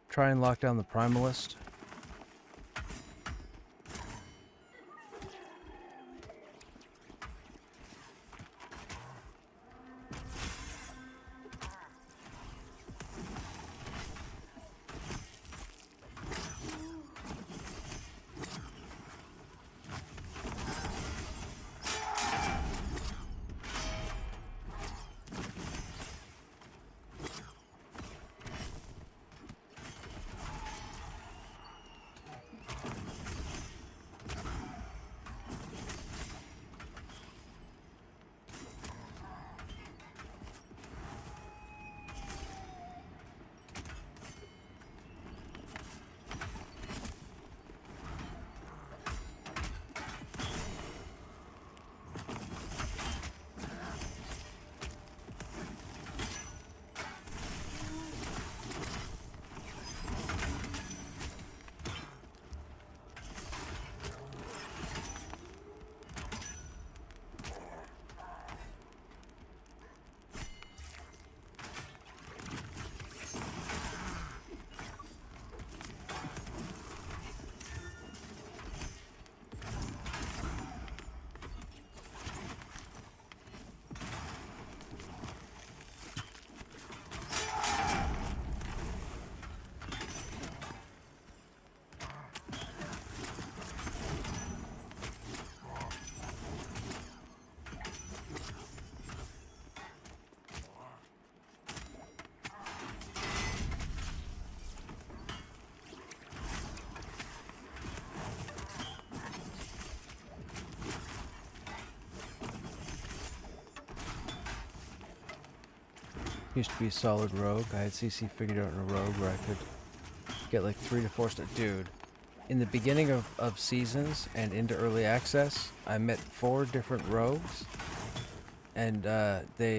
Try and lock down the Primalist. Used to be a solid rogue. I had CC figured out in a rogue where I could get like 3 to 4 stars. Dude, in the beginning of seasons and into early access, I met 4 different rogues, and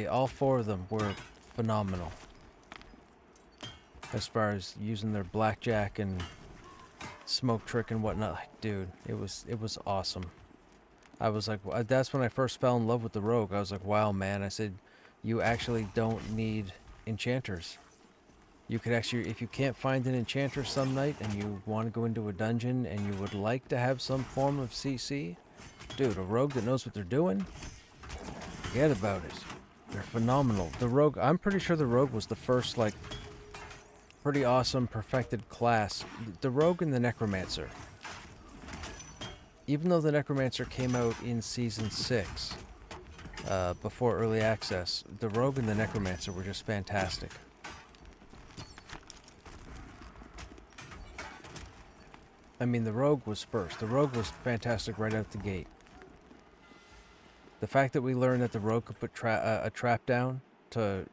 all 4 of them were phenomenal. As far as using their blackjack and smoke trick and whatnot, like, dude, it was awesome. I was like, that's when I first fell in love with the rogue. I was like, wow, man. I said, you actually don't need enchanters. You could actually, if you can't find an enchanter some night and you want to go into a dungeon and you would like to have some form of CC, dude, a rogue that knows what they're doing, forget about it. They're phenomenal. The rogue, I'm pretty sure the rogue was the first, like, pretty awesome perfected class. The rogue and the necromancer. Even though the necromancer came out in season 6, before early access, the rogue and the necromancer were just fantastic. I mean, the rogue was first. The rogue was fantastic right out the gate. The fact that we learned that the rogue could put a trap down to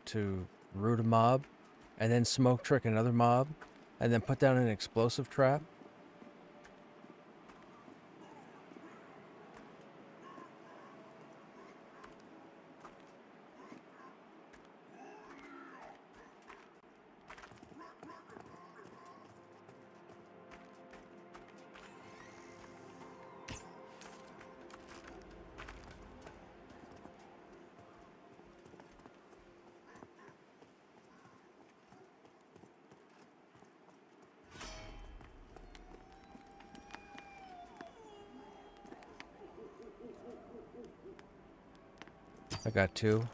root a mob, and then smoke trick another mob, and then put down an explosive trap. I got 2.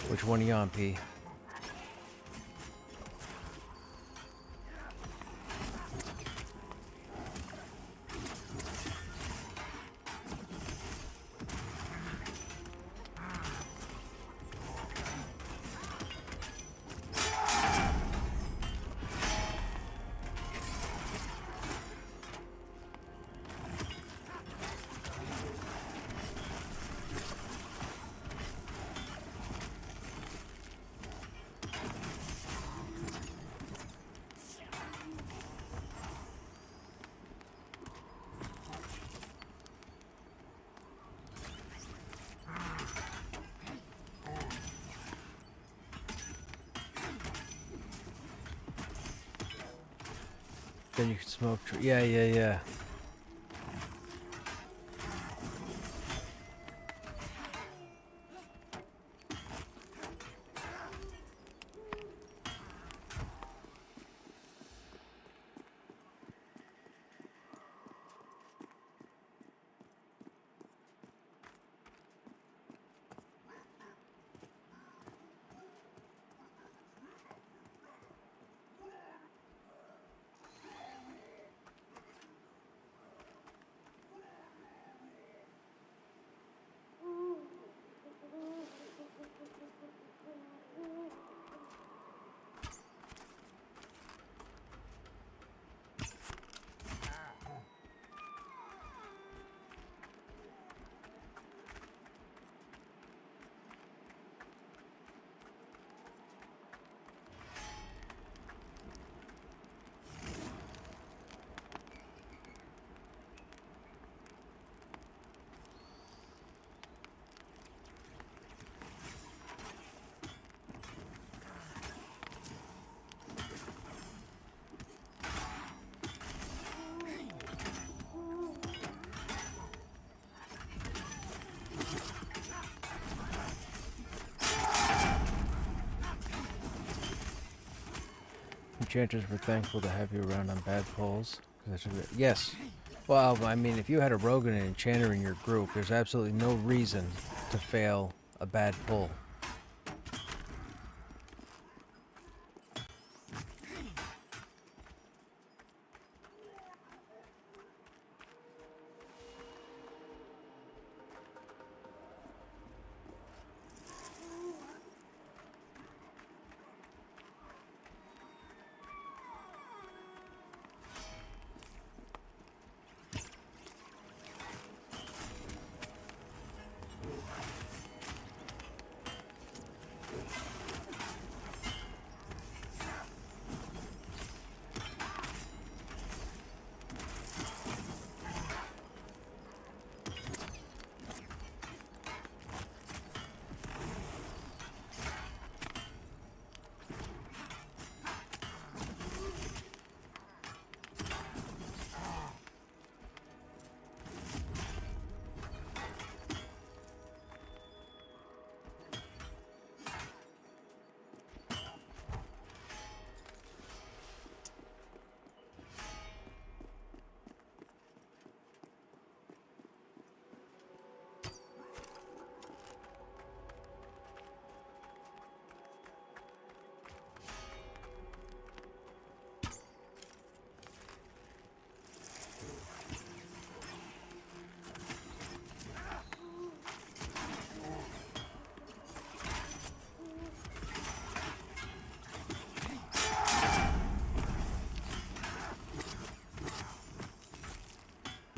Which one are you on, P? Then you can smoke. Yeah. Enchanters were thankful to have you around on bad pulls. Yes. Well, I mean, if you had a rogue and an enchanter in your group, there's absolutely no reason to fail a bad pull.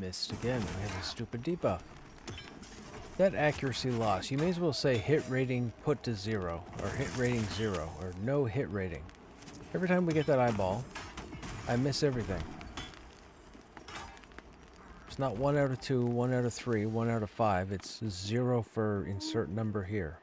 missed again. We have a stupid debuff. That accuracy loss. You may as well say hit rating put to 0, or hit rating 0, or no hit rating. Every time we get that eyeball, I miss everything. It's not 1 out of 2, 1 out of 3, 1 out of 5. It's 0 for insert number here.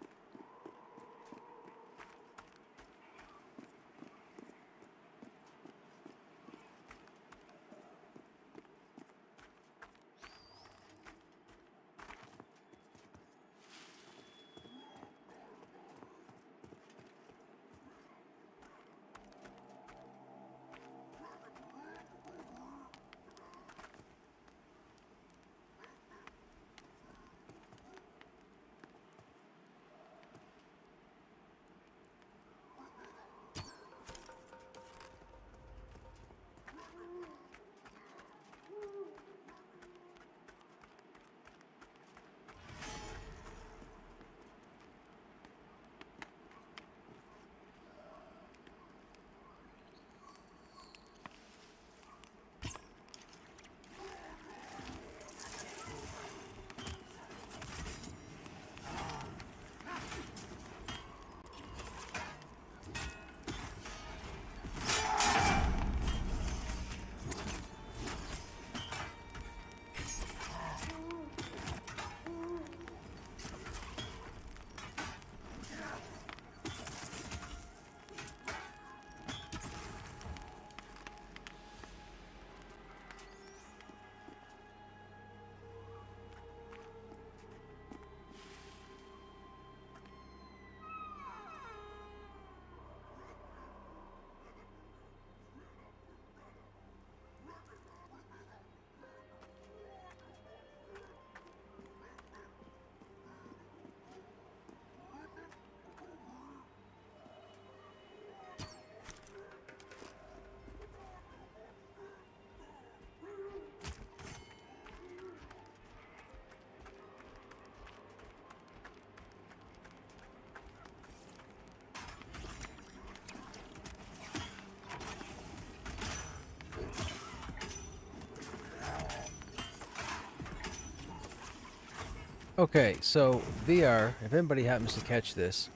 Okay, so VR, if anybody happens to catch this,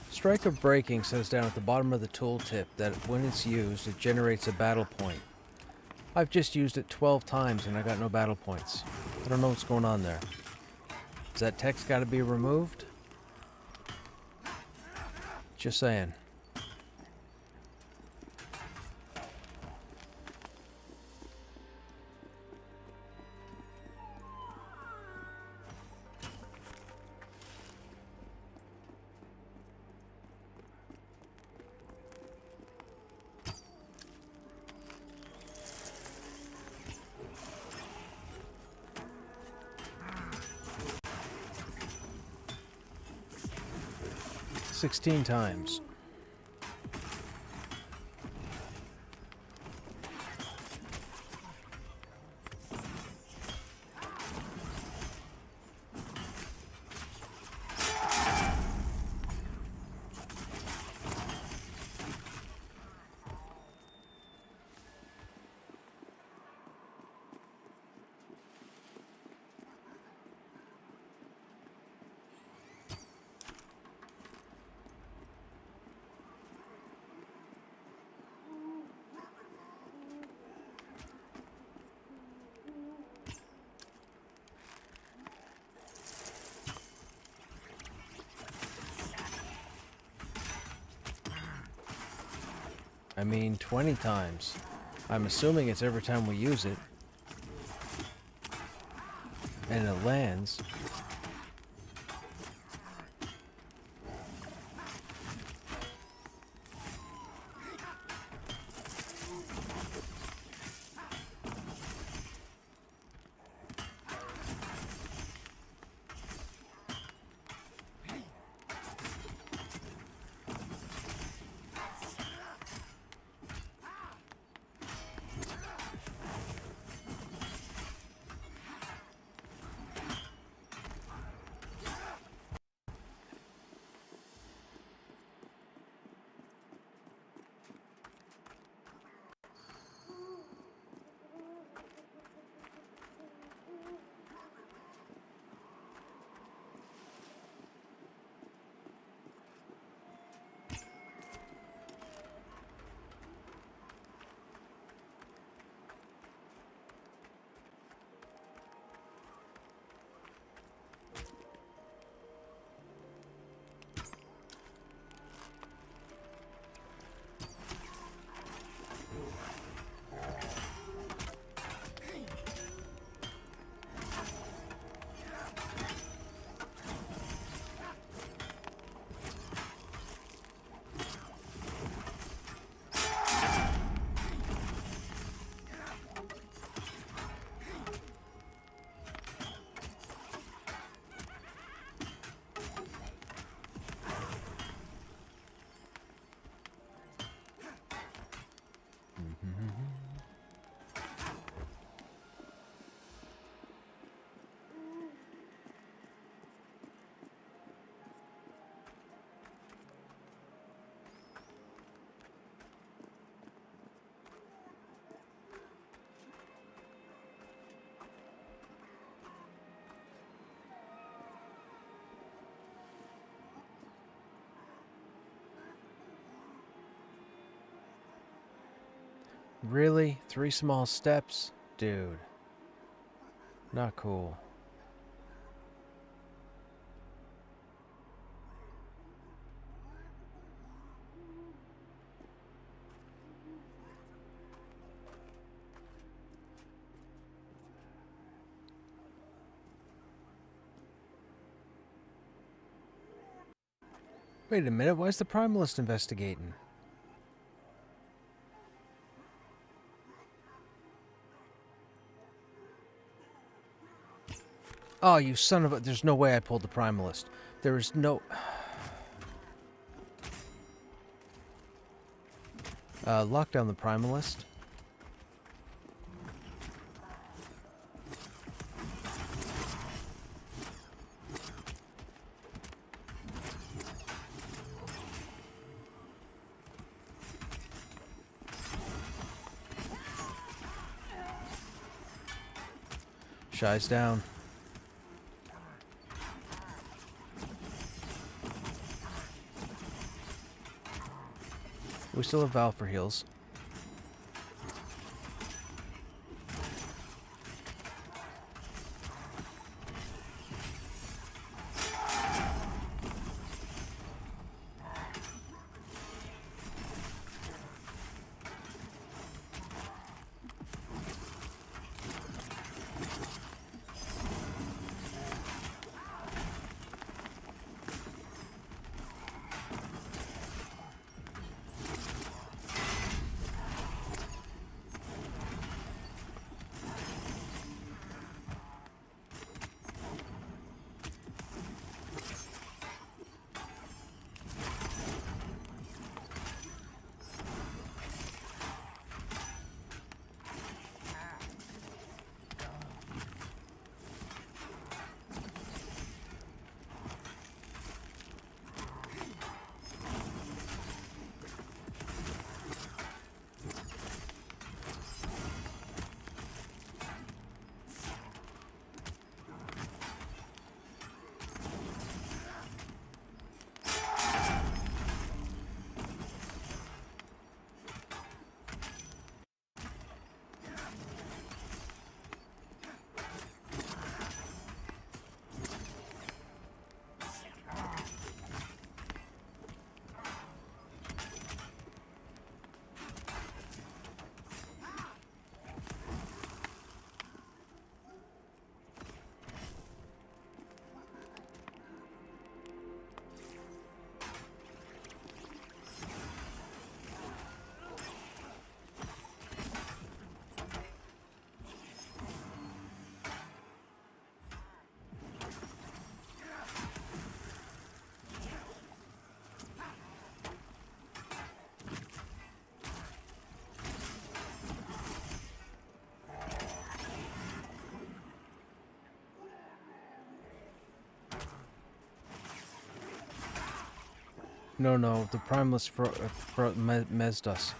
strike of breaking says down at the bottom of the tooltip that when it's used, it generates a battle point. I've just used it 12 times and I got no battle points. I don't know what's going on there. Does that text got to be removed? Just saying. "16 times. I mean 20 times. I'm assuming it's every time we use it. And it lands. Really? 3 small steps? Dude. Not cool. Wait a minute, why is the Primalist investigating? Oh, you son of a... There's no way I pulled the Primalist. There is no... Lock down the Primalist. Shy's down. We still have Val for heals. No, the Primalist mezzed us.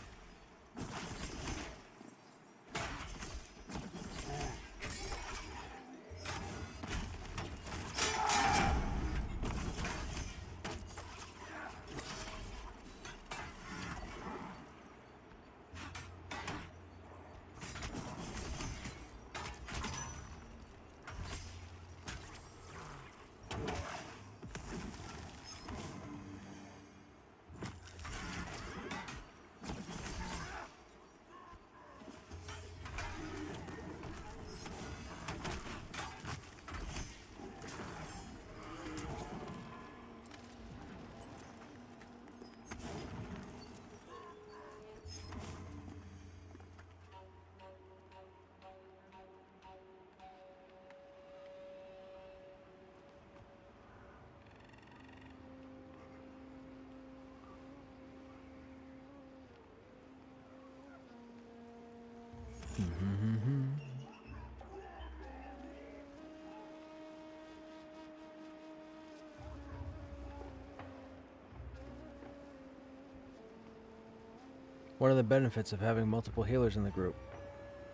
One of the benefits of having multiple healers in the group.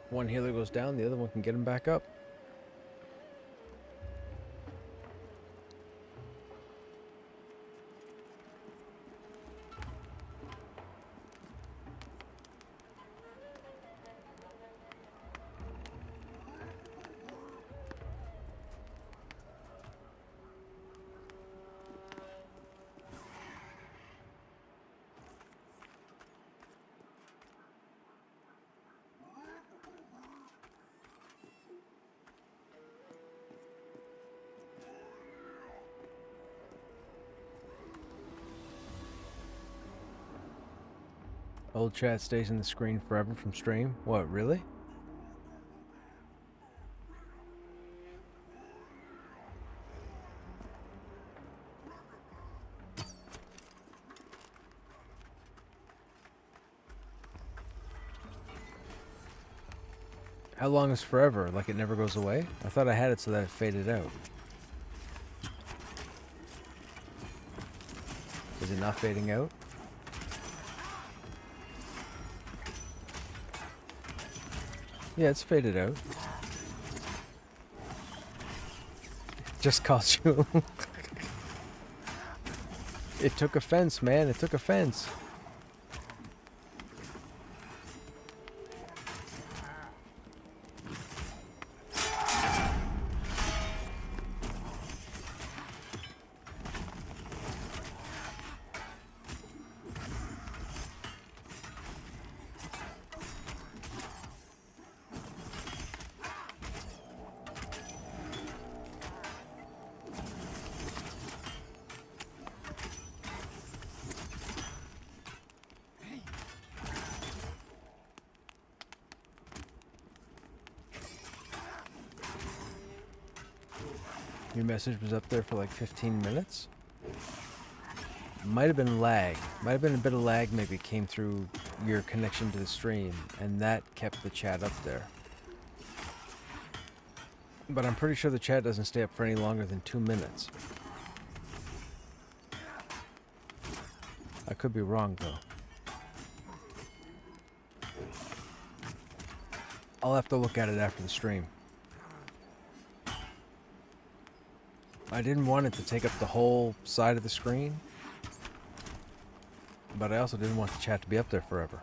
One healer goes down, the other one can get him back up. Old chat stays in the screen forever from stream? What, really? How long is forever? Like it never goes away? I thought I had it so that it faded out. Is it not fading out? Yeah, it's faded out. Just cost you. It took offense, man. It took offense. Your message was up there for like 15 minutes? Might have been lag. Might have been a bit of lag maybe came through your connection to the stream, and that kept the chat up there. But I'm pretty sure the chat doesn't stay up for any longer than 2 minutes. I could be wrong though. I'll have to look at it after the stream. I didn't want it to take up the whole side of the screen, but I also didn't want the chat to be up there forever.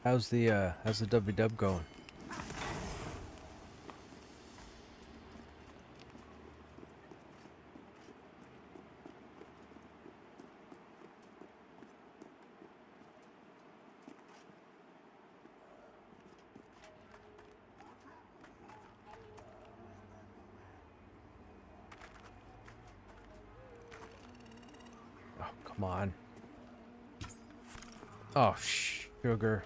How's the W-dub going? Oh, come on. Oh, sugar.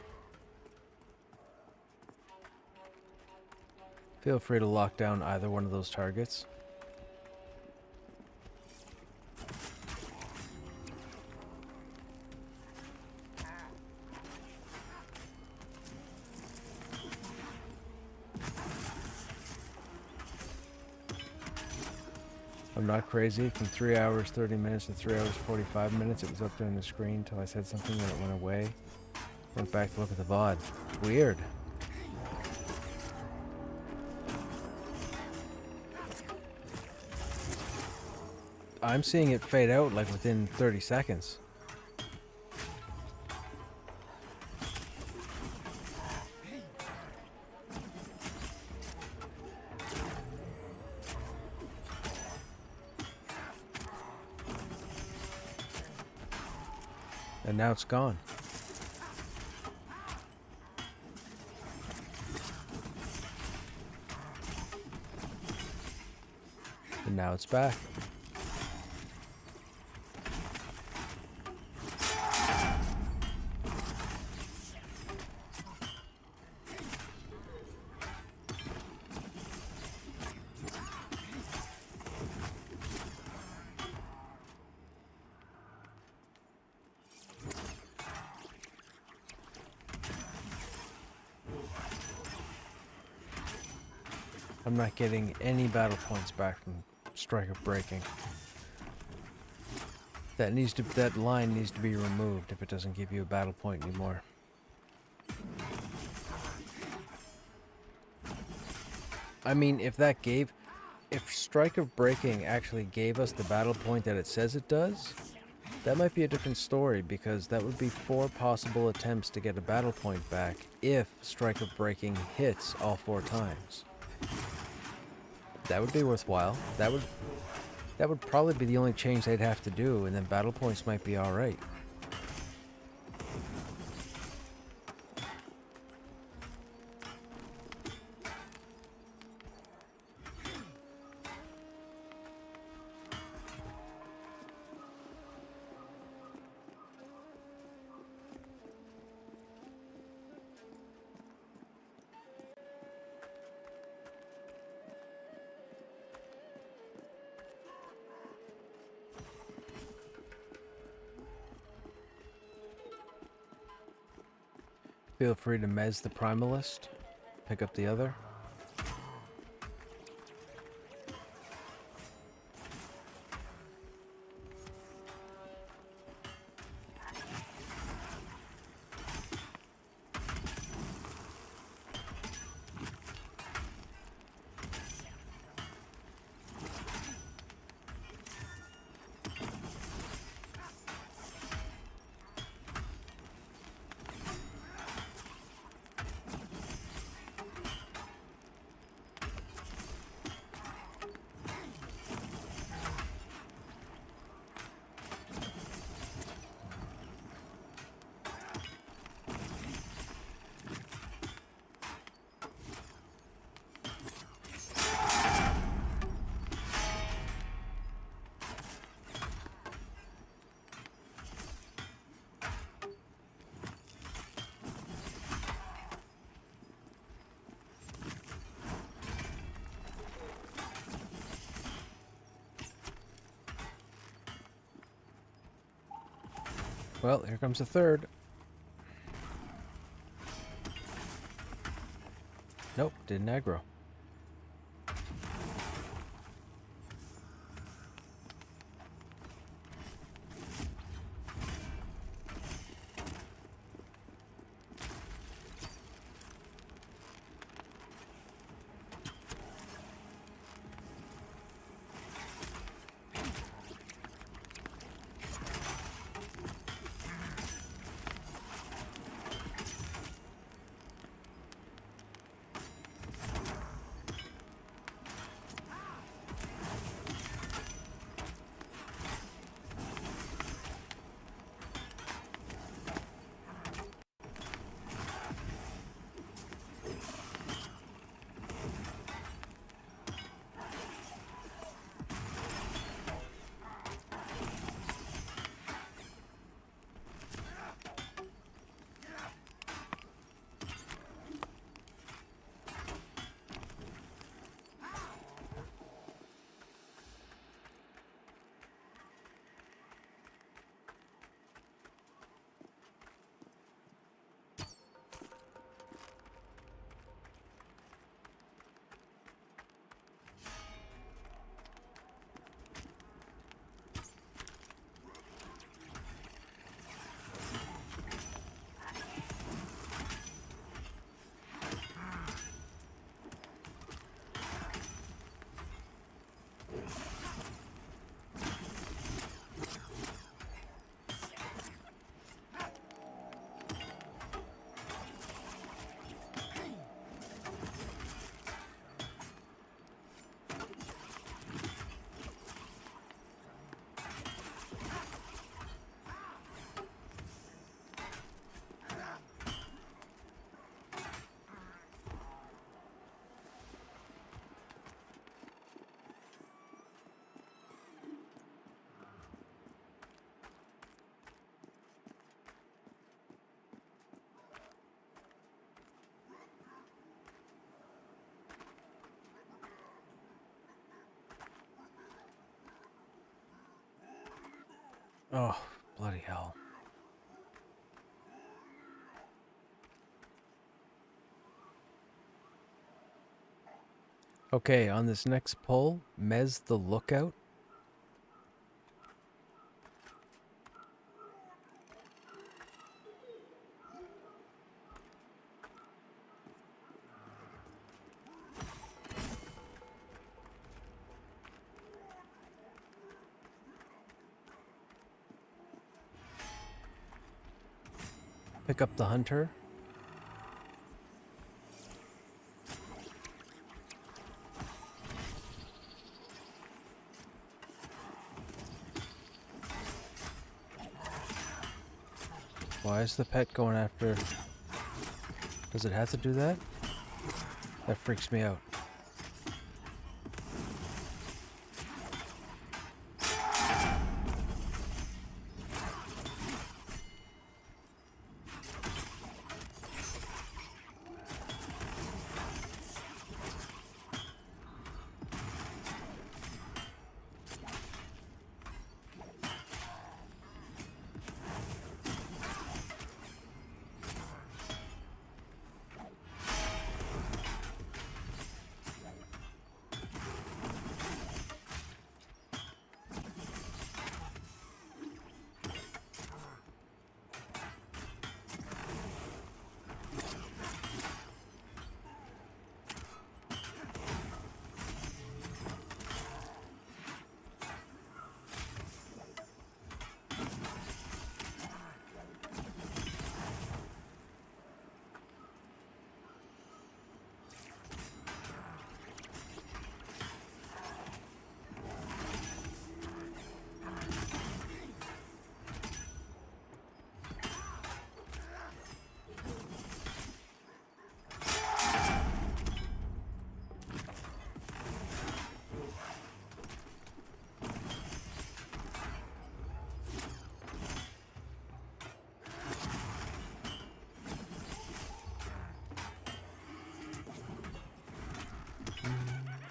Feel free to lock down either one of those targets. I'm not crazy. From 3 hours 30 minutes to 3 hours 45 minutes, it was up there on the screen until I said something and it went away. Went back to look at the VOD. Weird. I'm seeing it fade out like within 30 seconds. And now it's gone. And now it's back. I'm not getting any battle points back from Strike of Breaking. That line needs to be removed if it doesn't give you a battle point anymore. I mean, if Strike of Breaking actually gave us the battle point that it says it does, that might be a different story, because that would be 4 possible attempts to get a battle point back if Strike of Breaking hits all 4 times. That would be worthwhile. That would probably be the only change they'd have to do, and then battle points might be alright. Feel free to mez the Primalist. Pick up the other. Well, here comes the third. Nope, didn't aggro. Oh, bloody hell. Okay, on this next pull, Mez the Lookout. Pick up the Hunter. Why is the pet going after... Does it have to do that? That freaks me out.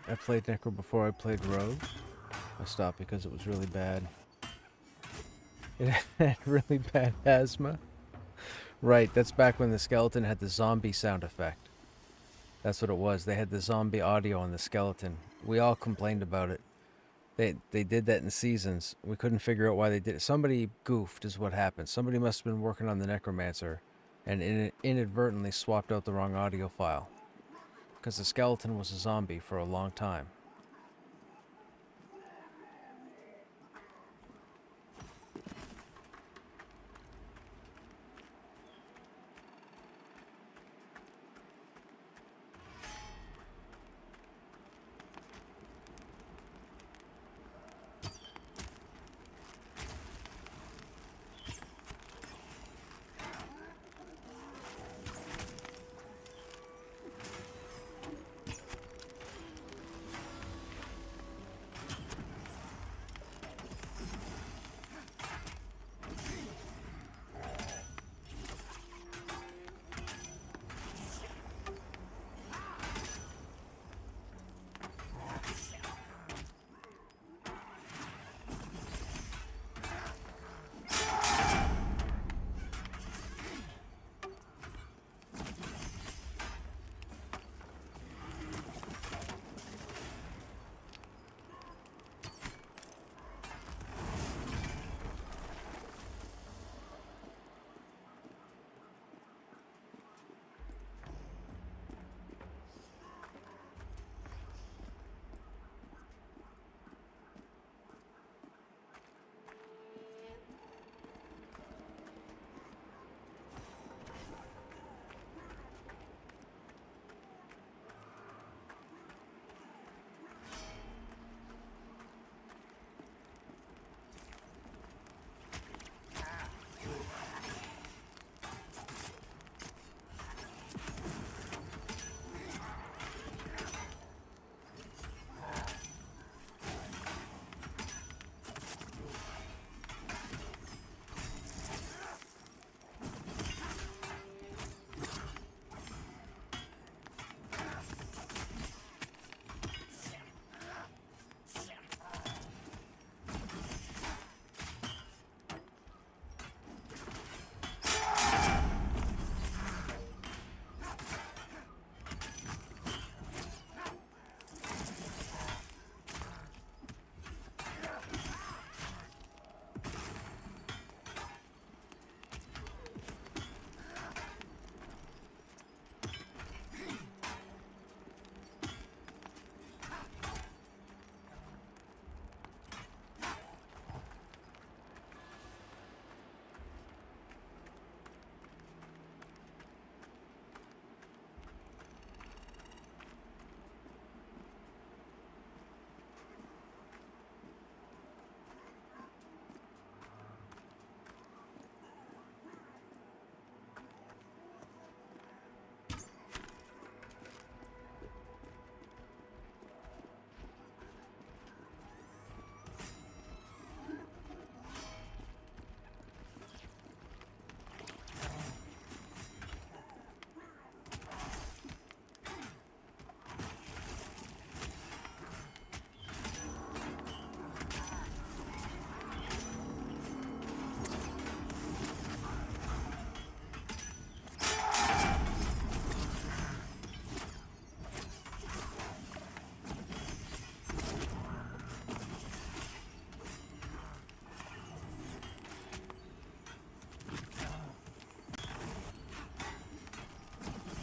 I played Necro before I played Rogue. I stopped because it was really bad. It had really bad asthma. Right, that's back when the skeleton had the zombie sound effect. That's what it was. They had the zombie audio on the skeleton. We all complained about it. They did that in Seasons. We couldn't figure out why they did it. Somebody goofed is what happened. Somebody must have been working on the Necromancer and inadvertently swapped out the wrong audio file. Because the skeleton was a zombie for a long time.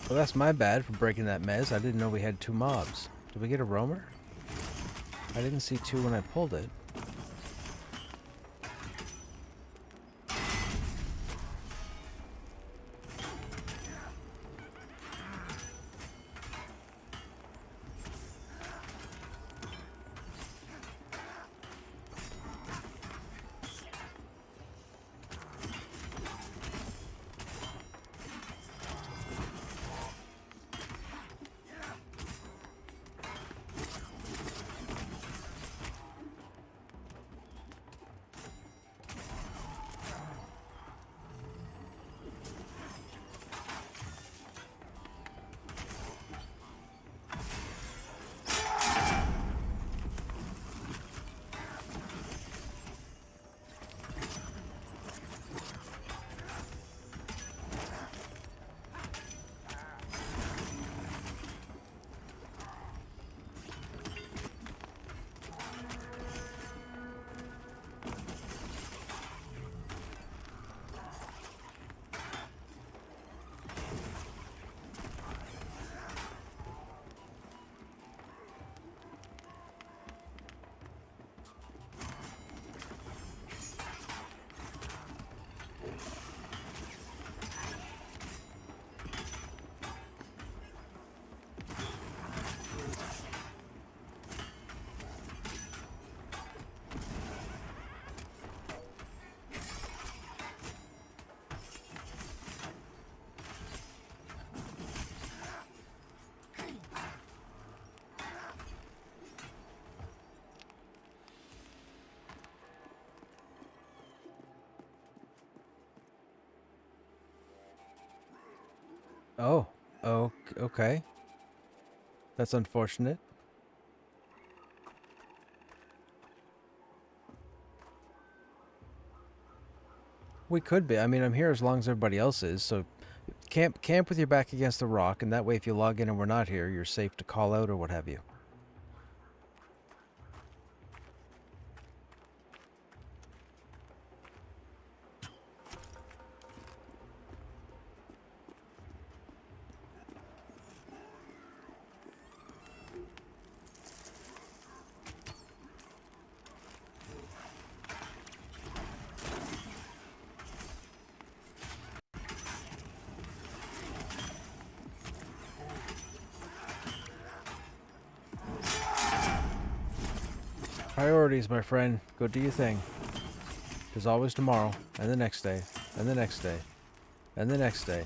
Well, that's my bad for breaking that mez. I didn't know we had 2 mobs. Did we get a roamer? I didn't see 2 when I pulled it. Oh. Oh, okay. That's unfortunate. We could be. I mean, I'm here as long as everybody else is, so camp with your back against the rock, and that way if you log in and we're not here, you're safe to call out or what have you. Priorities, my friend. Go do your thing. There's always tomorrow, and the next day, and the next day, and the next day.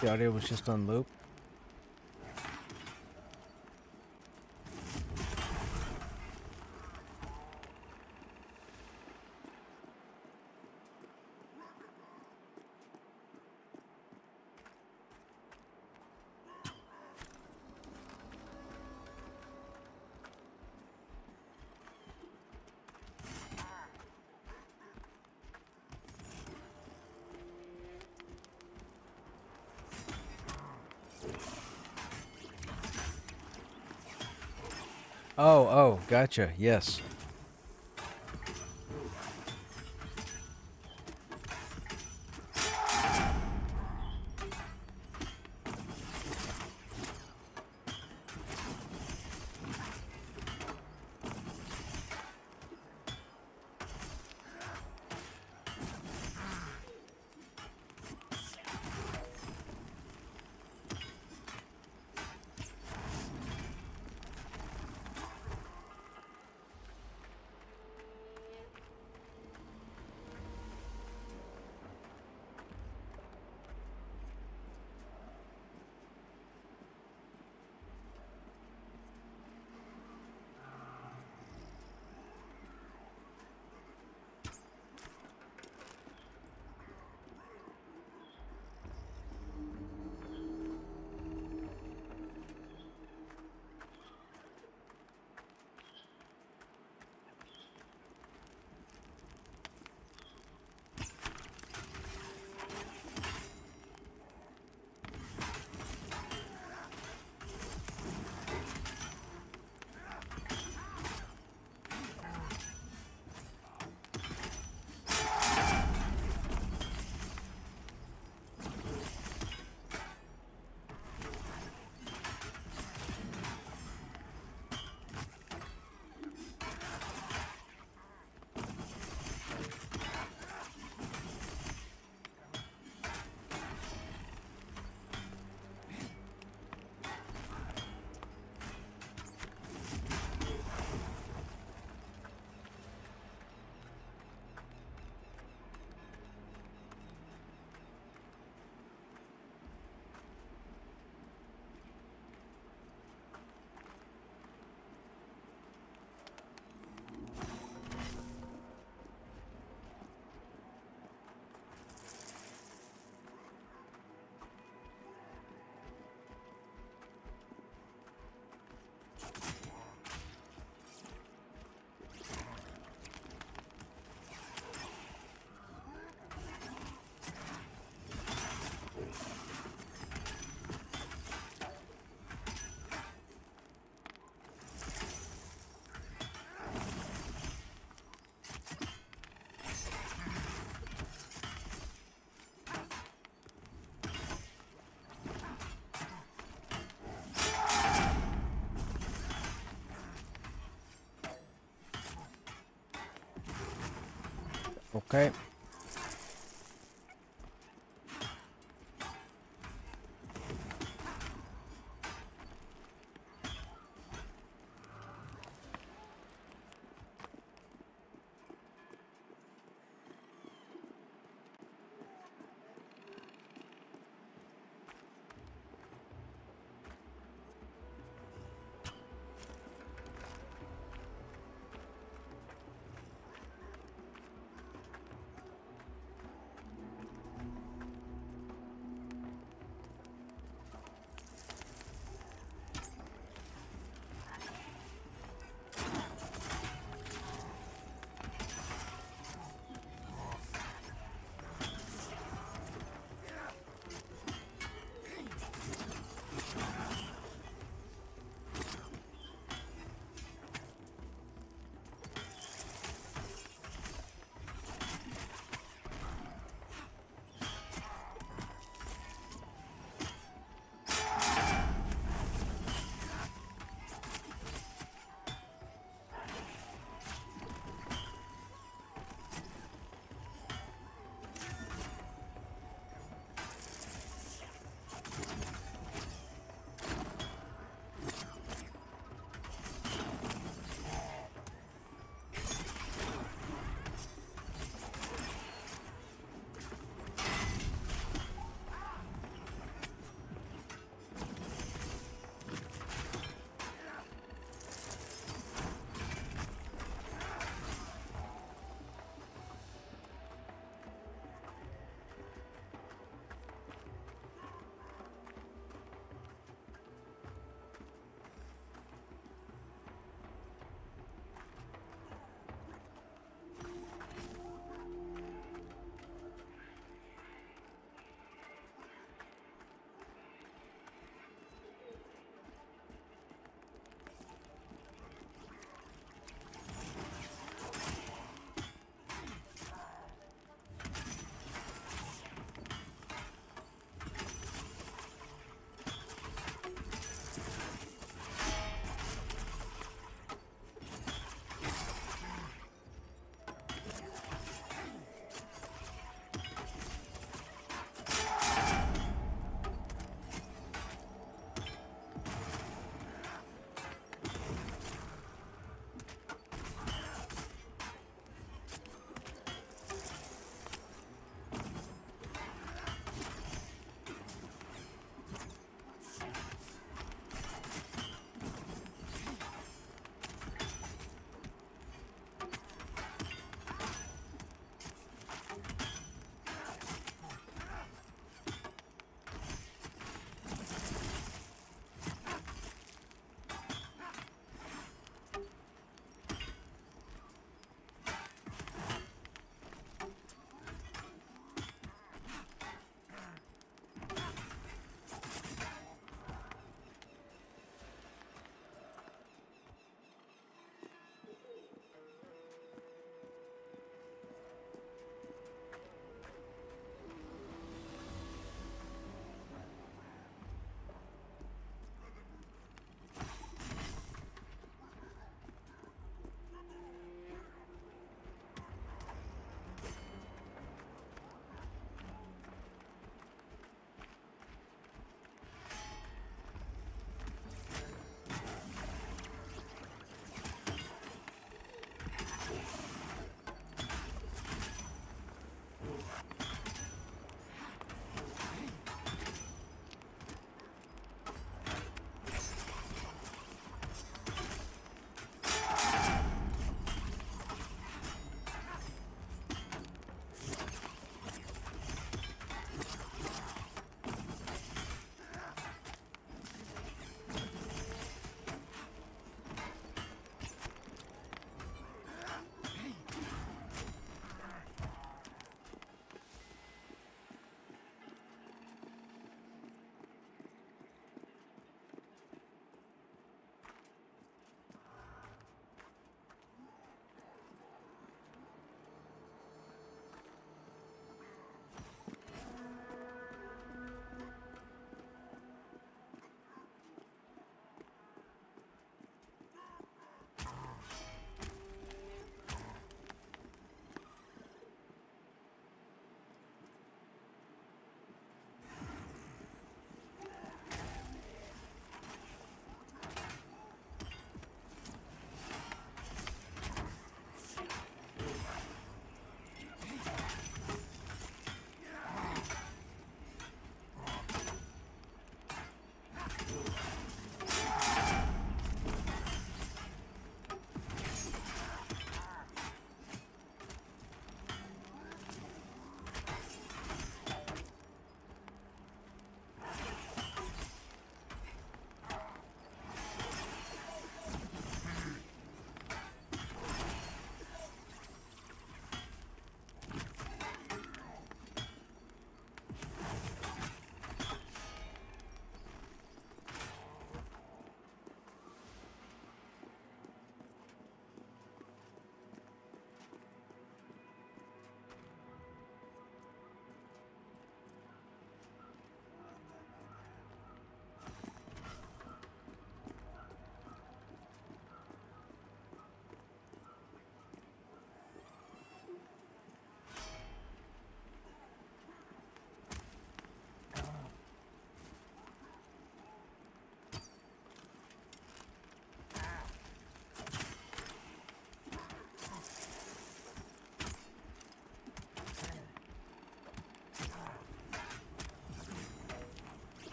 The audio was just on loop. Oh, gotcha. Yes. Okay.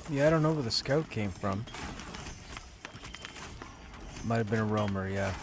Yeah, I don't know where the scout came from. Might have been a roamer, yeah.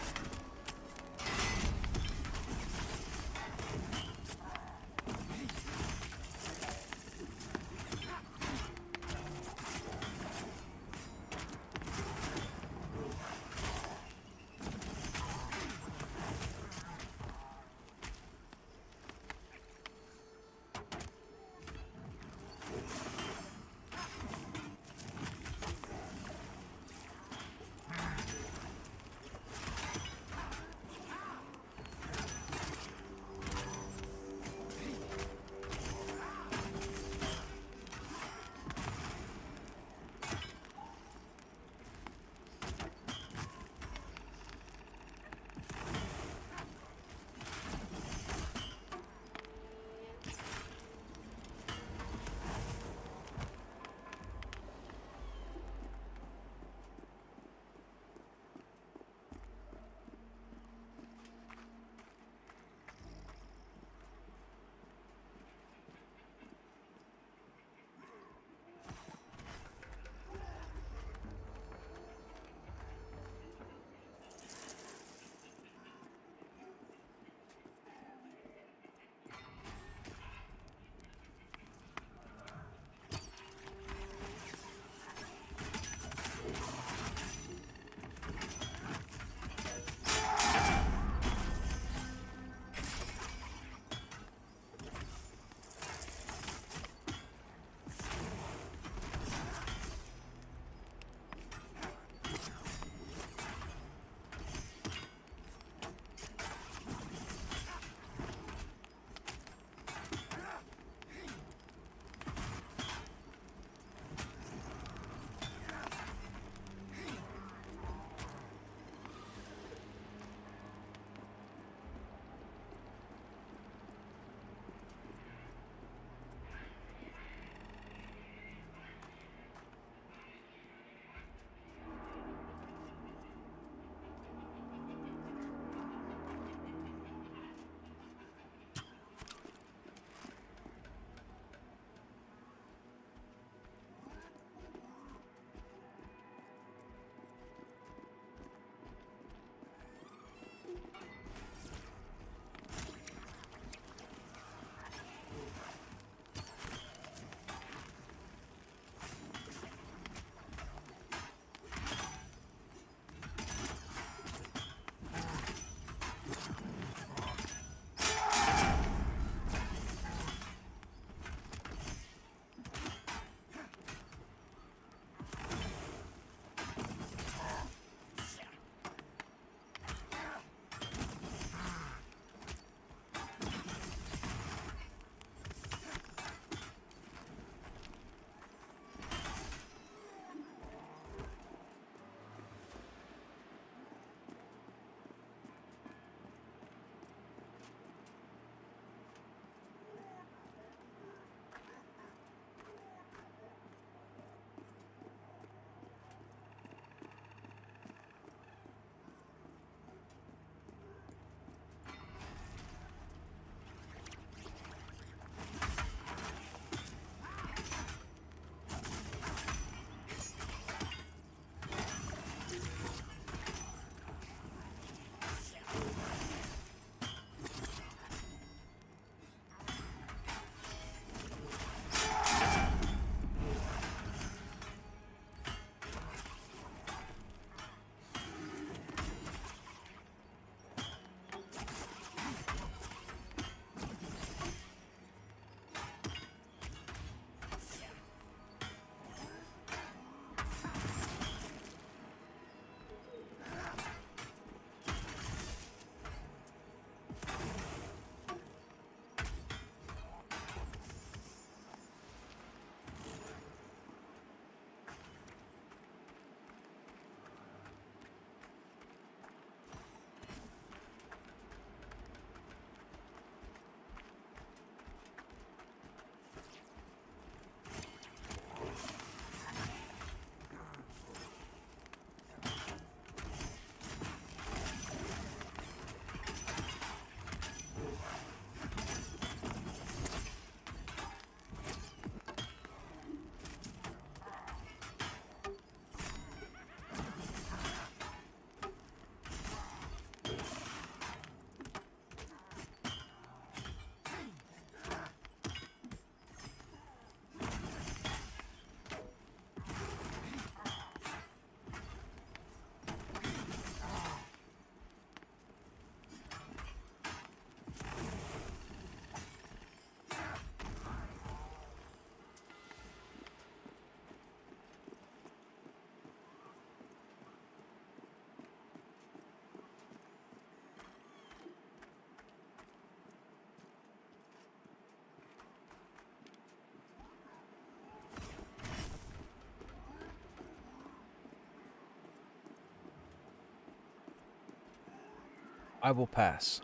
I will pass.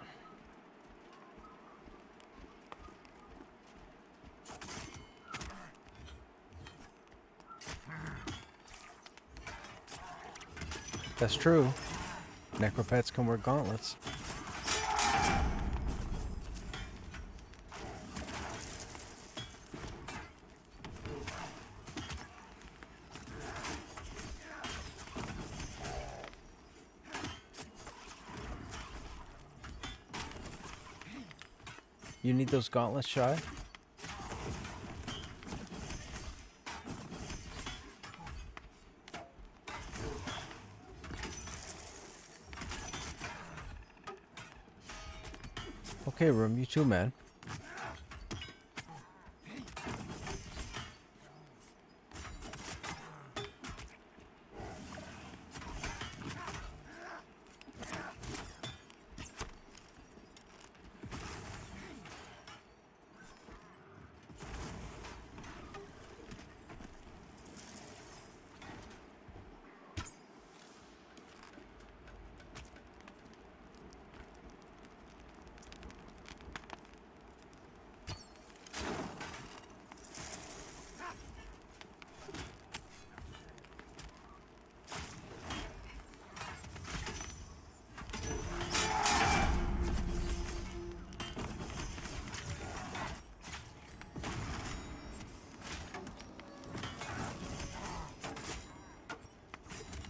That's true. Necropets can wear gauntlets. You need those gauntlets, Shy? Okay, Room, you too, man.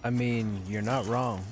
I mean, you're not wrong.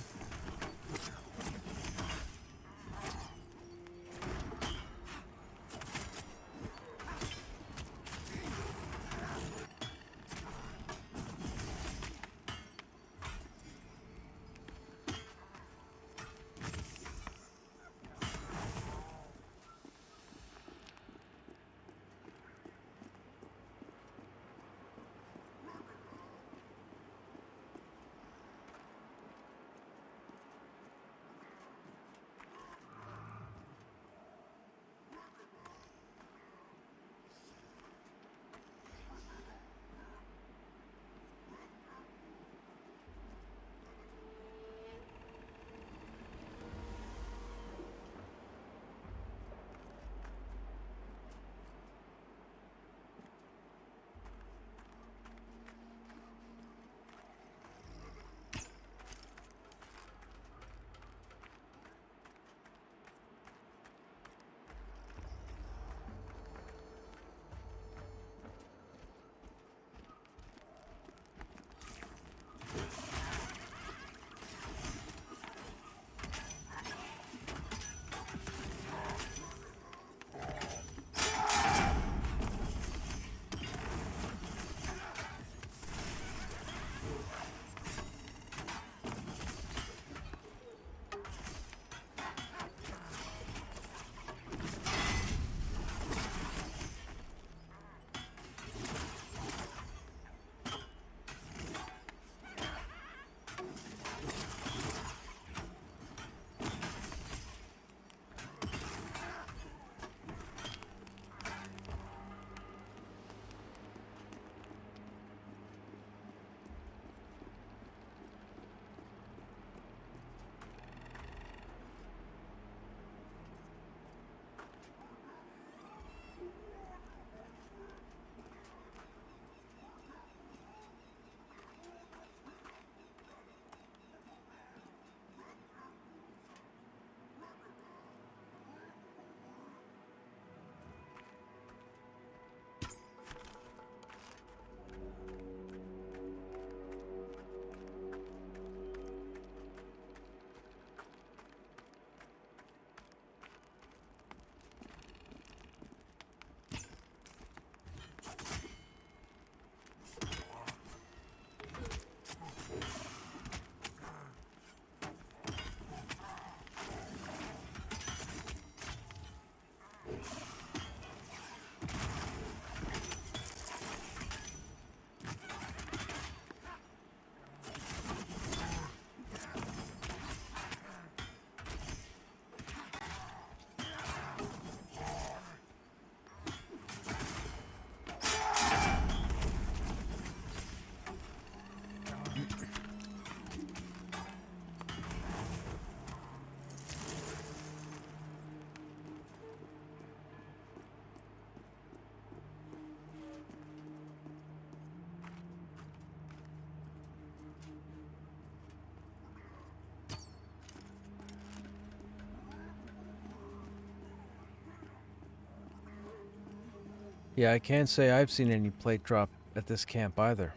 Yeah, I can't say I've seen any plate drop at this camp either.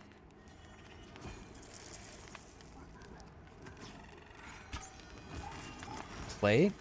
Plate?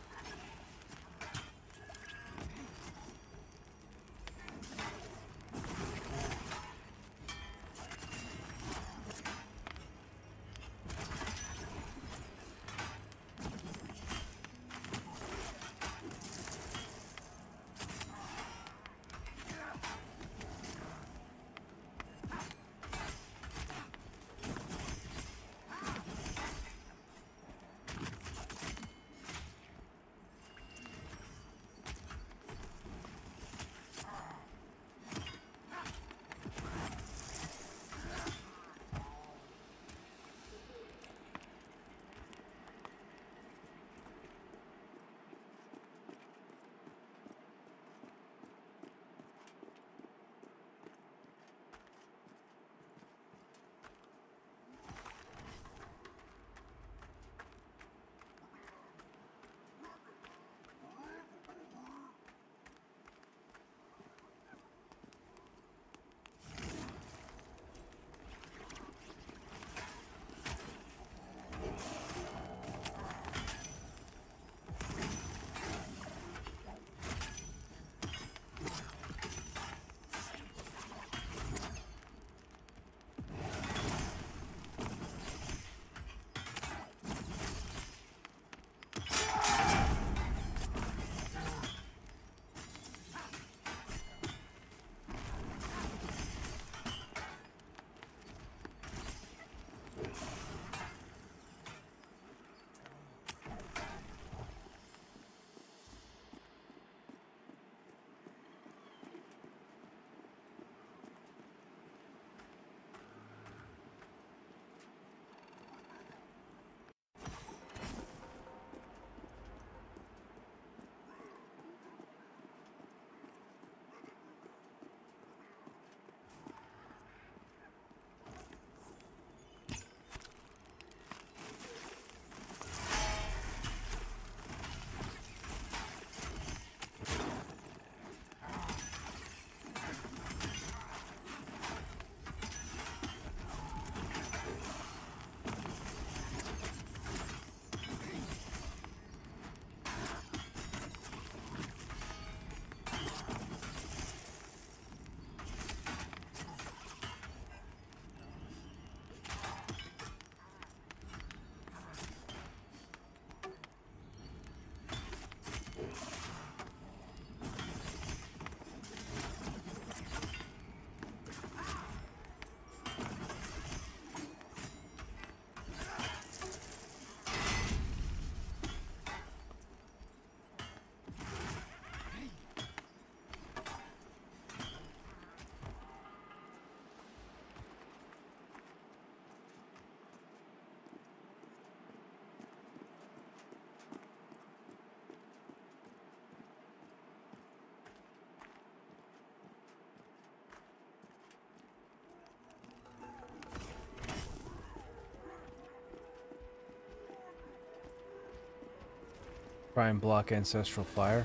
Try and block ancestral fire.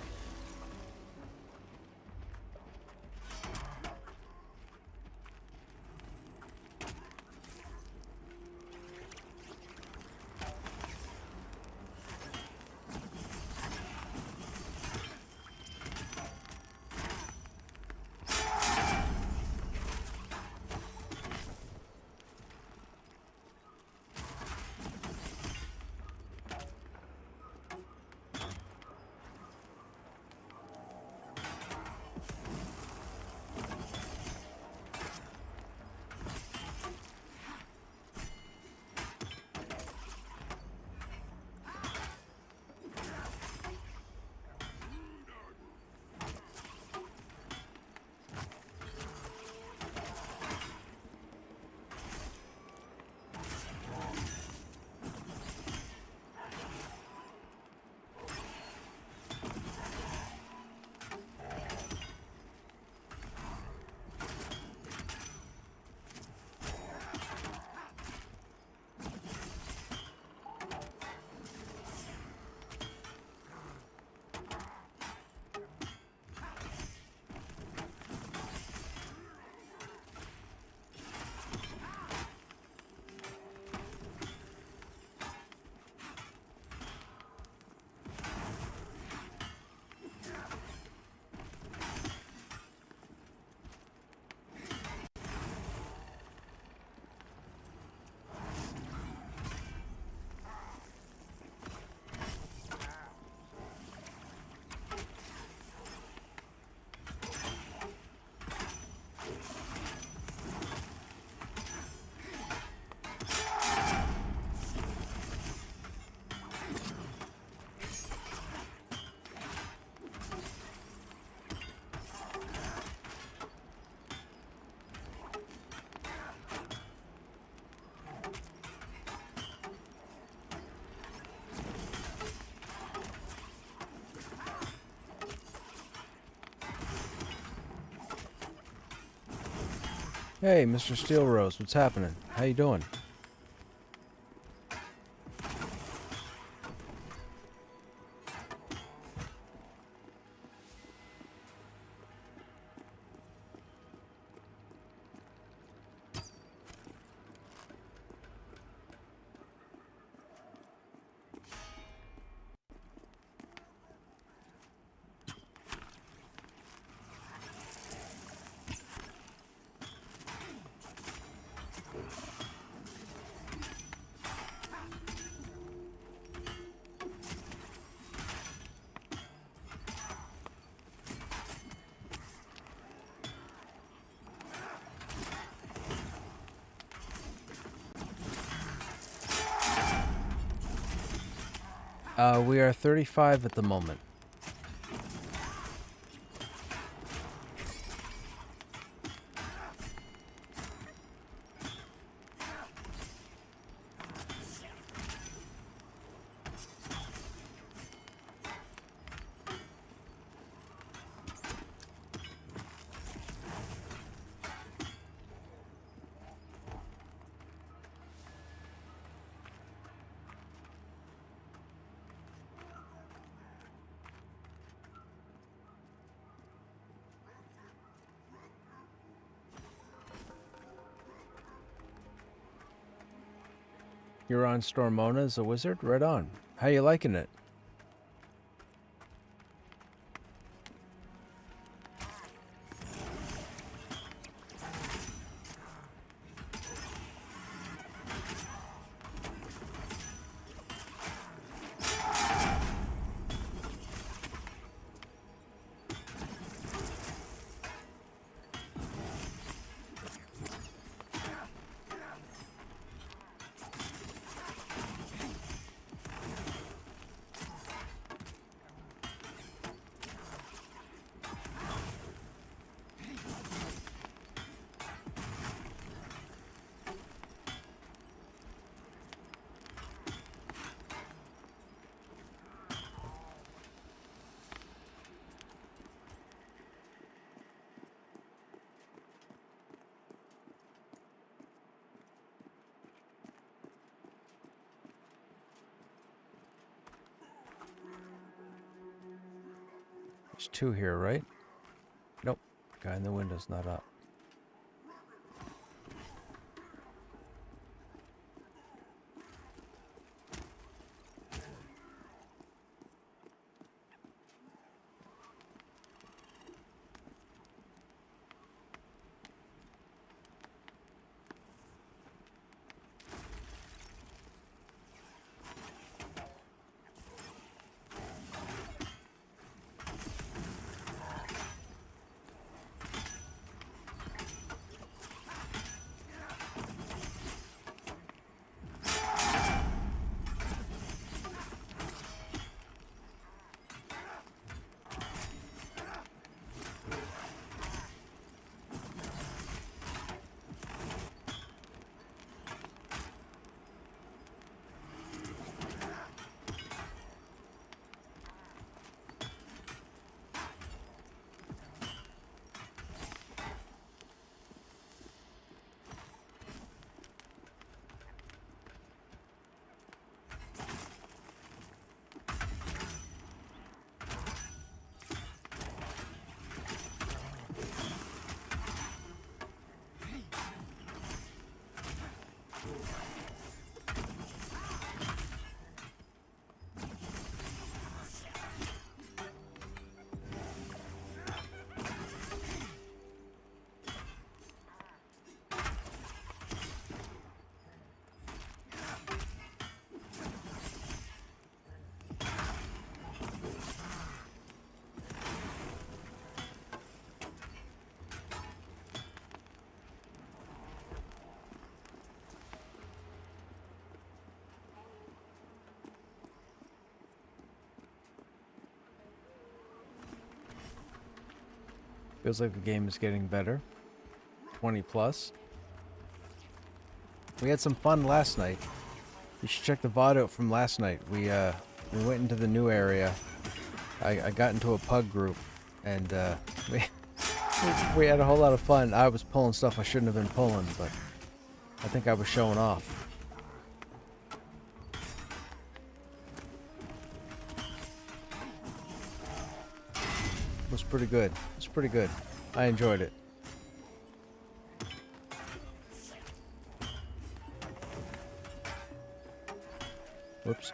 Hey, Mr. Steel Rose, what's happening? How you doing? We are 35 at the moment. You're on Stormona as a wizard? Right on. How you liking it? There's two here, right? Nope. Guy in the window's not up. Feels like the game is getting better. 20 plus. We had some fun last night. You should check the VOD out from last night. We went into the new area. I got into a pug group, and We had a whole lot of fun. I was pulling stuff I shouldn't have been pulling, but I think I was showing off. It was pretty good. It was pretty good. I enjoyed it. Whoops.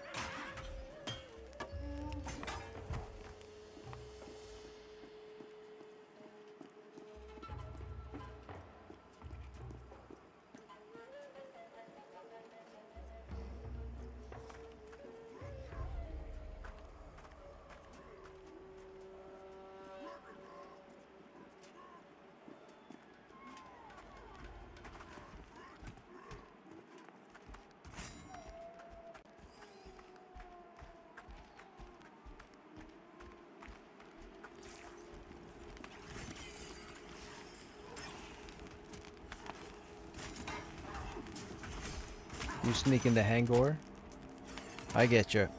You sneak into Hangor? I get you.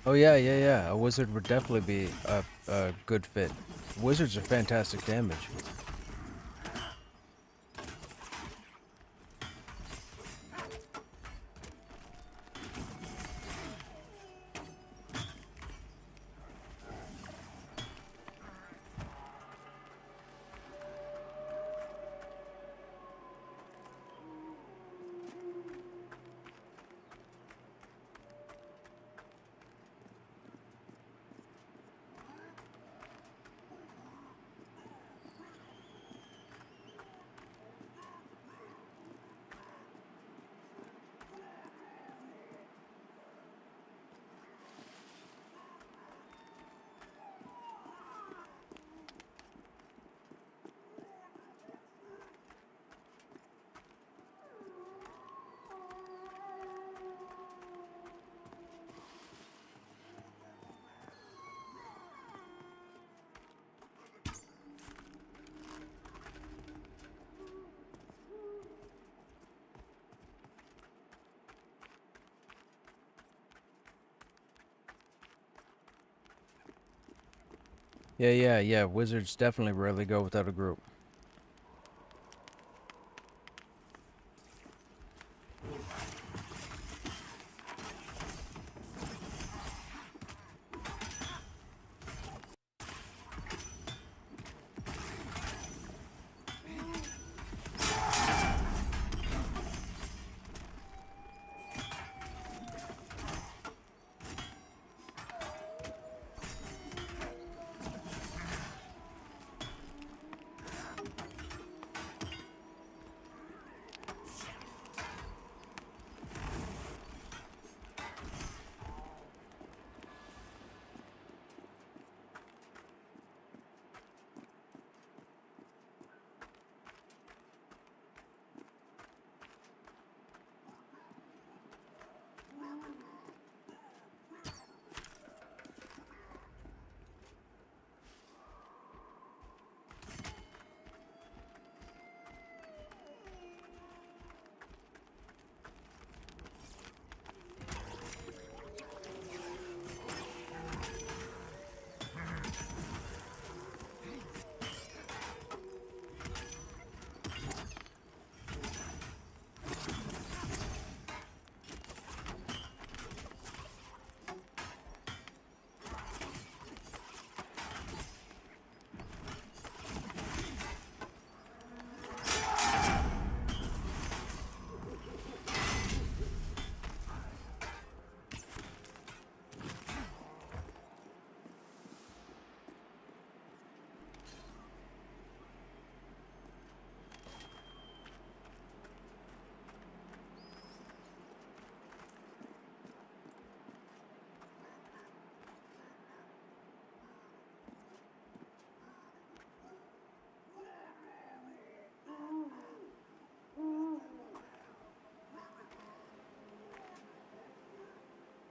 Oh yeah, yeah, yeah. A wizard would definitely be a good fit. Wizards are fantastic damage. Yeah, yeah, yeah. Wizards definitely rarely go without a group.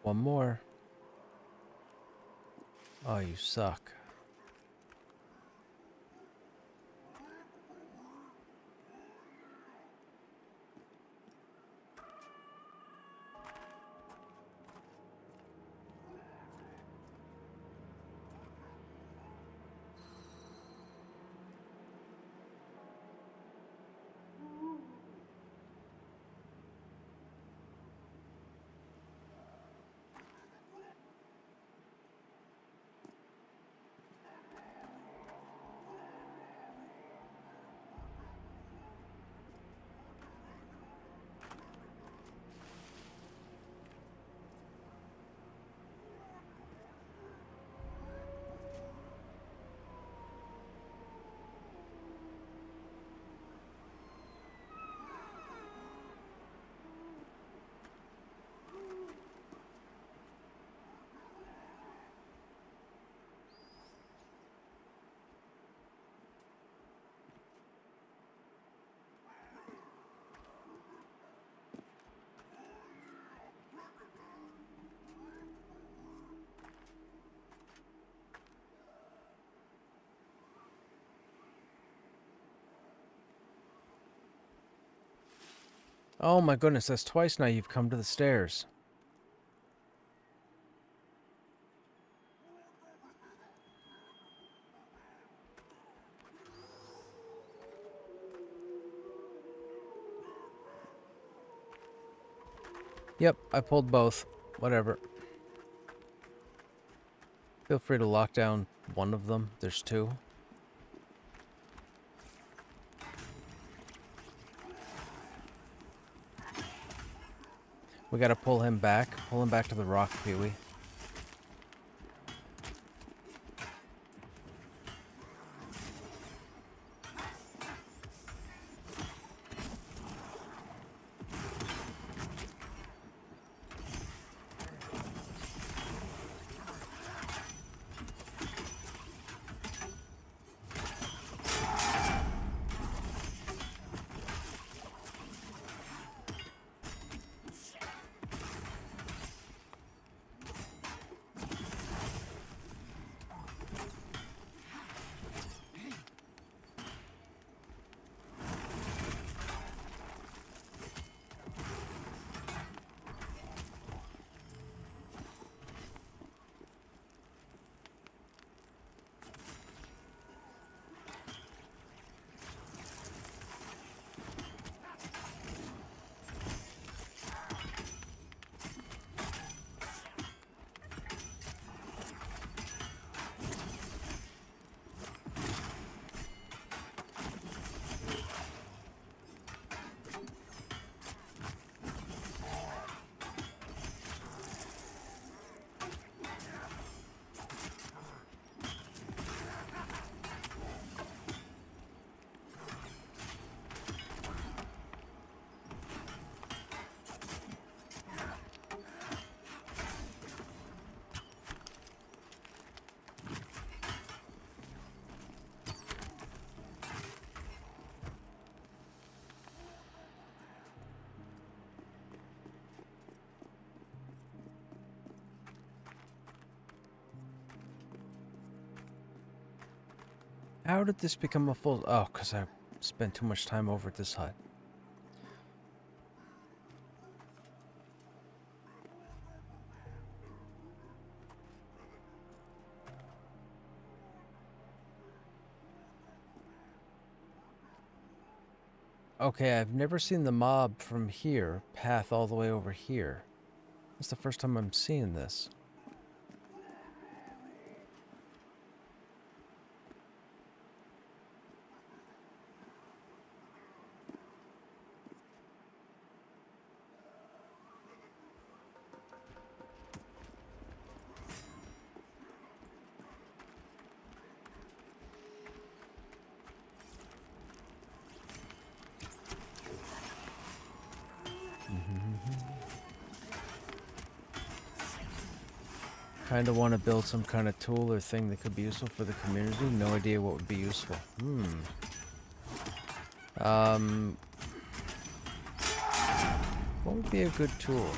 One more. Oh, you suck. Oh my goodness, that's twice now you've come to the stairs. Yep, I pulled both. Whatever. Feel free to lock down one of them. There's two. We gotta pull him back. Pull him back to the rock, Pee-wee. How did this become a full... Oh, because I spent too much time over at this hut. Okay, I've never seen the mob from here path all the way over here. It's the first time I'm seeing this. Kind of want to build some kind of tool or thing that could be useful for the community. No idea what would be useful. What would be a good tool?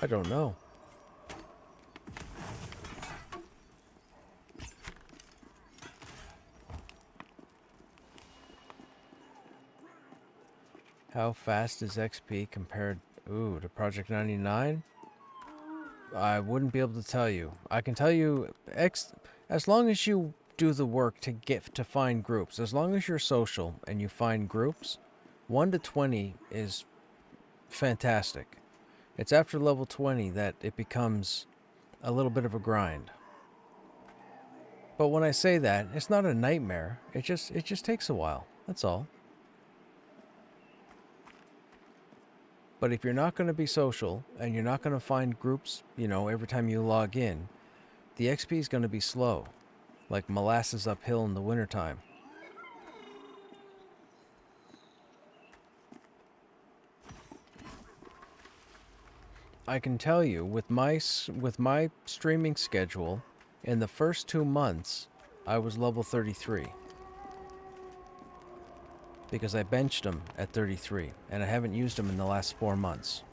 I don't know. How fast is XP compared, to Project 99? I wouldn't be able to tell you. I can tell you, as long as you do the work to find groups, as long as you're social and you find groups, 1 to 20 is fantastic. It's after level 20 that it becomes a little bit of a grind. But when I say that, it's not a nightmare. It just takes a while. That's all. But if you're not going to be social, and you're not going to find groups, every time you log in, the XP is going to be slow, like molasses uphill in the wintertime. I can tell you, with my streaming schedule, in the first 2 months, I was level 33. Because I benched him at 33, and I haven't used him in the last 4 months.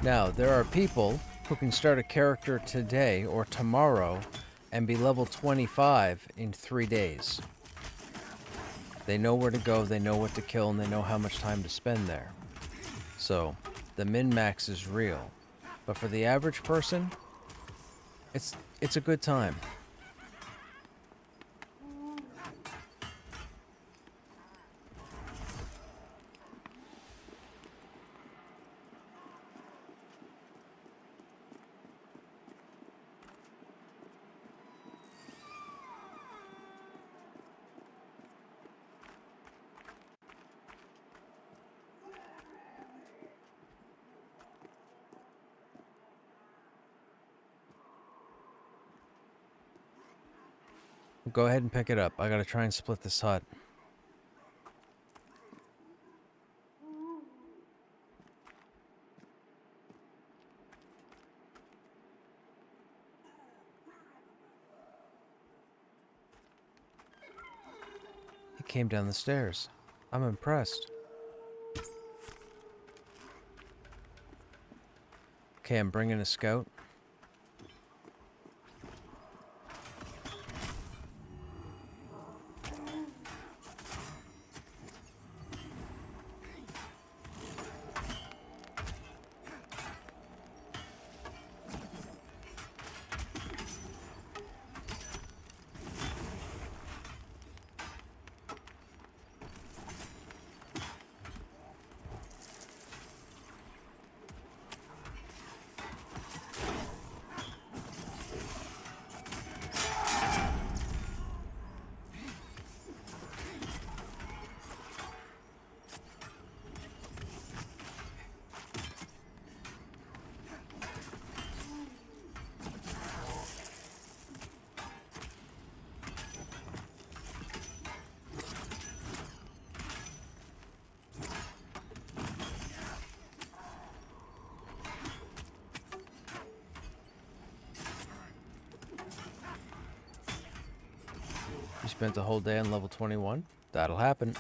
Now, there are people who can start a character today or tomorrow and be level 25 in 3 days. They know where to go, they know what to kill, and they know how much time to spend there. So, the min-max is real. But for the average person, it's a good time. Go ahead and pick it up. I gotta try and split this hut. He came down the stairs. I'm impressed. Okay, I'm bringing a scout. You spent the whole day on level 21? That'll happen.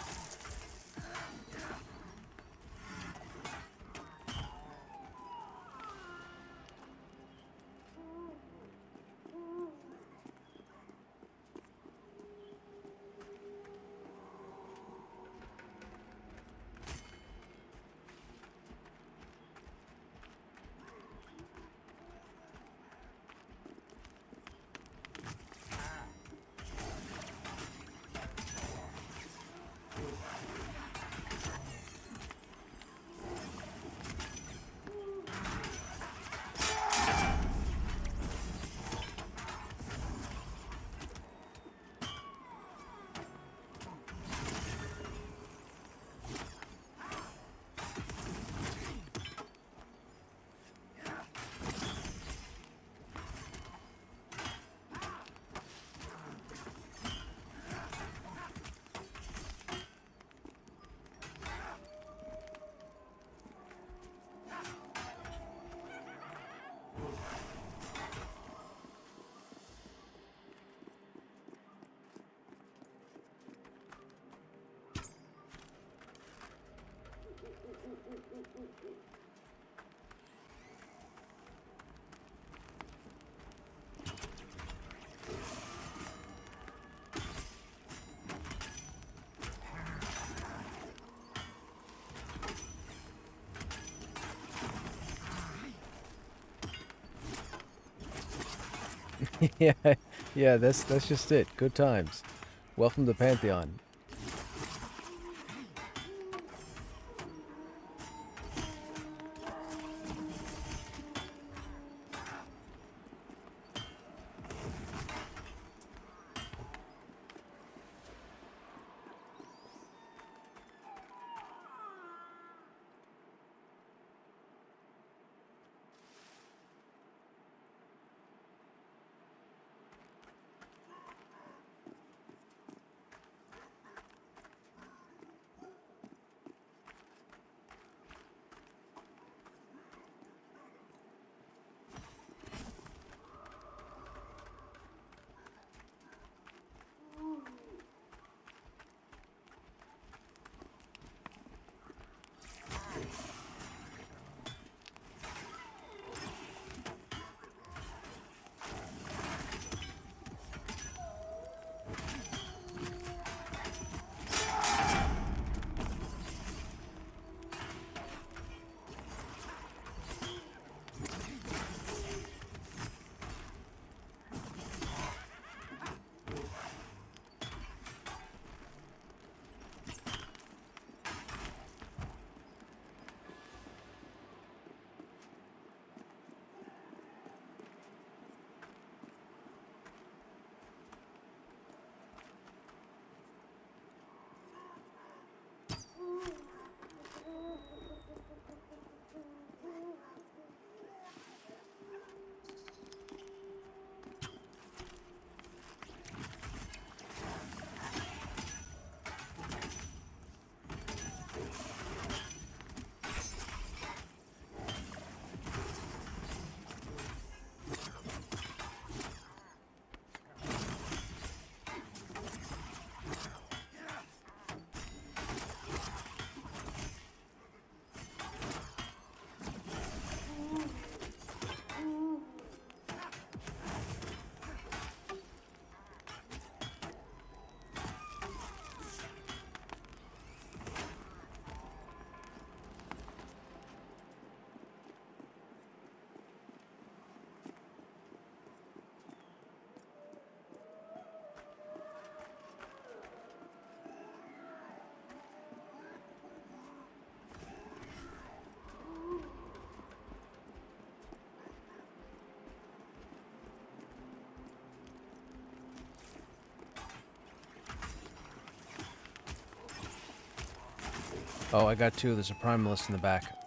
yeah, yeah, that's just it. Good times. Welcome to Pantheon. Oh, I got two. There's a primalist in the back.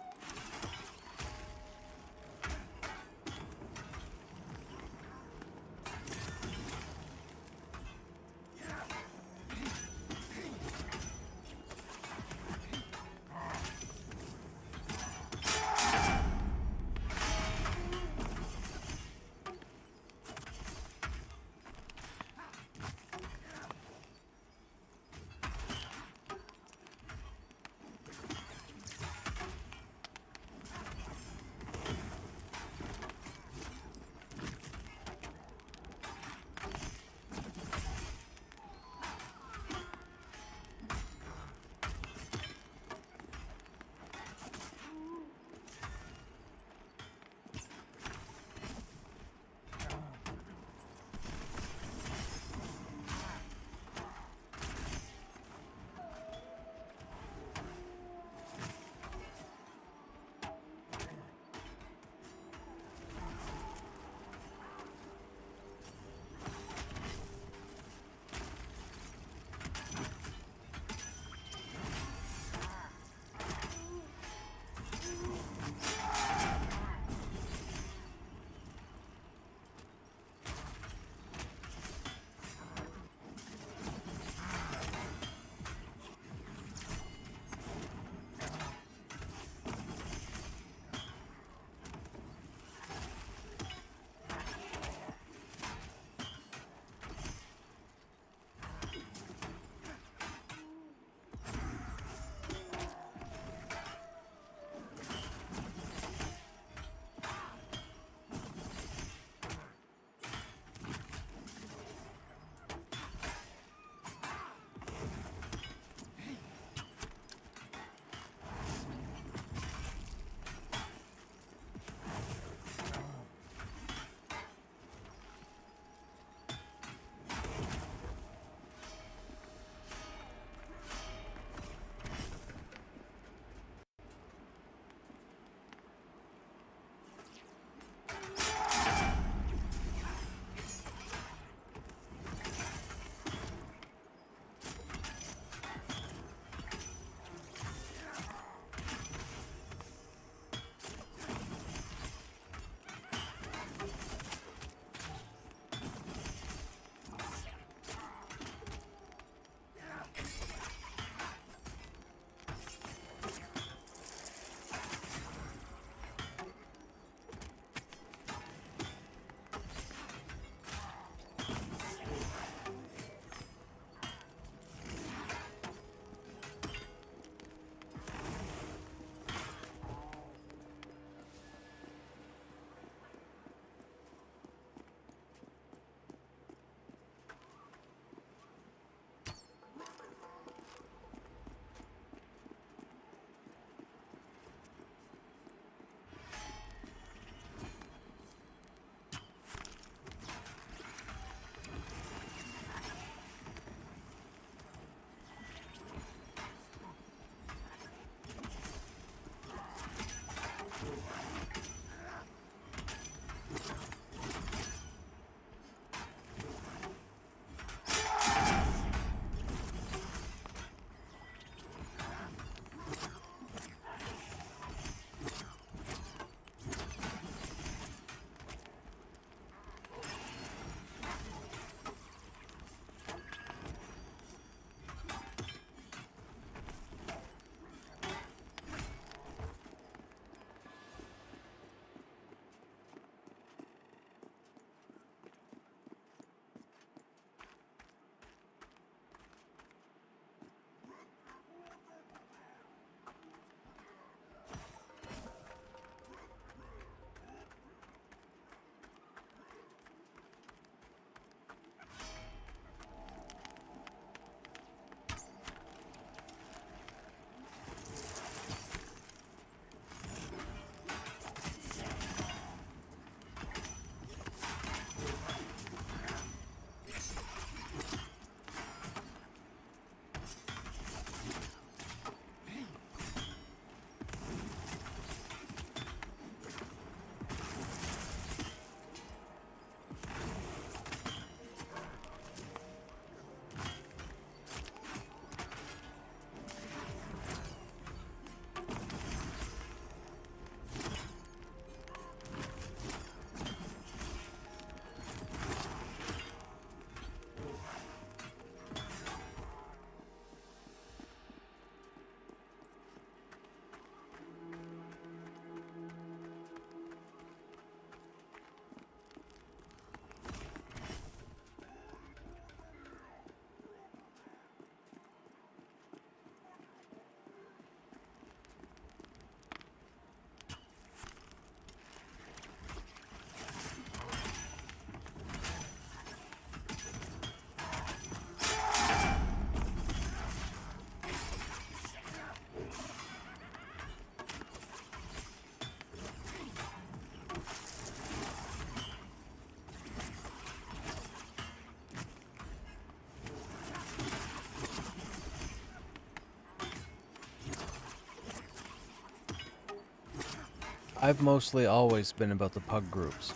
I've mostly always been about the pug groups.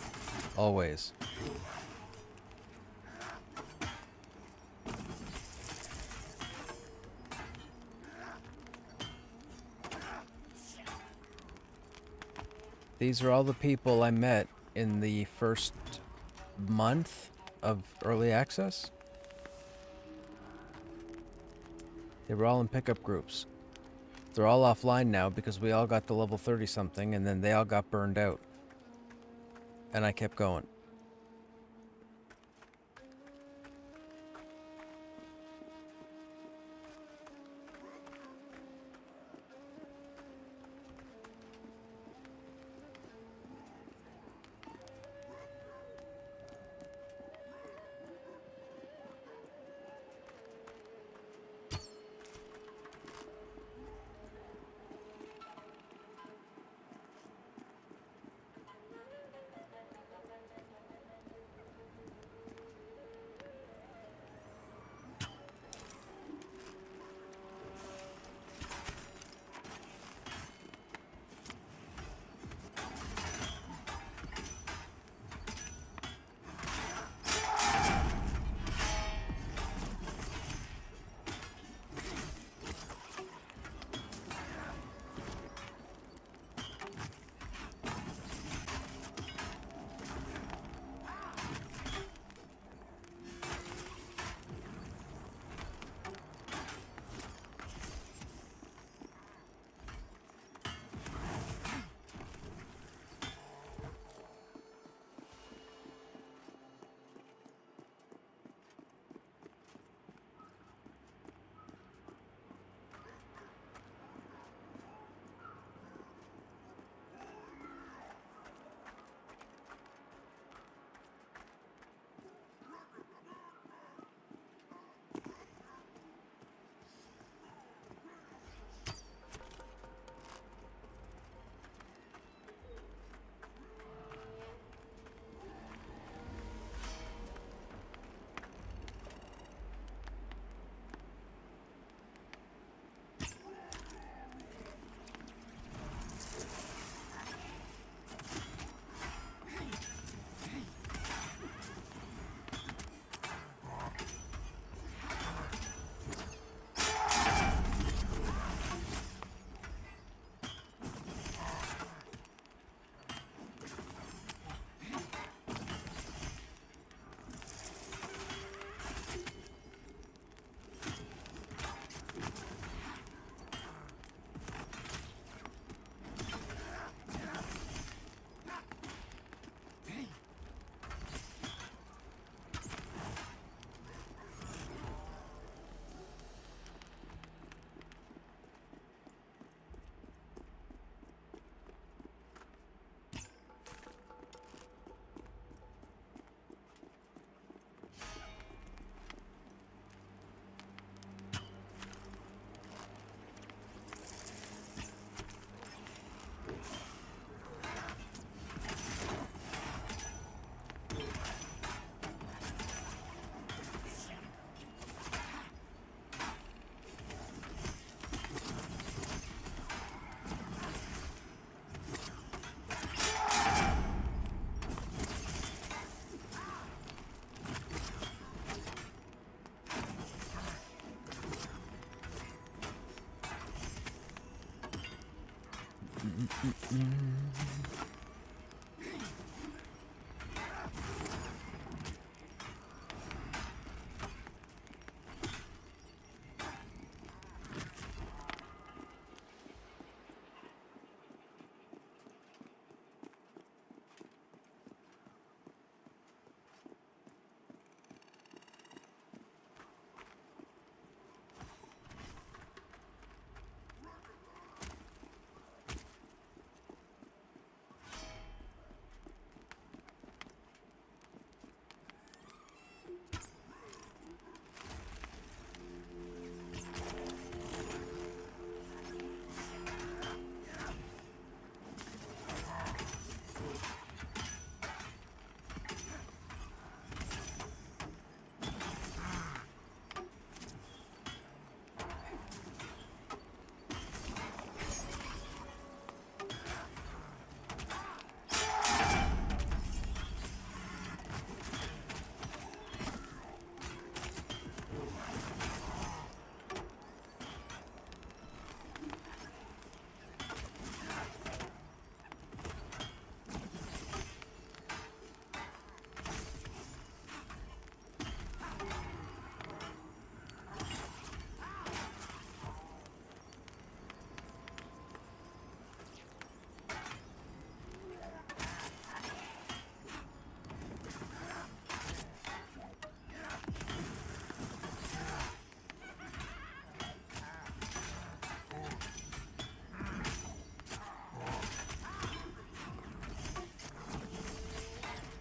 Always. These are all the people I met in the first month of early access. They were all in pickup groups. They're all offline now because we all got to level 30 something and then they all got burned out. And I kept going.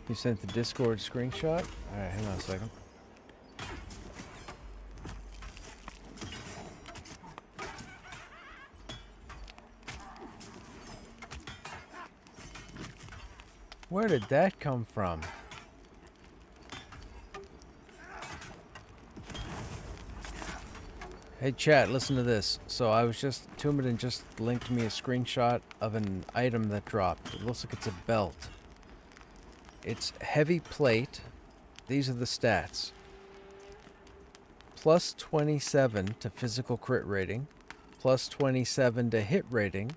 You sent the Discord screenshot? Alright, hang on a second. Where did that come from? Hey chat, listen to this. So I was just, Tumadin just linked me a screenshot of an item that dropped. It looks like it's a belt. It's heavy plate. These are the stats. Plus 27 to physical crit rating. Plus 27 to hit rating.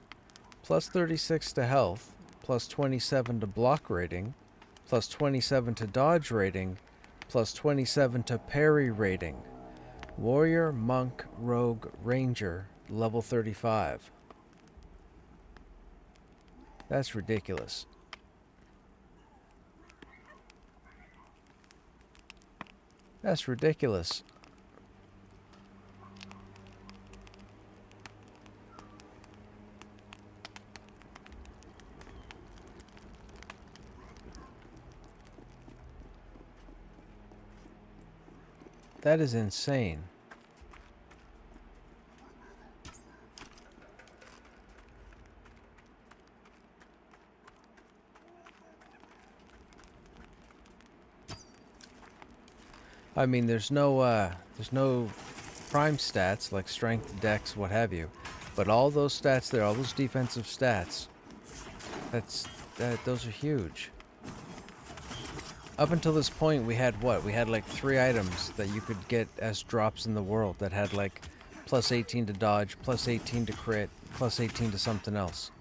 Plus 36 to health. Plus 27 to block rating. Plus 27 to dodge rating. Plus 27 to parry rating. Warrior, Monk, Rogue, Ranger, level 35. That's ridiculous. That's ridiculous. That is insane. I mean, there's no prime stats like strength, dex, what have you, but all those stats there, all those defensive stats, those are huge. Up until this point, we had what? We had like 3 items that you could get as drops in the world that had like plus 18 to dodge, plus 18 to crit, plus 18 to something else.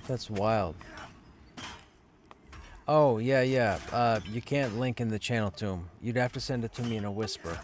That's wild. Oh, yeah. You can't link in the channel to him. You'd have to send it to me in a whisper.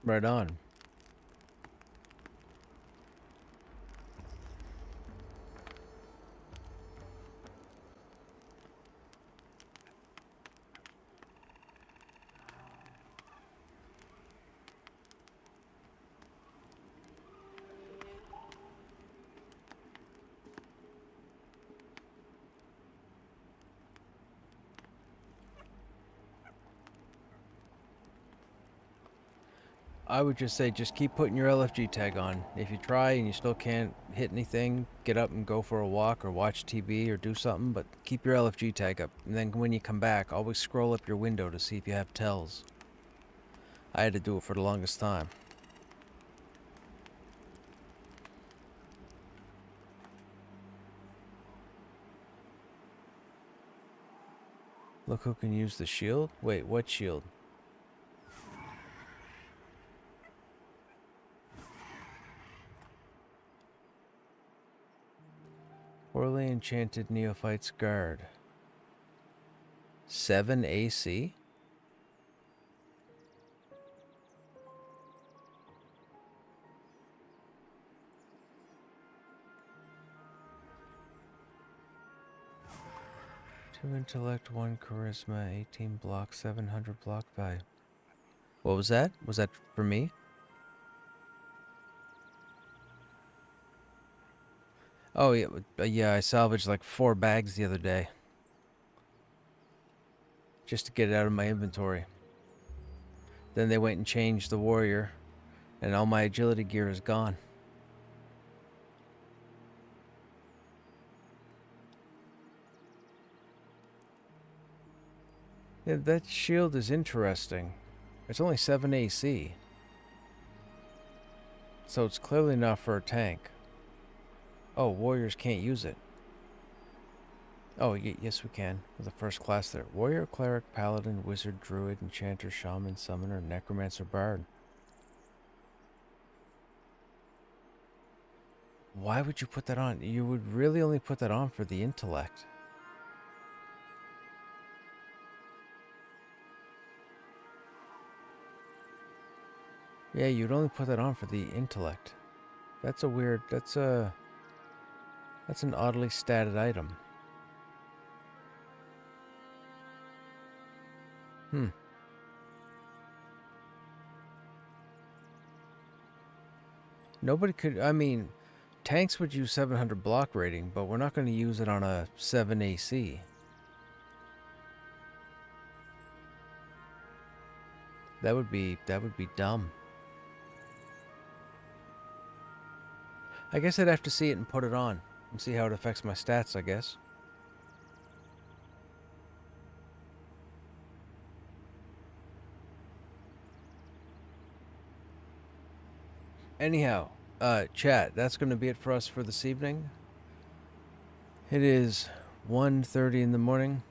Right on. I would just say just keep putting your LFG tag on. If you try and you still can't hit anything, get up and go for a walk or watch TV or do something, but keep your LFG tag up. And then when you come back, always scroll up your window to see if you have tells. I had to do it for the longest time. Look who can use the shield? Wait, what shield? Poorly enchanted neophyte's guard. 7 AC? Two intellect, 1 charisma, 18 block, 700 block value. What was that? Was that for me? Oh yeah, yeah. I salvaged like 4 bags the other day, just to get it out of my inventory. Then they went and changed the warrior, and all my agility gear is gone. Yeah, that shield is interesting. It's only 7 AC, so it's clearly not for a tank. Oh, warriors can't use it. Oh, yes we can. With the first class there. Warrior, cleric, paladin, wizard, druid, enchanter, shaman, summoner, necromancer, bard. Why would you put that on? You would really only put that on for the intellect. Yeah, you'd only put that on for the intellect. That's a weird, that's an oddly statted item. Nobody could, I mean, tanks would use 700 block rating, but we're not going to use it on a 7 AC. That would be dumb. I guess I'd have to see it and put it on and see how it affects my stats, I guess. Anyhow, chat, that's going to be it for us for this evening. It is 1:30 in the morning.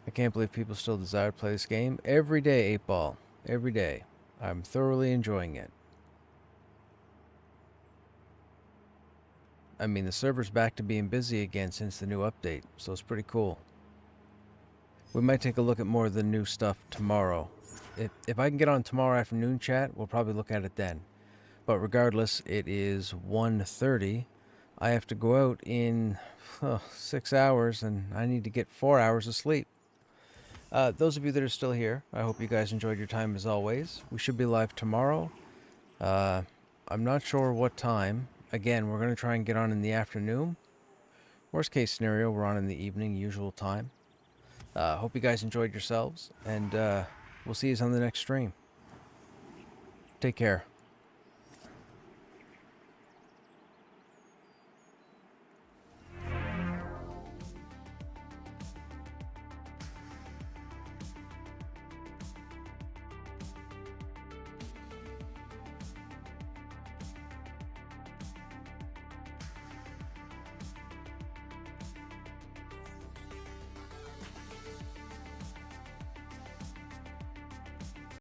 I can't believe people still desire to play this game. Every day, 8-Ball. Every day. I'm thoroughly enjoying it. I mean, the server's back to being busy again since the new update, so it's pretty cool. We might take a look at more of the new stuff tomorrow. If I can get on tomorrow afternoon, chat, we'll probably look at it then. But regardless, it is 1:30. I have to go out in 6 hours, and I need to get 4 hours of sleep. Those of you that are still here, I hope you guys enjoyed your time as always. We should be live tomorrow. I'm not sure what time. Again, we're going to try and get on in the afternoon. Worst case scenario, we're on in the evening, usual time. Hope you guys enjoyed yourselves, and we'll see you on the next stream. Take care.